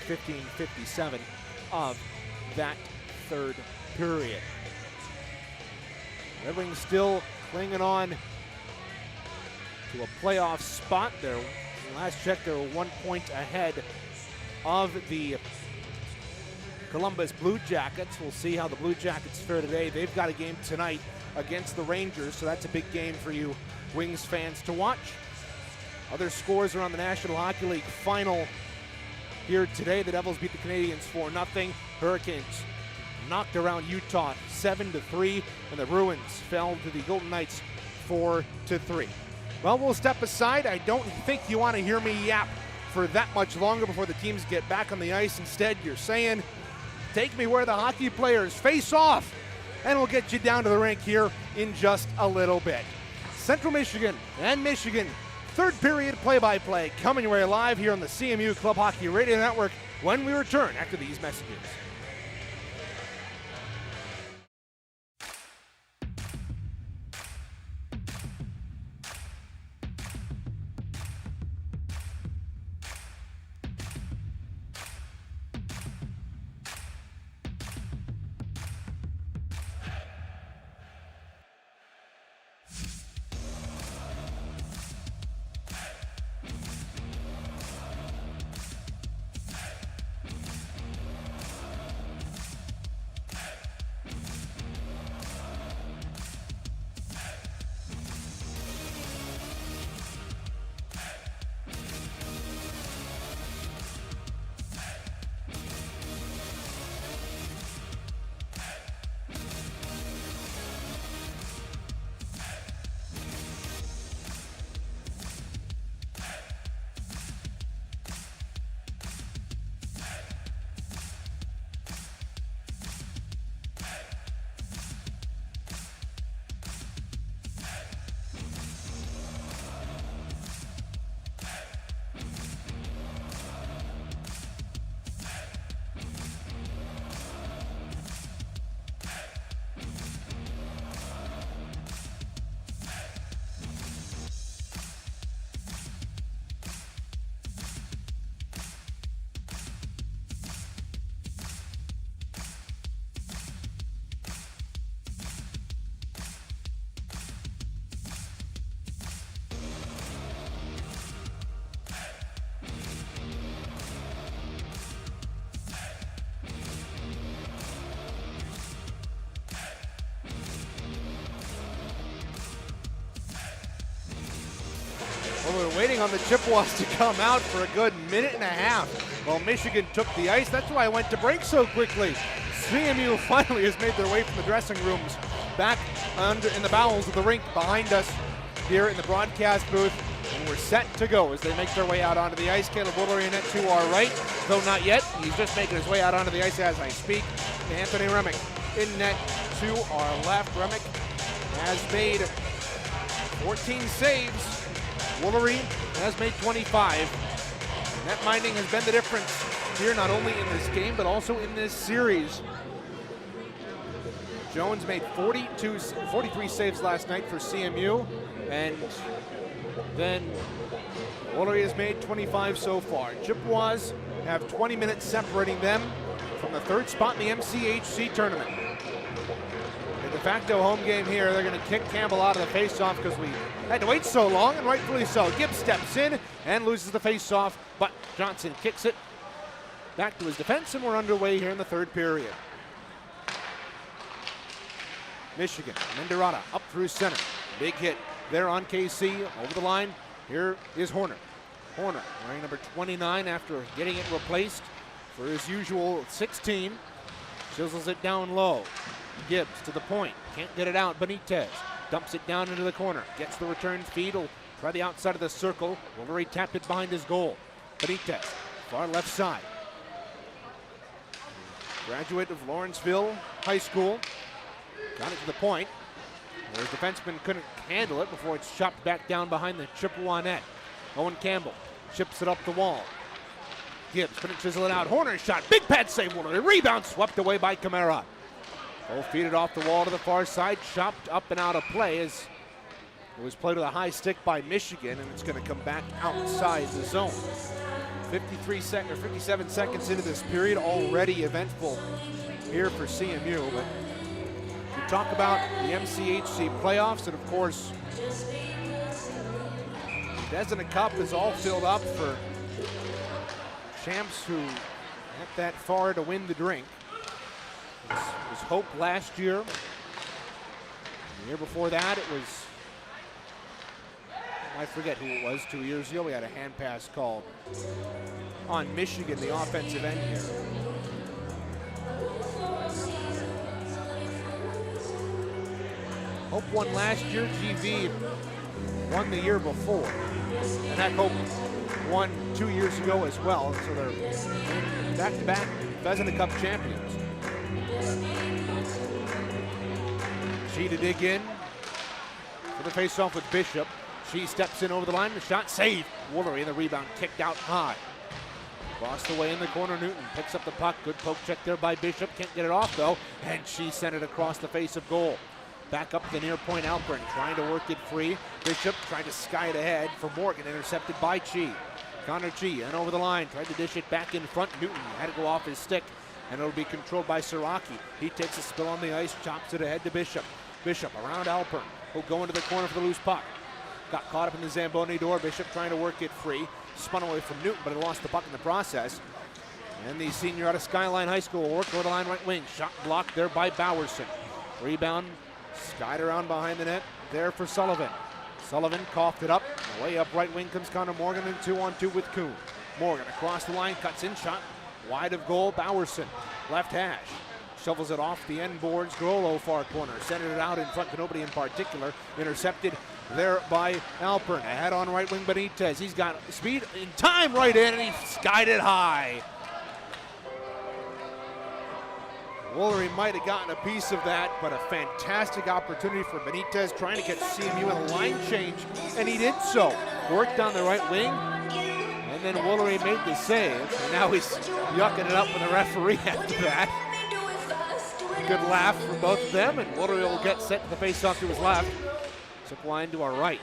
15:57 of that third period. Red Wings still clinging on to a playoff spot. Last check, they were 1 point ahead of the Columbus Blue Jackets. We'll see how the Blue Jackets fare today. They've got a game tonight against the Rangers, so that's a big game for you Wings fans to watch. Other scores around the National Hockey League final here today. The Devils beat the Canadiens 4-0. Hurricanes knocked around Utah 7-3, and the Bruins fell to the Golden Knights 4-3. Well, we'll step aside. I don't think you want to hear me yap for that much longer before the teams get back on the ice. Instead, you're saying, take me where the hockey players face off, and we'll get you down to the rink here in just a little bit. Central Michigan and Michigan, third period play-by-play coming your way live here on the CMU Club Hockey Radio Network when we return after these messages. waiting on the Chippewas to come out for a good minute and a half while Michigan took the ice. That's why I went to break so quickly. CMU finally has made their way from the dressing rooms back in the bowels of the rink behind us here in the broadcast booth. And we're set to go as they make their way out onto the ice. Caleb Wolverine to our right, though not yet. He's just making his way out onto the ice as I speak. Anthony Remick in net to our left. Remick has made 14 saves. Wolverine has made 25. Net minding has been the difference here, not only in this game, but also in this series. Jones made 43 saves last night for CMU, and then Wolverine has made 25 so far. Chippewas have 20 minutes separating them from the third spot in the MCHC tournament. A de facto home game here. They're going to kick Campbell out of the faceoff because we had to wait so long, and rightfully so. Gibbs steps in and loses the faceoff, but Johnson kicks it back to his defense, and we're underway here in the third period. Michigan, Menderata up through center. Big hit there on KC, over the line. Here is Horner. Horner wearing number 29 after getting it replaced for his usual 16. Chisels it down low. Gibbs to the point, can't get it out. Benitez dumps it down into the corner, gets the return feed, will try the outside of the circle. Wolverine tapped it behind his goal. Benitez, far left side. Graduate of Lawrenceville High School, got it to the point. His defenseman couldn't handle it before it's chopped back down behind the Chippewa net. Owen Campbell chips it up the wall. Gibbs couldn't chisel it out. Horner's shot, big pad save. Wolverine rebound swept away by Camara. Both feed it off the wall to the far side, chopped up and out of play as it was played with a high stick by Michigan, and it's going to come back outside the zone. 57 seconds into this period, already eventful here for CMU. But we talk about the MCHC playoffs, and of course, the Desina Cup is all filled up for champs who went that far to win the drink. It was Hope last year. The year before that, it was, I forget who it was, 2 years ago. We had a hand pass called on Michigan, the offensive end here. Hope won last year. GV won the year before. And that Hope won 2 years ago as well. So they're back-to-back Desina Cup champions. She to dig in for the face-off with Bishop. She steps in over the line. The shot saved. Wolverine, the rebound kicked out high. Across the way in the corner, Newton picks up the puck. Good poke check there by Bishop. Can't get it off though, and she sent it across the face of goal. Back up the near point, Alpern trying to work it free. Bishop trying to sky it ahead for Morgan, intercepted by Chi. Connor Chi and over the line, tried to dish it back in front. Newton had to go off his stick, and it'll be controlled by Siraki. He takes a spill on the ice, chops it ahead to Bishop. Bishop around Alpern, will go into the corner for the loose puck. Got caught up in the Zamboni door. Bishop trying to work it free. Spun away from Newton, but he lost the puck in the process. And the senior out of Skyline High School will work over the line right wing. Shot blocked there by Bowerson. Rebound skied around behind the net there for Sullivan. Sullivan coughed it up. Way up right wing comes Connor Morgan, and 2-on-2 with Kuhn. Morgan across the line, cuts in, shot wide of goal. Bowerson, left hash. Shovels it off the end boards, Grollo far corner. Centered it out in front to nobody in particular. Intercepted there by Alpern. Ahead on right wing Benitez. He's got speed in time right in, and he skied it high. Wolverine might have gotten a piece of that, but a fantastic opportunity for Benitez trying to get CMU in a line change, and he did so. Worked down the right wing, and then Wolverine made the save, and now he's yucking it up with the referee after that. Good laugh from both of them, and Wolverine will get set to the face-off to his left. Zip line to our right.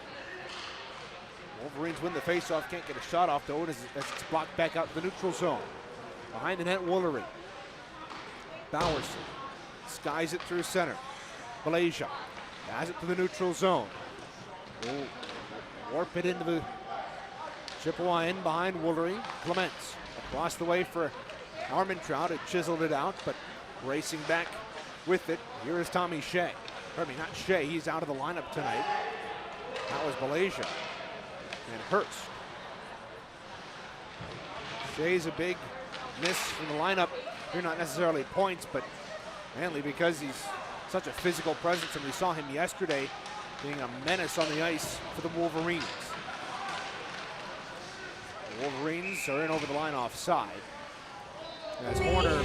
Wolverines win the face-off, can't get a shot off though, as it's blocked back out to the neutral zone. Behind the net, Wolverine. Bowerson skies it through center. Malaysia has it to the neutral zone. Will warp it into the Chippewa end behind Wolverine. Clements across the way for Armentrout. It chiseled it out, but racing back with it. Here is Tommy Shea. Pardon me, not Shea. He's out of the lineup tonight. That was Malaysia. and Hurst. Shea's a big miss from the lineup. Here, not necessarily points, but mainly because he's such a physical presence, and we saw him yesterday being a menace on the ice for the Wolverines. The Wolverines are in over the line offside. As Horner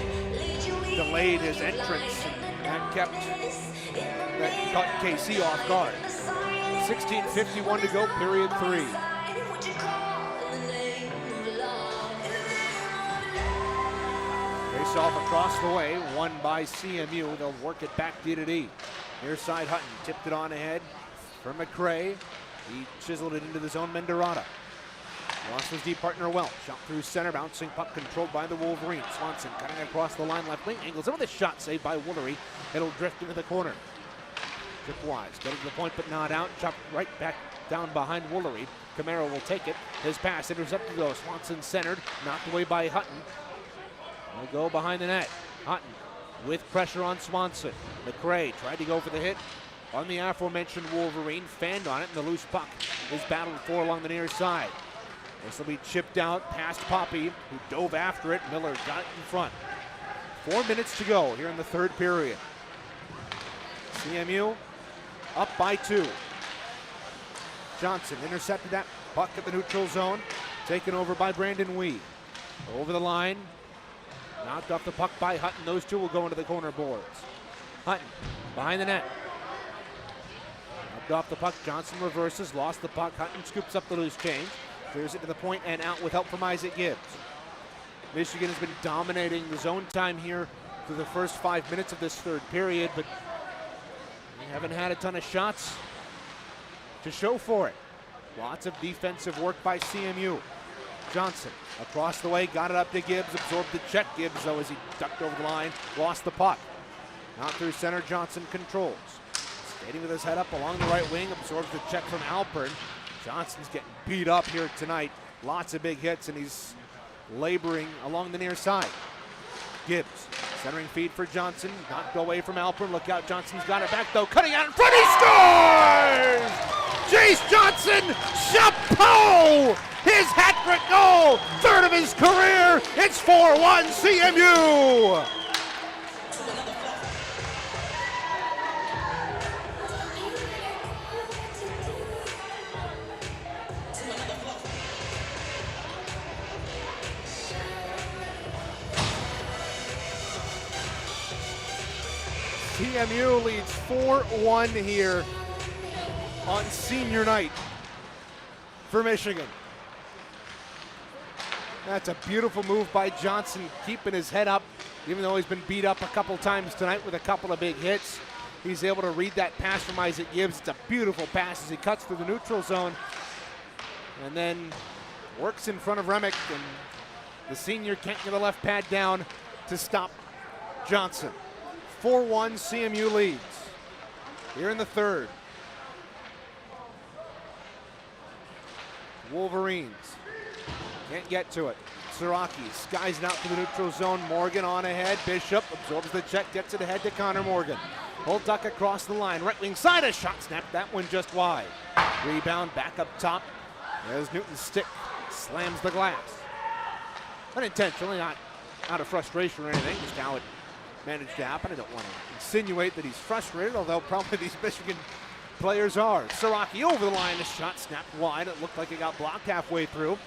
delayed his entrance, and that caught KC off guard. 16:51 to go, period 3. Face off across the way, won by CMU. They'll work it back D. Near side, Hutton tipped it on ahead for McRae. He chiseled it into the zone, Menderata. Lost his D partner well. Shot through center, bouncing puck controlled by the Wolverines. Swanson cutting across the line, left wing, angles in with a shot saved by Woolery. It'll drift into the corner. Chippewas getting to the point but not out. Chopped right back down behind Woolery. Camaro will take it. His pass intercepted though. Swanson centered, knocked away by Hutton. He'll go behind the net. Hutton with pressure on Swanson. McRae tried to go for the hit on the aforementioned Wolverine. Fanned on it, and the loose puck is battled for along the near side. This will be chipped out past Poppy, who dove after it. Miller got it in front. 4 minutes to go here in the third period. CMU up by 2. Johnson intercepted that puck at the neutral zone. Taken over by Brandon Wee. Over the line. Knocked off the puck by Hutton. Those two will go into the corner boards. Hutton behind the net. Knocked off the puck. Johnson reverses. Lost the puck. Hutton scoops up the loose change. Clears it to the point and out with help from Isaac Gibbs. Michigan has been dominating the zone time here through the first 5 minutes of this third period, but they haven't had a ton of shots to show for it. Lots of defensive work by CMU. Johnson across the way, got it up to Gibbs, absorbed the check. Gibbs, though, as he ducked over the line, lost the puck. Out through center, Johnson controls. Skating with his head up along the right wing, absorbs the check from Alpern. Johnson's getting beat up here tonight. Lots of big hits, and he's laboring along the near side. Gibbs, centering feed for Johnson. Knocked away from Alpern. Look out, Johnson's got it back, though. Cutting out in front, he scores! Jace Johnson, chapeau! His hat-trick goal, third of his career. It's 4-1 CMU! CMU leads 4-1 here on senior night for Michigan. That's a beautiful move by Johnson, keeping his head up, even though he's been beat up a couple times tonight with a couple of big hits. He's able to read that pass from Isaac Gibbs. It's a beautiful pass as he cuts through the neutral zone and then works in front of Remick, and the senior can't get the left pad down to stop Johnson. 4-1 CMU leads here in the third. Wolverines can't get to it. Siraki skies it out to the neutral zone. Morgan on ahead. Bishop absorbs the check, gets it ahead to Connor Morgan. Holtuck across the line. Right wing side, a shot snapped. That one just wide. Rebound back up top as Newton's stick slams the glass. Unintentionally, not out of frustration or anything, just how it managed to happen. I don't want to insinuate that he's frustrated, although probably these Michigan players are. Siraki over the line, a shot snapped wide. It looked like it got blocked halfway through.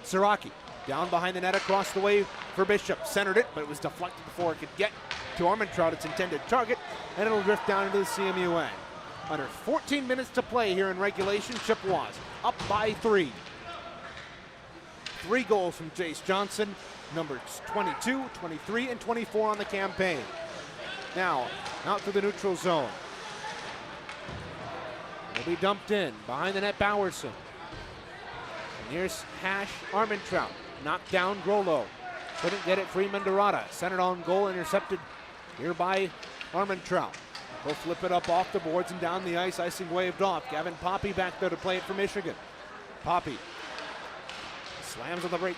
Siraki down behind the net across the way for Bishop. Centered it, but it was deflected before it could get to Armentrout, its intended target, and it'll drift down into the CMU end. Under 14 minutes to play here in regulation, Chippewas up by 3. 3 goals from Jace Johnson, numbers 22, 23, and 24 on the campaign. Now, out through the neutral zone. Will be dumped in. Behind the net, Bowerson. And here's Hash Armentrout. Knocked down Grollo. Couldn't get it free. Menderata. Centered on goal, intercepted here by Armentrout. He'll flip it up off the boards and down the ice. Icing waved off. Gavin Poppy back there to play it for Michigan. Poppy slams on the break.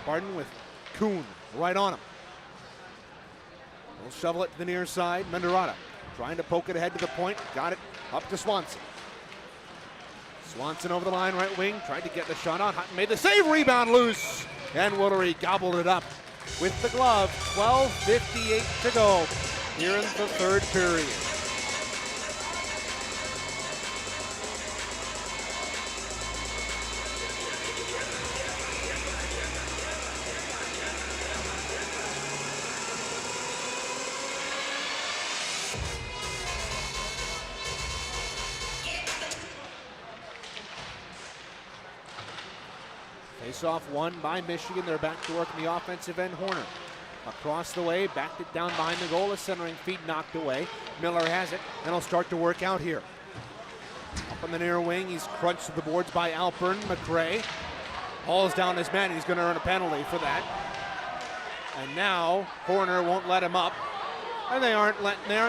Barden with Kuhn right on him. He'll shovel it to the near side. Menderata trying to poke it ahead to the point. Got it up to Swanson. Swanson over the line, right wing, tried to get the shot on. Hutton made the save, rebound loose, and Woolery gobbled it up with the glove. 12:58 to go here in the third period. Face-off won by Michigan. They're back to work in the offensive end. Horner across the way, backed it down behind the goal. A centering feed knocked away. Miller has it, and he'll start to work out here. Up on the near wing, he's crunched to the boards by Alpern. McRae hauls down his man. He's going to earn a penalty for that. And now Horner won't let him up, and they aren't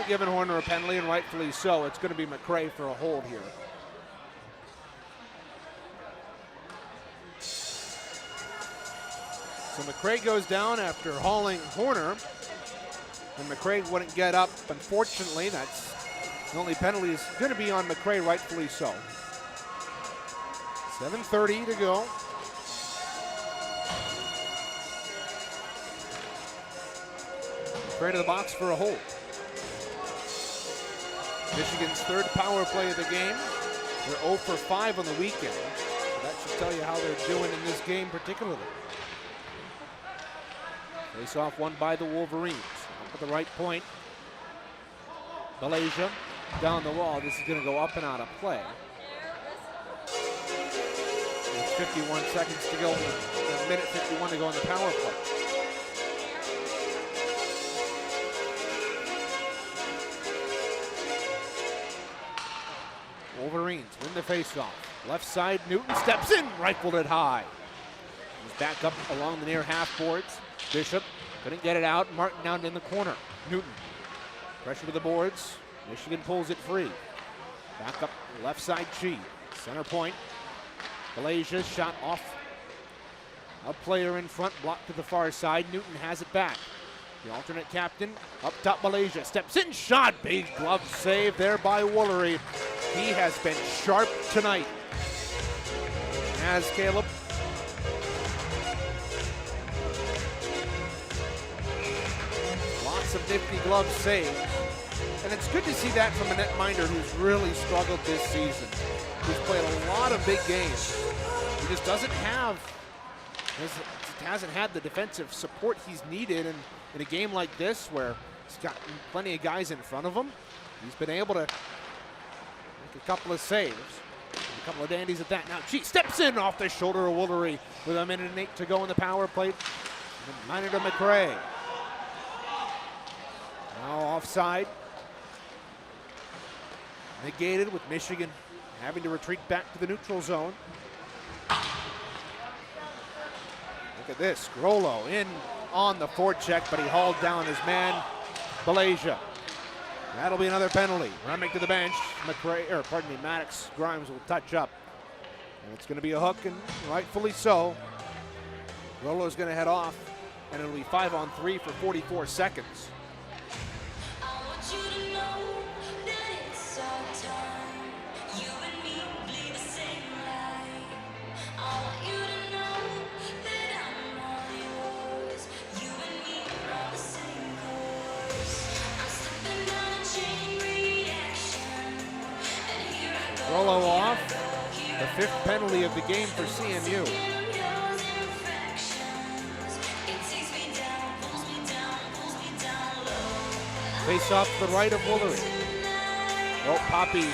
giving Horner a penalty, and rightfully so. It's going to be McRae for a hold here. So McRae goes down after hauling Horner, and McRae wouldn't get up. Unfortunately, that's the only penalty is going to be on McRae, rightfully so. 7:30 to go. McRae to the box for a hold. Michigan's third power play of the game. They're 0 for 5 on the weekend. So that should tell you how they're doing in this game particularly. Face-off won by the Wolverines. Up at the right point. Malaysia down the wall. This is going to go up and out of play. There's 51 seconds to go. A minute 51 to go in the power play. Wolverines win the face-off. Left side, Newton steps in, rifled it high. He's back up along the near half boards. Bishop couldn't get it out. Martin down in the corner. Newton. Pressure to the boards. Michigan pulls it free. Back up left side, Chi. Center point. Malaysia shot off. A player in front, blocked to the far side. Newton has it back. The alternate captain, up top Malaysia. Steps in, shot. Big glove save there by Woolery. He has been sharp tonight. As Caleb. Of nifty glove saves, and it's good to see that from a netminder who's really struggled this season, who's played a lot of big games. He just hasn't had the defensive support he's needed, and in a game like this where he's got plenty of guys in front of him, he's been able to make a couple of saves, a couple of dandies at that. Now Chi steps in off the shoulder of Woolery with 1:08 to go in the power play. Reminder to McRae. Now offside. Negated with Michigan having to retreat back to the neutral zone. Look at this. Grollo in on the forecheck, but he hauled down his man, Malaysia. That'll be another penalty. Remick to the bench. Maddox Grimes will touch up. And it's going to be a hook, and rightfully so. Grollo's going to head off, and it'll be 5-on-3 for 44 seconds. Grollo off, the 5th penalty of the game for CMU. Face off to the right of Woolery. Well, Poppy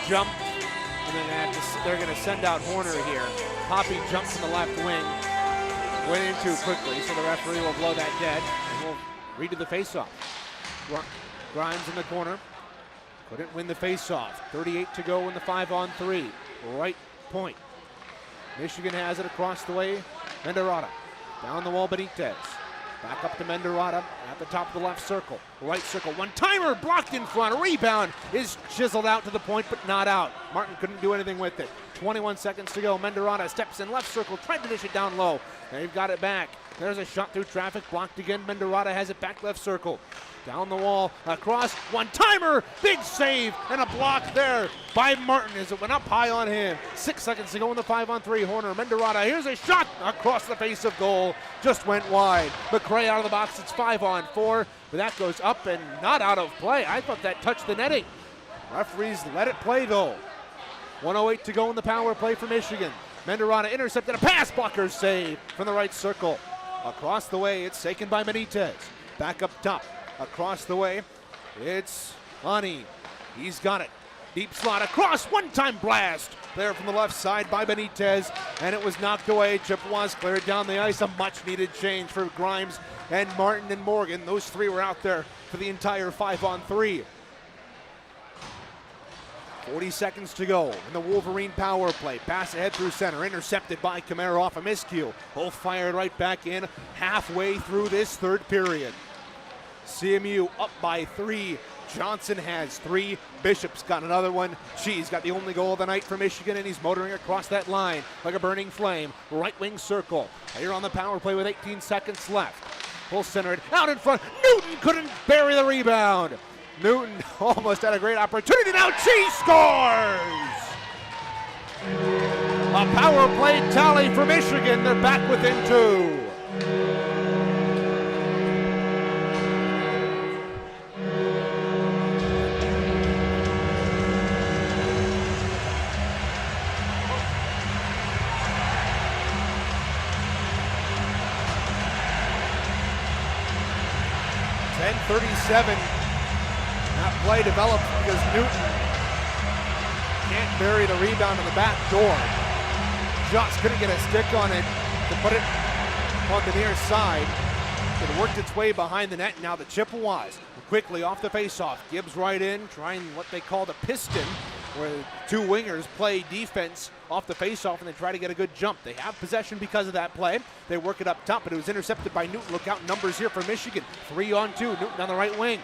jumped, and then they're going to send out Horner here. Poppy jumps in the left wing, went in too quickly, so the referee will blow that dead, and we'll redo the face-off. Grimes in the corner. Couldn't win the face-off. 38 to go in the 5-on-3. Right point. Michigan has it across the way. Menderata. Down the wall, Benitez. Back up to Menderata at the top of the left circle. Right circle. One-timer blocked in front. A rebound is chiseled out to the point, but not out. Martin couldn't do anything with it. 21 seconds to go. Menderata steps in left circle. Tried to dish it down low. They've got it back. There's a shot through traffic. Blocked again. Menderata has it back left circle. Down the wall, across, one-timer, big save, and a block there by Martin as it went up high on him. 6 seconds to go in the 5-on-3. Horner, Mendarada, here's a shot across the face of goal, just went wide. McRae out of the box, it's 5-on-4, but that goes up and not out of play. I thought that touched the netting. Referees let it play though. 1:08 to go in the power play for Michigan. Mendarada intercepted a pass blocker save from the right circle. Across the way, it's taken by Benitez. Back up top. Across the way, it's Ani. He's got it. Deep slot across, one-time blast. There from the left side by Benitez, and it was knocked away. Chippewas cleared down the ice. A much-needed change for Grimes and Martin and Morgan. Those three were out there for the entire 5-on-3. 40 seconds to go in the Wolverine power play. Pass ahead through center, intercepted by Camara off a miscue. Both fired right back in halfway through this third period. CMU up by 3. Johnson has 3. Bishop's got another one. She's got the only goal of the night for Michigan, and he's motoring across that line like a burning flame. Right wing circle. Here on the power play with 18 seconds left. Full centered out in front. Newton couldn't bury the rebound. Newton almost had a great opportunity. Now she scores! A power play tally for Michigan. They're back within 2. .37. That play developed because Newton can't bury the rebound in the back door. Just couldn't get a stick on it to put it on the near side. It worked its way behind the net. Now the Chippewas quickly off the faceoff. Gibbs right in, trying what they call the piston, where two wingers play defense off the faceoff and they try to get a good jump. They have possession because of that play. They work it up top, but it was intercepted by Newton. Look out numbers here for Michigan. 3-on-2. Newton on the right wing.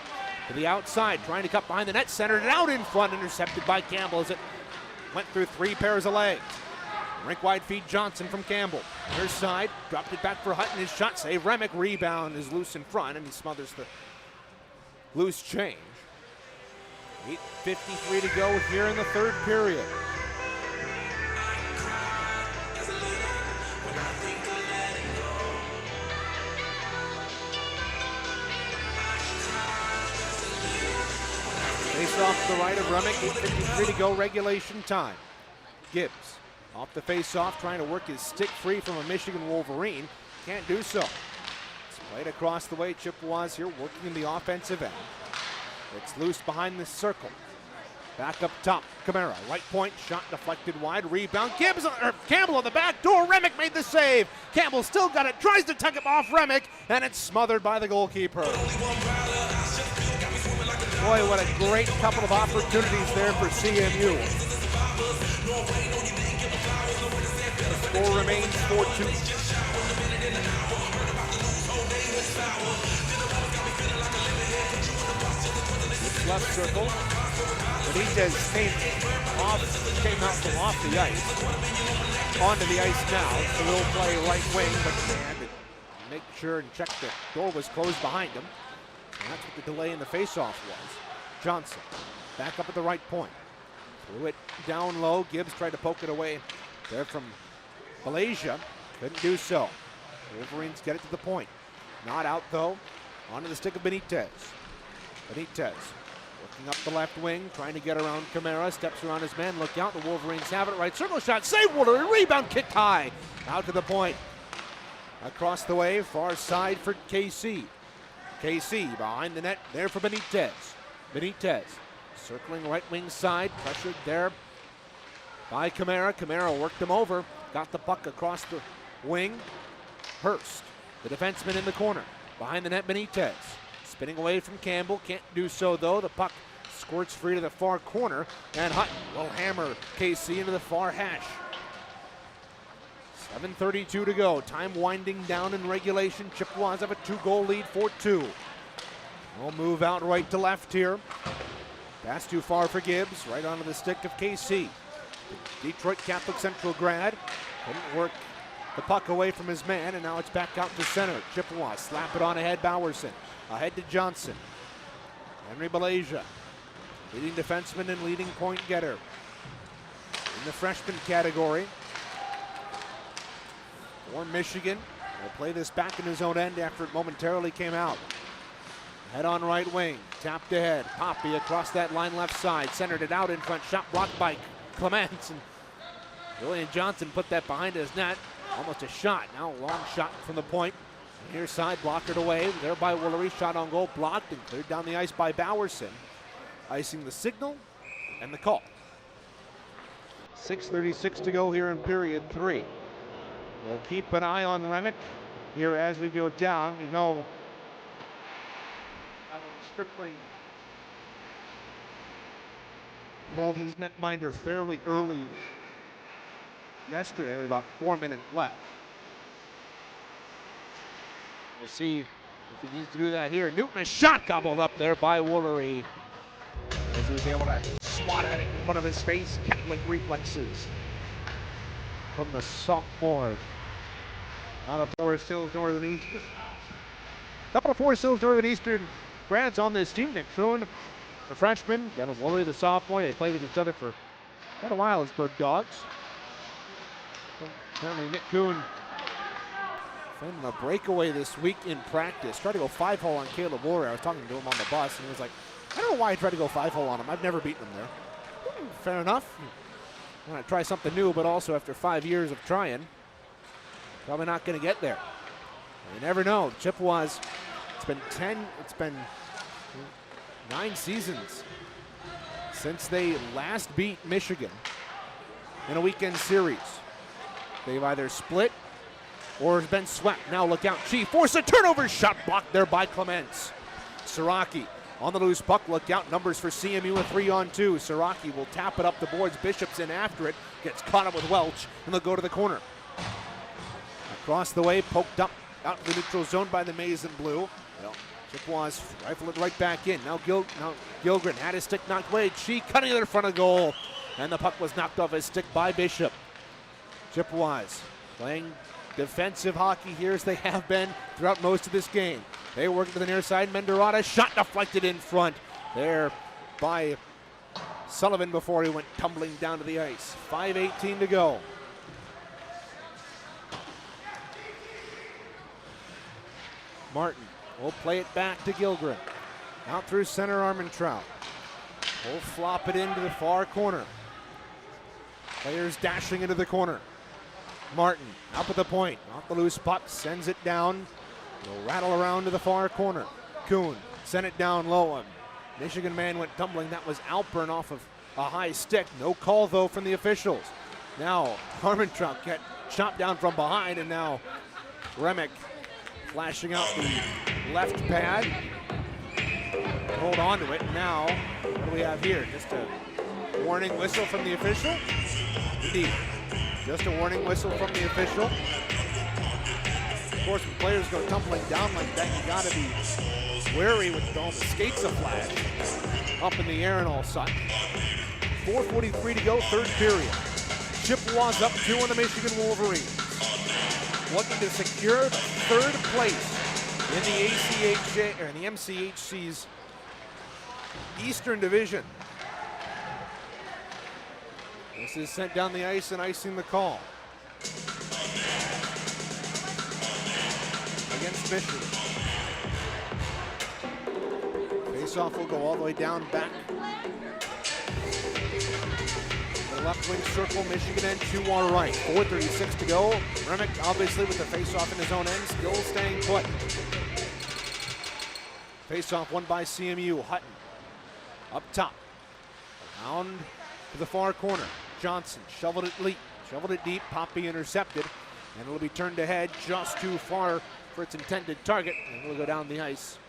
To the outside, trying to cut behind the net, centered it out in front, intercepted by Campbell as it went through 3 pairs of legs. Rink wide feed Johnson from Campbell. Near side, dropped it back for Hutton. His shot save. Remick rebound is loose in front, and he smothers the loose change. 8:53 to go here in the third period. Face off to the right of Remick, 8:53 to go, regulation time. Gibbs off the face-off, trying to work his stick free from a Michigan Wolverine. Can't do so. It's played across the way. Chippewas here working in the offensive end. It's loose behind the circle. Back up top, Camara, right point, shot deflected wide, rebound. Campbell on the back door. Remick made the save. Campbell still got it, tries to tuck it off Remick, and it's smothered by the goalkeeper. Boy, what a great couple of opportunities there for CMU. The score remains 4-2. Left circle. Benitez came out from off the ice. Onto the ice now. So he'll play right wing, but had to make sure and check the door was closed behind him. And that's what the delay in the faceoff was. Johnson back up at the right point. Threw it down low. Gibbs tried to poke it away there from Malaysia. Couldn't do so. Wolverines get it to the point. Not out though. Onto the stick of Benitez. Benitez working up the left wing, trying to get around Camara. Steps around his man. Look out. The Wolverines have it. Right circle shot. Save Water. Rebound kicked high. Out to the point. Across the way. Far side for KC. KC behind the net there for Benitez. Benitez circling right wing side, pressured there by Camara. Camara worked him over, got the puck across the wing. Hurst, the defenseman in the corner. Behind the net, Benitez. Spinning away from Campbell, can't do so though. The puck squirts free to the far corner, and Hutton will hammer KC into the far hash. 7:32 to go. Time winding down in regulation. Chippewas have a 2-goal lead, 4-2. We'll move out right to left here. Pass too far for Gibbs. Right onto the stick of KC. The Detroit Catholic Central grad. Couldn't work the puck away from his man, and now it's back out to center. Chippewas slap it on ahead. Bowerson. Ahead to Johnson. Henry Belasia, leading defenseman and leading point getter in the freshman category for Michigan. Will play this back in his own end after it momentarily came out. Head on right wing, tapped ahead. Poppy across that line left side, centered it out in front, shot blocked by Clements. And Julian Johnson put that behind his net. Almost a shot. Now a long shot from the point. Near side, blockered away. There by Woolery, shot on goal, blocked and cleared down the ice by Bowerson. Icing the signal and the call. 6:36 to go here in period 3. We'll keep an eye on Remick here as we go down. You know, Stripling rolled his netminder fairly early yesterday, about 4 minutes left. We'll see if he needs to do that here. Newton, a shot gobbled up there by Woolery as he was able to swat at it in front of his face. Catholic reflexes from the sophomore out of Forest Hills Northeastern. Couple of Forest Hills Northeastern grads on this team. Nick Fruin, the freshman, Devin Woolery, the sophomore. They played with each other for quite a while as Bird Dogs. Apparently Nick Kuhn finding a breakaway this week in practice. Tried to go 5-hole on Caleb Warrior. I was talking to him on the bus, and he was like, I don't know why he tried to go 5-hole on him. I've never beaten him there. Fair enough. I want to try something new, but also after 5 years of trying, probably not going to get there. You never know. Chippewas, it's been 9 seasons since they last beat Michigan in a weekend series. They've either split or been swept. Now look out. She forced a turnover shot blocked there by Clements. Siraki on the loose puck. Look out. Numbers for CMU, a 3-on-2. Siraki will tap it up the boards. Bishop's in after it. Gets caught up with Welch, and they'll go to the corner. Across the way, poked up out in the neutral zone by the maize and blue. Well, Chippewas rifle it right back in. Now Gilgren had his stick knocked away. She cutting it in front of goal, and the puck was knocked off his stick by Bishop. Chippewas playing defensive hockey here as they have been throughout most of this game. They work to the near side. Menderata shot deflected in front there by Sullivan before he went tumbling down to the ice. 5:18 to go. Martin will play it back to Gilgren. Out through center, Armentrout will flop it into the far corner. Players dashing into the corner. Martin up at the point, off the loose puck, sends it down. Will rattle around to the far corner. Kuhn sent it down low. Michigan man went tumbling. That was Alpern off of a high stick. No call though from the officials. Now Armentrout get chopped down from behind, and now Remick flashing out the left pad. Hold on to it. Now what do we have here? Just a warning whistle from the official? Indeed. Just a warning whistle from the official. Of course, when players go tumbling down like that, you gotta be wary with all the skates aflash up in the air and all such. 4:43 to go, third period. Chippewas up 2 on the Michigan Wolverines. Looking to secure third place in the ACHA, or in the MCHC's Eastern Division. This is sent down the ice and icing the call against Michigan. Faceoff will go all the way down back. The left wing circle, Michigan end to our right. 4:36 to go. Remick obviously with the faceoff in his own end, still staying put. Faceoff won by CMU. Hutton up top. Around to the far corner. Johnson shoveled it deep. Poppy intercepted, and it'll be turned ahead just too far for its intended target, and it'll go down the ice.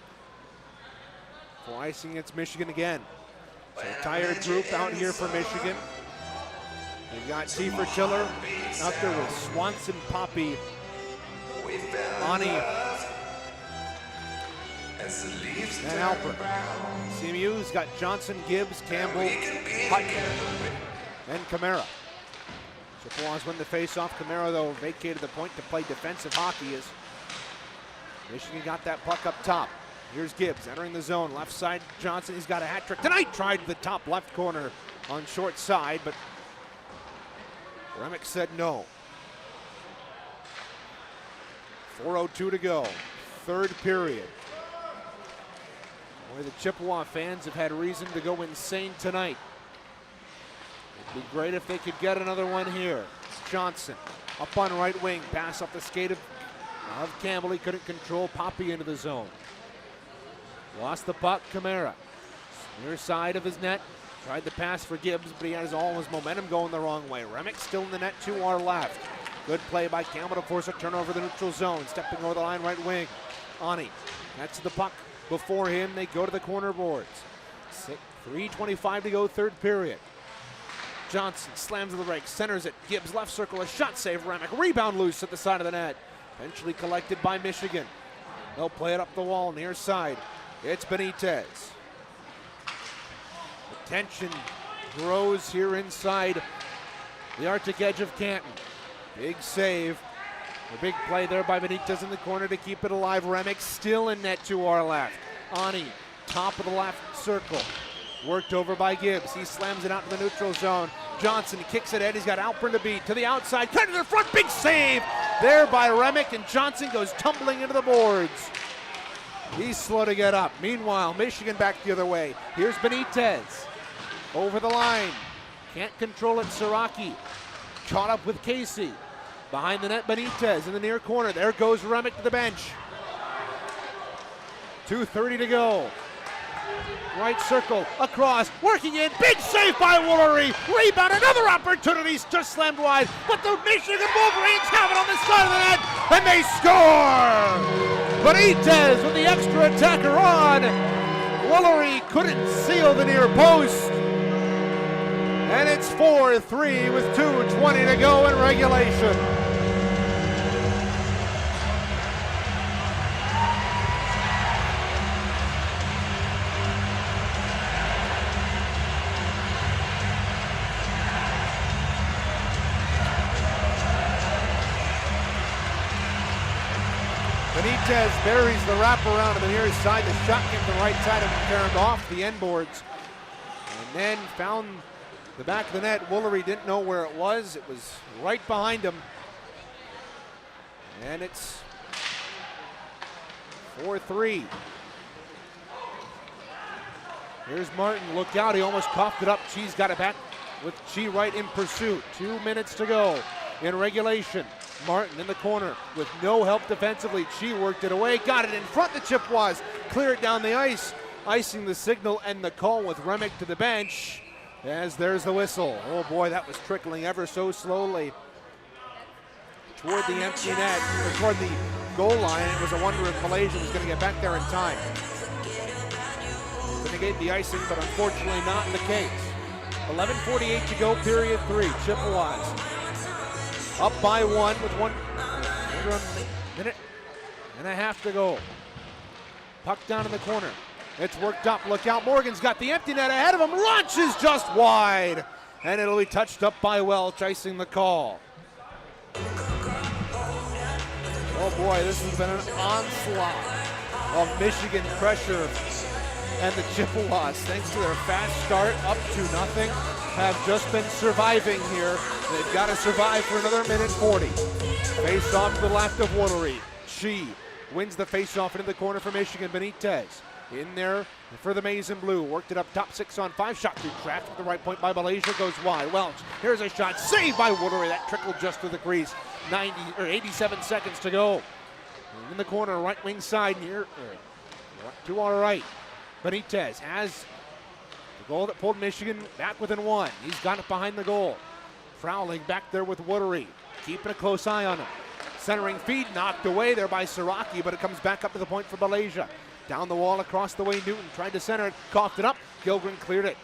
For icing, it's Michigan again. So a tired group out here for Michigan. You've got Tiefer Tiller out there with Swanson, Poppy, Ani, and Alpert. CMU's got Johnson, Gibbs, Campbell, Hutton, and Camara. Chippewas win the face-off. Camara, though, vacated the point to play defensive hockey as Michigan got that puck up top. Here's Gibbs entering the zone. Left side, Johnson. He's got a hat trick tonight. Tried the top left corner on short side, but Remick said no. 4:02 to go. Third period. Boy, the Chippewa fans have had reason to go insane tonight. It'd be great if they could get another one here. It's Johnson up on right wing. Pass up the skate of Campbell. He couldn't control. Poppy into the zone. Lost the puck. Camara. Near side of his net. Tried the pass for Gibbs, but he has all his momentum going the wrong way. Remick still in the net to our left. Good play by Campbell to force a turnover the neutral zone. Stepping over the line right wing. Ani. That's the puck before him. They go to the corner boards. 3:25 to go, third period. Johnson slams to the break, centers it. Gibbs left circle, a shot save. Remick. Rebound loose at the side of the net. Eventually collected by Michigan. They'll play it up the wall, near side. It's Benitez. The tension grows here inside the Arctic edge of Canton. Big save. A big play there by Benitez in the corner to keep it alive. Remick still in net to our left. Ani, top of the left circle. Worked over by Gibbs. He slams it out to the neutral zone. Johnson kicks it in. He's got Alpern to beat. To the outside. Cut to the front. Big save there by Remick. And Johnson goes tumbling into the boards. He's slow to get up. Meanwhile, Michigan back the other way. Here's Benitez. Over the line. Can't control it. Siraki. Caught up with Casey. Behind the net, Benitez in the near corner. There goes Remick to the bench. 2:30 to go. Right circle, across, working in, big save by Woolery. Rebound, another opportunity, just slammed wide. But the Michigan Wolverines have it on the side of the net, and they score! Benitez with the extra attacker on. Woolery couldn't seal the near post. And it's 4-3 with 2:20 to go in regulation. Benitez buries the wraparound to the near side. The shot came to the right side and turned off the end boards. And then found the back of the net. Woolery didn't know where it was. It was right behind him. And it's 4-3. Here's Martin. Look out. He almost coughed it up. Chi's got it back with Chi right in pursuit. 2 minutes to go in regulation. Martin in the corner with no help defensively. Chi worked it away. Got it in front. The Chippewas clear it down the ice. Icing the signal and the call with Remick to the bench. As there's the whistle. Oh boy, that was trickling ever so slowly toward the empty net, or toward the goal line. It was a wonder if Malaysia was going to get back there in time to negate the icing, but unfortunately not the case. 11:48 to go, period 3. Chippewas up by one with under a minute and a half to go. Puck down in the corner. It's worked up. Look out. Morgan's got the empty net ahead of him. Launches just wide. And it'll be touched up by Welch, icing the call. Oh boy, this has been an onslaught of Michigan pressure. And the Chippewas, thanks to their fast start, up to nothing, have just been surviving here. They've got to survive for another minute 40. Face off to the left of Woolery. Chi wins the face-off into the corner for Michigan. Benitez in there for the maize and blue. Worked it up top 6-on-5. Shot through traffic at the right point by Malaysia. Goes wide. Welch. Here's a shot. Saved by Woolery. That trickled just to the crease. 87 seconds to go. In the corner, right wing side near to our right. Benitez has the goal that pulled Michigan back within one. He's got it behind the goal. Prowling back there with Woolery. Keeping a close eye on him. Centering feed knocked away there by Siraki, but it comes back up to the point for Malaysia. Down the wall, across the way, Newton tried to center it, coughed it up. Gilgren cleared it.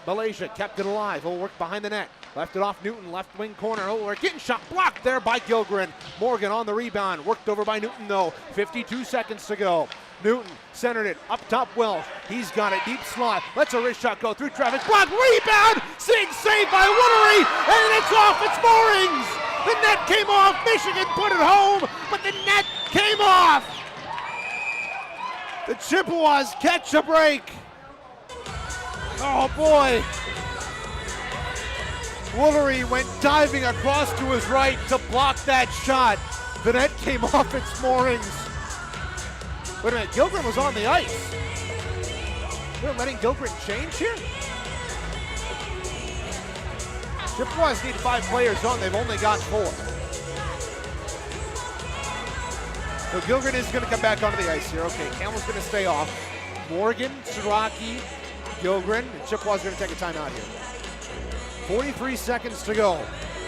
Malaysia kept it alive. Oh, work behind the net. Left it off Newton, left wing corner. Oh, we're getting shot blocked there by Gilgren. Morgan on the rebound. Worked over by Newton, though. 52 seconds to go. Newton centered it up top. Welch. He's got it deep slot. Lets a wrist shot go through traffic. Block, rebound. Sing saved by Woolery. And it's off its moorings. The net came off. Michigan put it home, but the net came off. The Chippewas catch a break. Oh boy. Woolery went diving across to his right to block that shot. The net came off its moorings. Wait a minute, Gilgren was on the ice. We're letting Gilgren change here? Chippewas need 5 players on, they've only got 4. So Gilgren is going to come back onto the ice here. Okay, Campbell's going to stay off. Morgan, Siraki, Gilgren, and Chippewas going to take a timeout here. 43 seconds to go.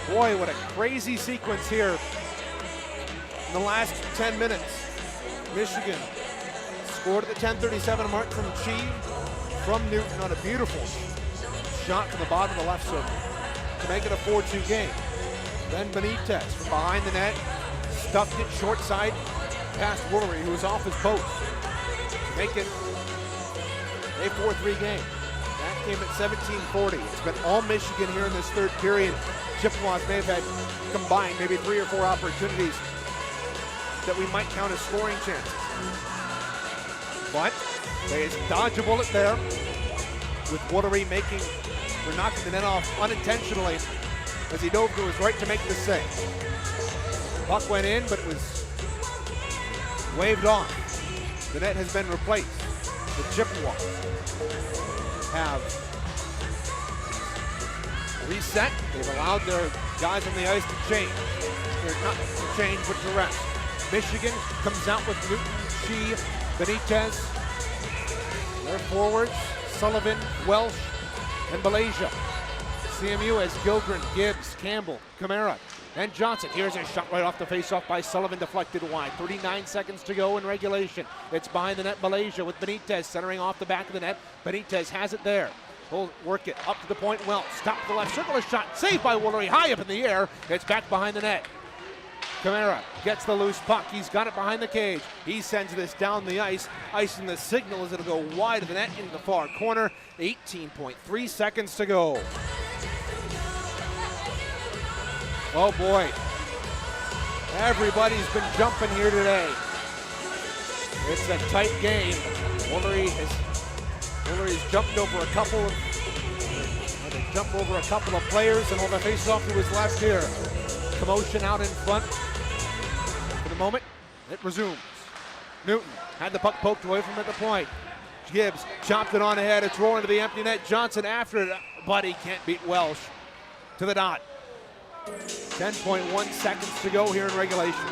Boy, what a crazy sequence here in the last 10 minutes. Michigan scored at the 10:37 mark from Chi, from Newton on a beautiful shot from the bottom of the left circle to make it a 4-2 game. Then Benitez from behind the net stuffed it short side past Woolery, who was off his post, to make it a 4-3 game. That came at 17:40. It's been all Michigan here in this third period. Chippewas may have had combined maybe 3 or 4 opportunities that we might count as scoring chances. But they dodge a bullet there, with Woolery knocking the net off unintentionally as he dove to his right to make the save. Puck went in, but it was waved off. The net has been replaced. The Chippewas have reset. They've allowed their guys on the ice to change. They're not to change, but to rest. Michigan comes out with Newton, Chi, Benitez. Their forwards, Sullivan, Welsh, and Malaysia. CMU has Gilgren, Gibbs, Campbell, Camara, and Johnson. Here's a shot right off the faceoff by Sullivan, deflected wide. 39 seconds to go in regulation. It's behind the net, Malaysia with Benitez centering off the back of the net. Benitez has it there. He'll work it up to the point. Well, stop the left circle, a shot saved by Woolery, high up in the air. It's back behind the net. Camara gets the loose puck. He's got it behind the cage. He sends this down the ice. Icing the signal as it'll go wide of the net into the far corner. 18.3 seconds to go. Oh boy. Everybody's been jumping here today. It's a tight game. Woolery has jumped over a couple of players and on the face-off to his left here. Commotion out in front. For the moment, it resumes. Newton had the puck poked away from him at the point. Gibbs chopped it on ahead. It's rolling to the empty net. Johnson after it, but he can't beat Welsh to the dot. 10.1 seconds to go here in regulation.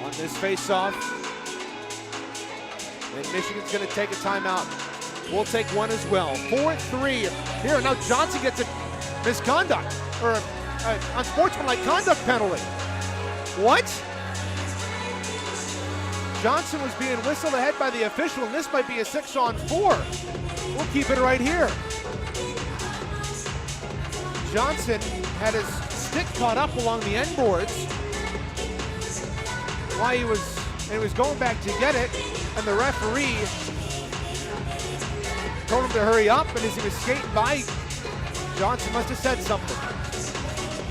On this face-off, and Michigan's going to take a timeout. We'll take one as well. 4-3 here. Now Johnson gets a misconduct, or unsportsmanlike conduct penalty. What? Johnson was being whistled ahead by the official, and this might be a 6-on-4. We'll keep it right here. Johnson had his stick caught up along the end boards while he was going back to get it, and the referee told him to hurry up, and as he was skating by, Johnson must have said something.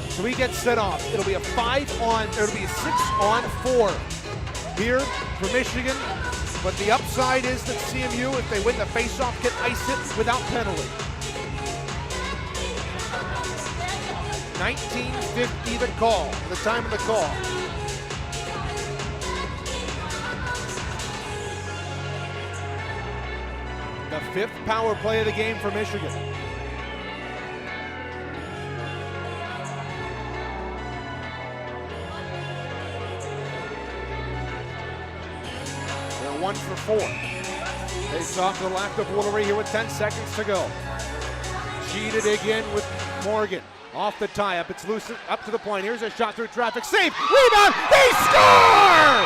So he gets set off. It'll be a 6-on-4 here for Michigan, but the upside is that CMU, if they win the faceoff, can ice it without penalty. 19:50 the call, the time of the call. The 5th power play of the game for Michigan. They're 1 for 4. Face off to the left of Woolery here with 10 seconds to go. Cheated again with Morgan. Off the tie-up, it's loose up to the point. Here's a shot through traffic. Save! Rebound! They score!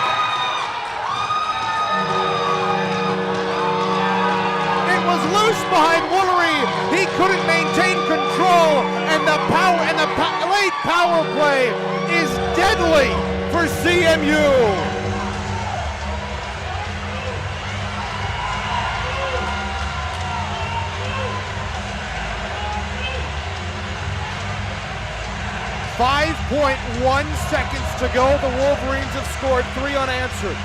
It was loose behind Woolery. He couldn't maintain control, and the late power play is deadly for CMU. seconds to go. The Wolverines have scored 3 unanswered.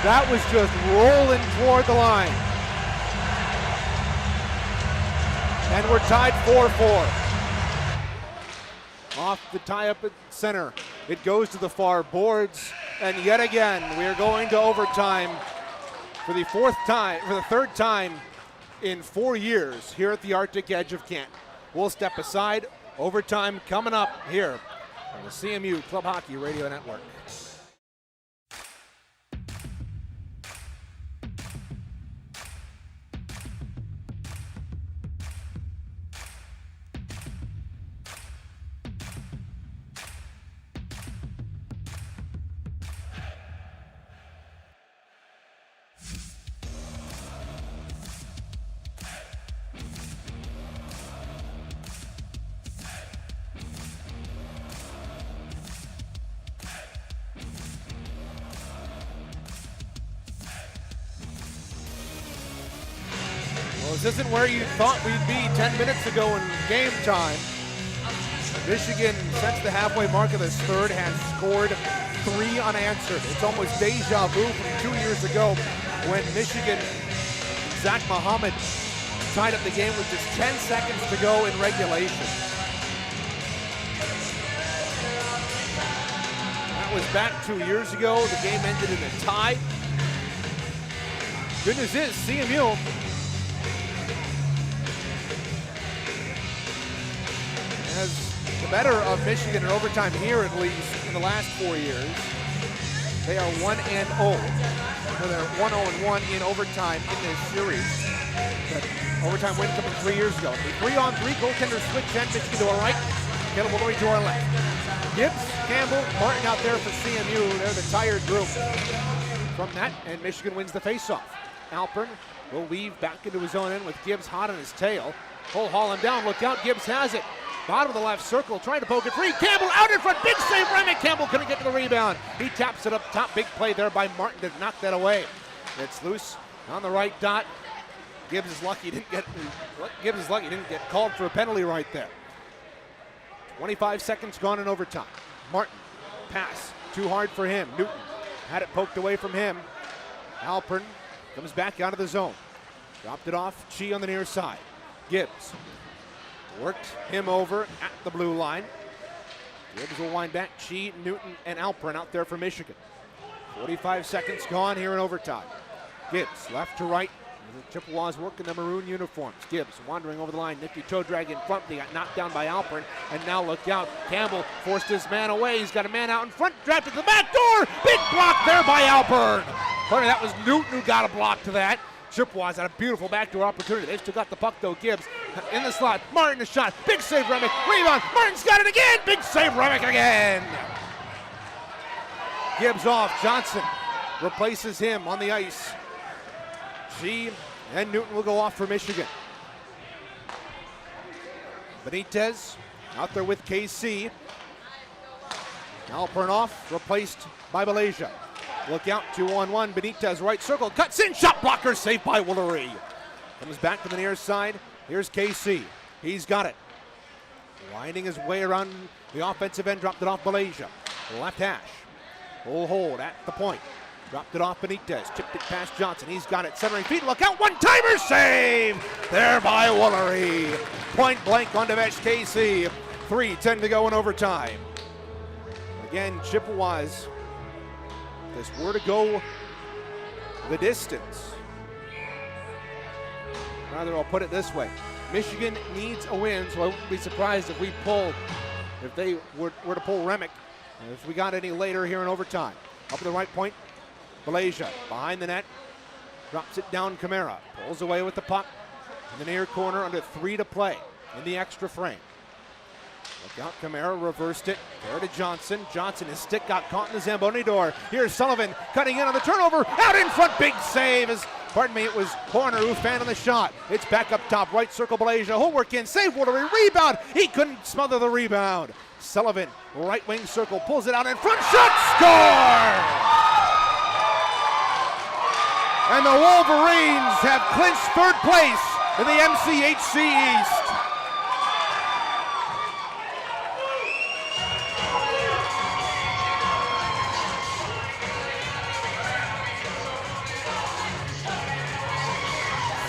That was just rolling toward the line. And we're tied 4-4. Off the tie-up at center. It goes to the far boards. And yet again, we are going to overtime for the third time in 4 years here at the Arctic Edge of Canton. We'll step aside. Overtime coming up here on the CMU Club Hockey Radio Network. This isn't where you thought we'd be 10 minutes ago in game time. Michigan, since the halfway mark of this third, has scored 3 unanswered. It's almost deja vu from 2 years ago when Michigan, Zach Muhammad, tied up the game with just 10 seconds to go in regulation. That was back 2 years ago. The game ended in a tie. Good news is CMU has the better of Michigan in overtime here, at least in the last 4 years. They are 1-0. So they're 1-0-1 in overtime in this series. That overtime win coming 3 years ago. The 3-on-3 goaltender switch then. Michigan to our right, Caleb Woolery to our left. Gibbs, Campbell, Martin out there for CMU. They're the tired group from that, and Michigan wins the faceoff. Alpern will weave back into his own end with Gibbs hot on his tail. He'll haul him down. Look out, Gibbs has it. Bottom of the left circle, trying to poke it free. Campbell out in front, big save, Remick. Campbell couldn't get to the rebound. He taps it up top, big play there by Martin to knock that away. It's loose on the right dot. Gibbs is lucky he didn't get called for a penalty right there. 25 seconds gone in overtime. Martin, pass, too hard for him. Newton had it poked away from him. Alpern comes back out of the zone. Dropped it off, Chi on the near side. Gibbs worked him over at the blue line. Gibbs will wind back. Chi, Newton, and Alpern out there for Michigan. 45 seconds gone here in overtime. Gibbs left to right. The Chippewas working the maroon uniforms. Gibbs wandering over the line. Nifty toe drag in front. They got knocked down by Alpern. And now look out. Campbell forced his man away. He's got a man out in front. Drafted to the back door. Big block there by Alpern. Funny, that was Newton who got a block to that. Chippewas had a beautiful backdoor opportunity. They've still got the puck though. Gibbs in the slot. Martin a shot. Big save, Remick. Rebound. Martin's got it again. Big save, Remick again. Gibbs off. Johnson replaces him on the ice. G and Newton will go off for Michigan. Benitez out there with KC. Alpern off, replaced by Malaysia. Look out, 2-on-1. Benitez right circle, cuts in, shot blocker, saved by Woolery. Comes back to the near side. Here's KC. He's got it. Winding his way around the offensive end, dropped it off Malaysia. Left hash. Full hold at the point. Dropped it off Benitez. Chipped it past Johnson. He's got it. Centering feet. Look out. One-timer save. There by Woolery. Point blank on Devesh KC. 3:10 to go in overtime. Again, Chippewas. This were to go the distance. Rather, I'll put it this way. Michigan needs a win, so I wouldn't be surprised if they were to pull Remick, if we got any later here in overtime. Up at the right point, Malaysia behind the net, drops it down. Camara pulls away with the puck in the near corner, under 3 to play in the extra frame. Look out, Camara reversed it. There to Johnson. Johnson, his stick got caught in the Zamboni door. Here's Sullivan cutting in on the turnover. Out in front, big save. It was Horner who fanned on the shot. It's back up top, right circle, Malaysia. He'll work in, save Woolery, rebound. He couldn't smother the rebound. Sullivan, right wing circle, pulls it out in front, shot, score! And the Wolverines have clinched third place in the MCHC East.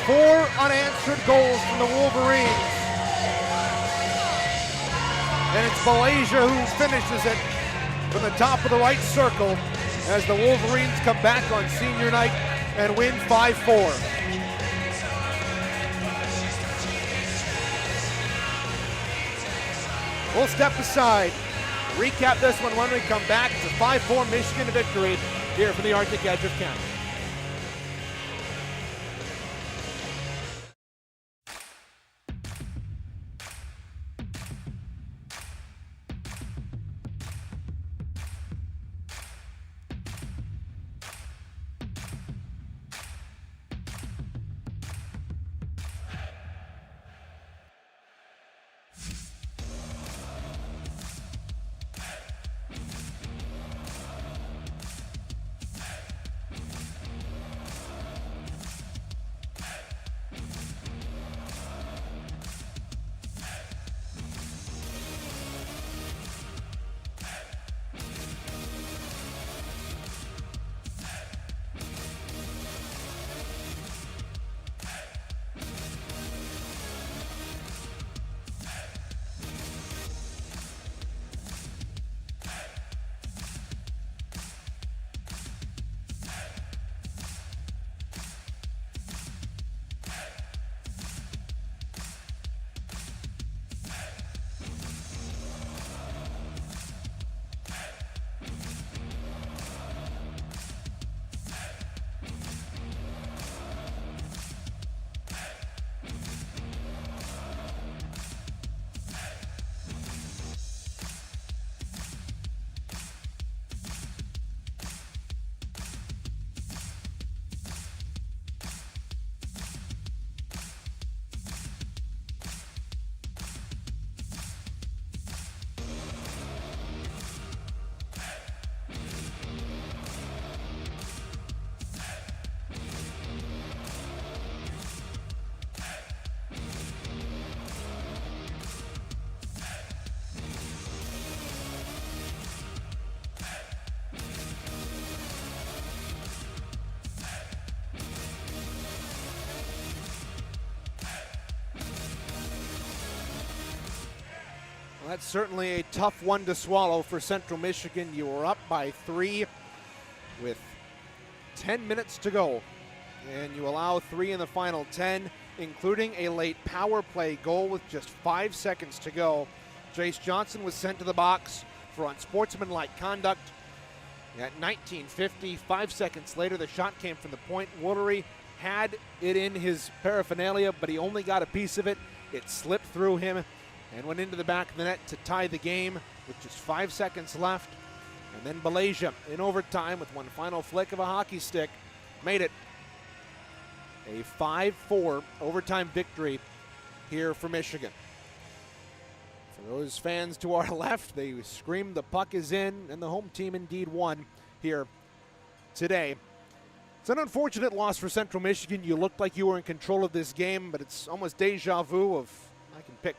4 unanswered goals from the Wolverines. And it's Malaysia who finishes it from the top of the right circle as the Wolverines come back on senior night and win 5-4. We'll step aside, recap this one when we come back. It's a 5-4 Michigan victory here from the Arctic edge of Canada. That's certainly a tough one to swallow for Central Michigan. You were up by 3 with 10 minutes to go, and you allow 3 in the final 10, including a late power play goal with just 5 seconds to go. Jace Johnson was sent to the box for unsportsmanlike conduct. At 19:50, 5 seconds later, the shot came from the point. Woolery had it in his paraphernalia, but he only got a piece of it. It slipped through him and went into the back of the net to tie the game with just 5 seconds left. And then Malaysia, in overtime with one final flick of a hockey stick, made it a 5-4 overtime victory here for Michigan. For those fans to our left, they screamed the puck is in, and the home team indeed won here today. It's an unfortunate loss for Central Michigan. You looked like you were in control of this game, but it's almost deja vu of I can pick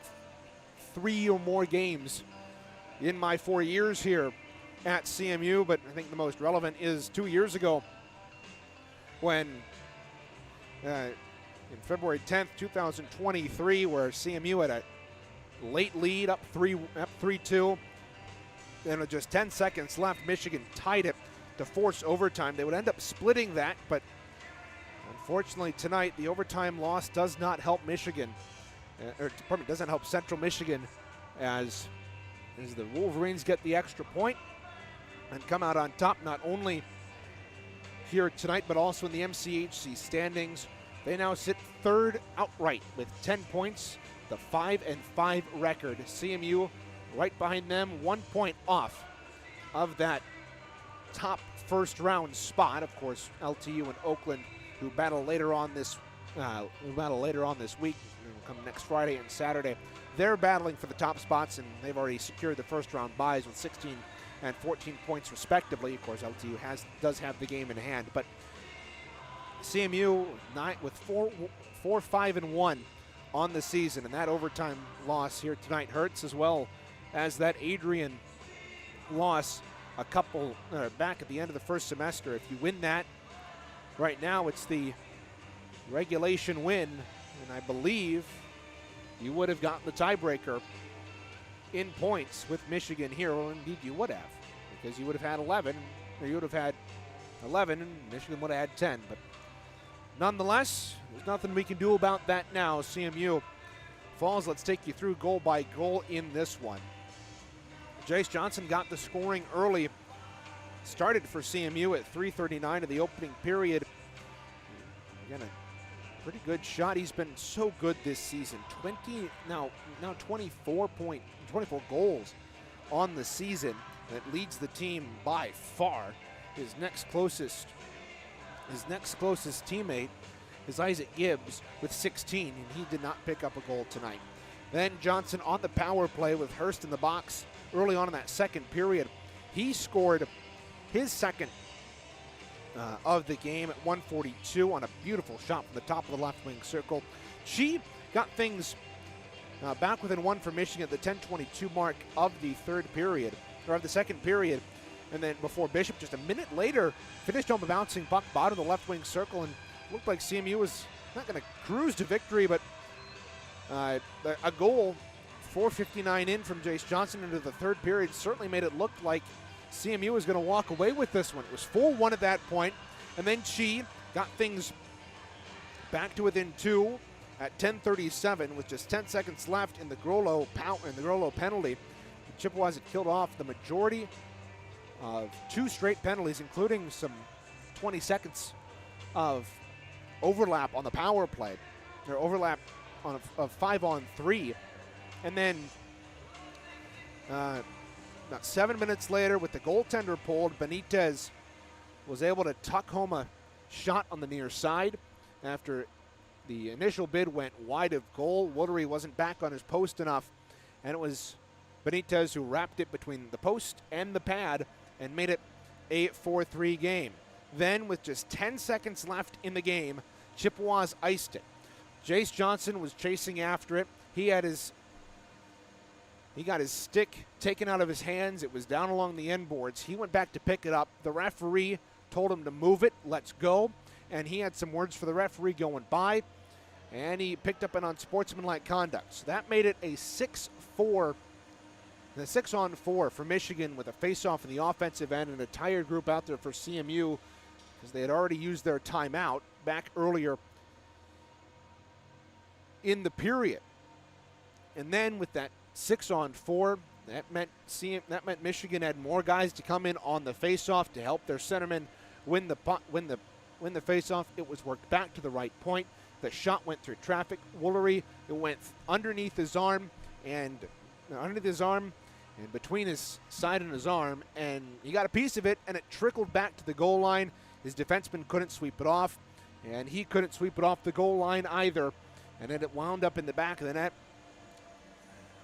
3 or more games in my 4 years here at CMU, but I think the most relevant is 2 years ago when in February 10th, 2023, where CMU had a late lead up 3-2, and with just 10 seconds left, Michigan tied it to force overtime. They would end up splitting that, but unfortunately tonight the overtime loss does not help Michigan. Doesn't help Central Michigan as the Wolverines get the extra point and come out on top, not only here tonight, but also in the MCHC standings. They now sit third outright with 10 points, the 5-5 record. CMU right behind them, 1 point off of that top first round spot. Of course, LTU and Oakland, who battle later on this week, come next Friday and Saturday. They're battling for the top spots, and they've already secured the first round buys with 16 and 14 points respectively. Of course, LTU does have the game in hand, but CMU with 4-5-1 on the season, and that overtime loss here tonight hurts, as well as that Adrian loss a couple back at the end of the first semester. If you win that, right now it's the regulation win, and I believe you would have gotten the tiebreaker in points with Michigan here. Well, indeed you would have, because you would have had 11, or you would have had 11, and Michigan would have had 10. But nonetheless, there's nothing we can do about that now. CMU falls. Let's take you through goal by goal in this one. Jace Johnson got the scoring early. Started for CMU at 3:39 of the opening period. Again, a pretty good shot. He's been so good this season. 24 goals on the season. That leads the team by far. His next closest teammate is Isaac Gibbs with 16, and he did not pick up a goal tonight. Then Johnson on the power play with Hurst in the box early on in that second period. He scored his second of the game at 1:42 on a beautiful shot from the top of the left wing circle. She got things back within one for Michigan at the 10:22 mark of the third period, or of the second period. And then before Bishop, just a minute later, finished on the bouncing puck, bottom of the left wing circle, and looked like CMU was not going to cruise to victory, but a goal, 4:59 in from Jace Johnson into the third period, certainly made it look like CMU was going to walk away with this one. It was 4-1 at that point, and then she got things back to within 2 at 10:37 with just 10 seconds left in the Grollo penalty. The Chippewas had killed off the majority of 2 straight penalties, including some 20 seconds of overlap on the power play, or overlap of 5-on-3. And then about 7 minutes later, with the goaltender pulled, Benitez was able to tuck home a shot on the near side after the initial bid went wide of goal. Woolery wasn't back on his post enough, and it was Benitez who wrapped it between the post and the pad and made it a 4-3 game. Then, with just 10 seconds left in the game, Chippewas iced it. Jace Johnson was chasing after it. He got his stick taken out of his hands. It was down along the end boards. He went back to pick it up. The referee told him to move it, let's go. And he had some words for the referee going by, and he picked up an unsportsmanlike conduct. So that made it a 6-4. The 6-on-4 for Michigan with a face-off in the offensive end and a tired group out there for CMU because they had already used their timeout back earlier in the period. And then with that 6-on-4, that meant Michigan had more guys to come in on the face-off to help their centerman win the face-off. It was worked back to the right point. The shot went through traffic. Woolery, it went underneath his arm and between his side and his arm, and he got a piece of it, and it trickled back to the goal line. His defenseman couldn't sweep it off, and he couldn't sweep it off the goal line either, and then it wound up in the back of the net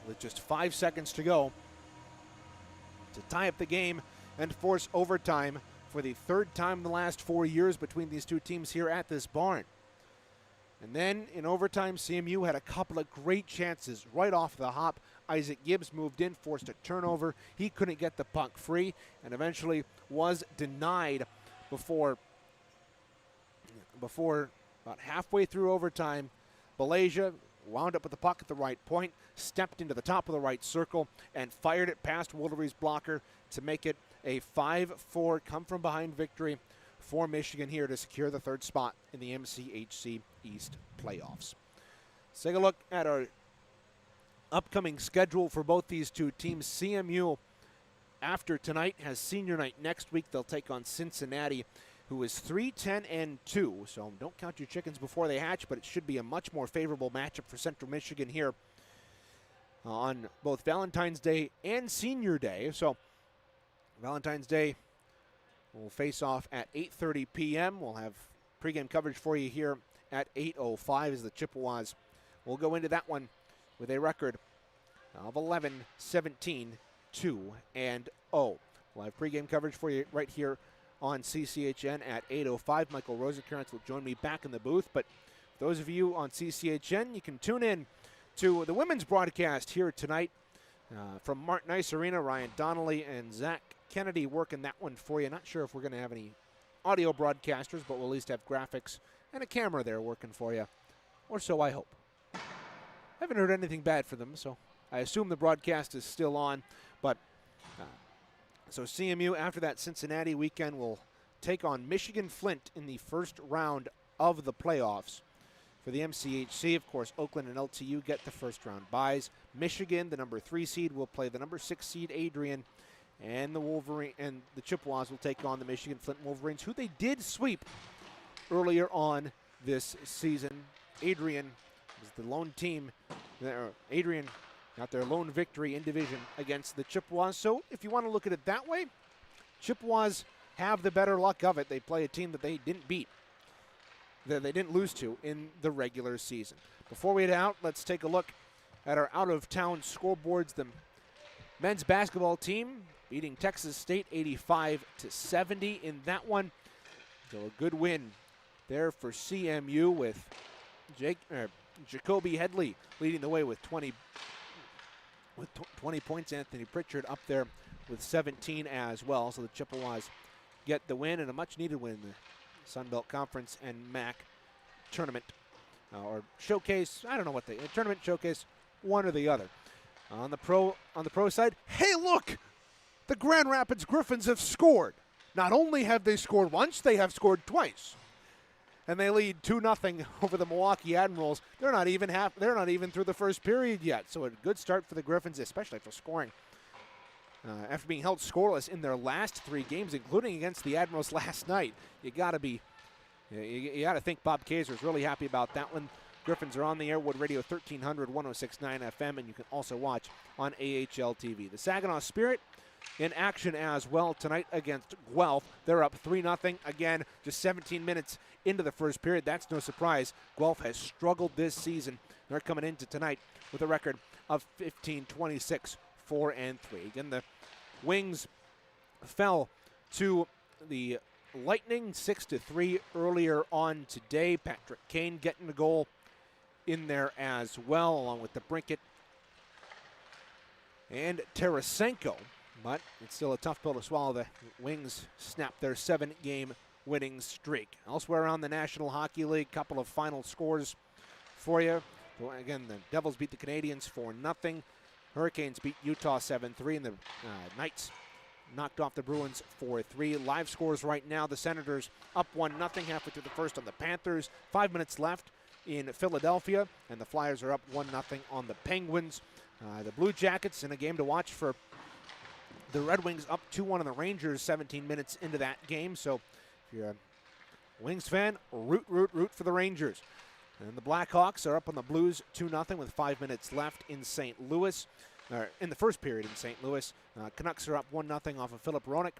with just 5 seconds to go to tie up the game and force overtime for the third time in the last 4 years between these two teams here at this barn. And then in overtime, CMU had a couple of great chances right off the hop. Isaac Gibbs moved in, forced a turnover. He couldn't get the puck free and eventually was denied before about halfway through overtime. Belasia wound up with the puck at the right point, stepped into the top of the right circle, and fired it past Woolery's blocker to make it a 5-4 come-from-behind victory for Michigan here to secure the third spot in the MCHC East playoffs. Let's take a look at our upcoming schedule for both these two teams. CMU, after tonight, has senior night next week. They'll take on Cincinnati, who is 3-10-2. So don't count your chickens before they hatch, but it should be a much more favorable matchup for Central Michigan here on both Valentine's Day and Senior Day. So Valentine's Day will face off at 8:30 p.m. We'll have pregame coverage for you here at 8:05 as the Chippewas will go into that one with a record of 11-17-2-0. We'll have pregame coverage for you right here on CCHN at 8:05. Michael Rosenkrantz will join me back in the booth. But those of you on CCHN, you can tune in to the women's broadcast here tonight from Martin Ice Arena. Ryan Donnelly and Zach Kennedy working that one for you. Not sure if we're going to have any audio broadcasters, but we'll at least have graphics and a camera there working for you. Or so I hope. Haven't heard anything bad for them, so I assume the broadcast is still on. But so CMU, after that Cincinnati weekend, will take on Michigan Flint in the first round of the playoffs. For the MCHC, of course, Oakland and LTU get the first round byes. Michigan, the number 3 seed, will play the number 6 seed Adrian, and the Chippewas will take on the Michigan Flint Wolverines, who they did sweep earlier on this season. Adrian was the lone team. Adrian got their lone victory in division against the Chippewas. So if you want to look at it that way, Chippewas have the better luck of it. They play a team that they didn't beat, that they didn't lose to in the regular season. Before we head out, let's take a look at our out-of-town scoreboards. The men's basketball team beating Texas State 85-70 in that one. So a good win there for CMU with Jacoby Headley leading the way with 20 points. Anthony Pritchard up there with 17 as well. So the Chippewas get the win, and a much-needed win in the Sun Belt Conference and MAC tournament or showcase. I don't know what tournament, showcase, one or the other. On the pro side, hey, look! The Grand Rapids Griffins have scored. Not only have they scored once, they have scored twice. And they lead 2-0 over the Milwaukee Admirals. They're not even through the first period yet. So a good start for the Griffins, especially for scoring. After being held scoreless in their last 3 games, including against the Admirals last night, you got to think Bob Kaiser is really happy about that one. Griffins are on the air, Wood Radio 1300, 106.9 FM, and you can also watch on AHL TV. The Saginaw Spirit in action as well tonight against Guelph. They're up 3-0. Again, just 17 minutes into the first period. That's no surprise. Guelph has struggled this season. They're coming into tonight with a record of 15-26, 4-3. Again, the Wings fell to the Lightning 6-3 earlier on today. Patrick Kane getting a goal in there as well, along with the Brinkett and Tarasenko. But it's still a tough pill to swallow. The Wings snap their 7-game winning streak. Elsewhere around the National Hockey League, couple of final scores for you. Again, the Devils beat the Canadiens 4-0. Hurricanes beat Utah 7-3, and the Knights knocked off the Bruins 4-3. Live scores right now, the Senators up 1-0 halfway through the first on the Panthers. 5 minutes left in Philadelphia, and the Flyers are up 1-0 on the Penguins. The Blue Jackets in a game to watch for the Red Wings, up 2-1 on the Rangers 17 minutes into that game. So if you're a Wings fan, root for the Rangers. And the Blackhawks are up on the Blues 2-0 with 5 minutes left in St. Louis. In the first period in St. Louis. Canucks are up 1-0 off of Philip Hronek.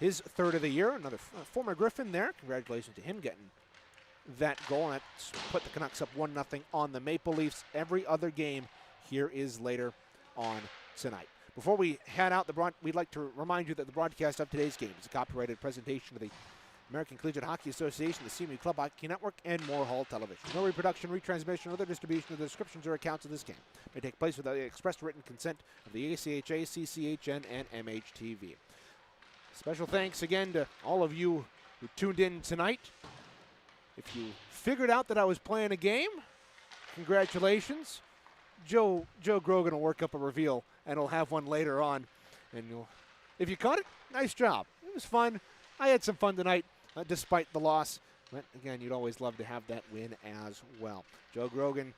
His third of the year. Another former Griffin there. Congratulations to him getting that goal. And that's put the Canucks up 1-0 on the Maple Leafs. Every other game here is later on tonight. Before we head out, we'd like to remind you that the broadcast of today's game is a copyrighted presentation of the American Collegiate Hockey Association, the CMU Club Hockey Network, and Moore Hall Television. No reproduction, retransmission, or other distribution of the descriptions or accounts of this game may take place without the express written consent of the ACHA, CCHN, and MHTV. Special thanks again to all of you who tuned in tonight. If you figured out that I was playing a game, congratulations. Joe Grogan will work up a reveal, and he'll have one later on. And if you caught it, nice job. It was fun. I had some fun tonight, despite the loss. But again, you'd always love to have that win as well. Joe Grogan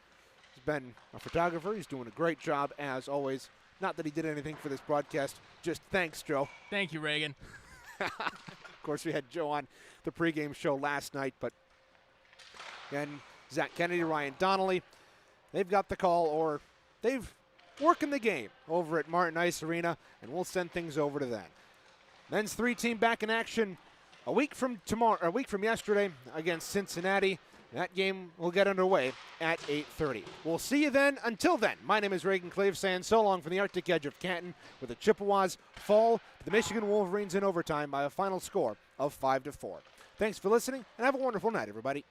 has been a photographer. He's doing a great job as always. Not that he did anything for this broadcast. Just thanks, Joe. Thank you, Reagan. Of course, we had Joe on the pregame show last night. But again, Zach Kennedy, Ryan Donnelly, they've got the call, or they've working the game over at Martin Ice Arena, and we'll send things over to them. Men's 3-team back in action a week from yesterday against Cincinnati. That game will get underway at 8:30. We'll see you then. Until then, my name is Reagan Clave saying so long from the Arctic edge of Canton, where the Chippewas fall to the Michigan Wolverines in overtime by a final score of 5-4. Thanks for listening, and have a wonderful night, everybody.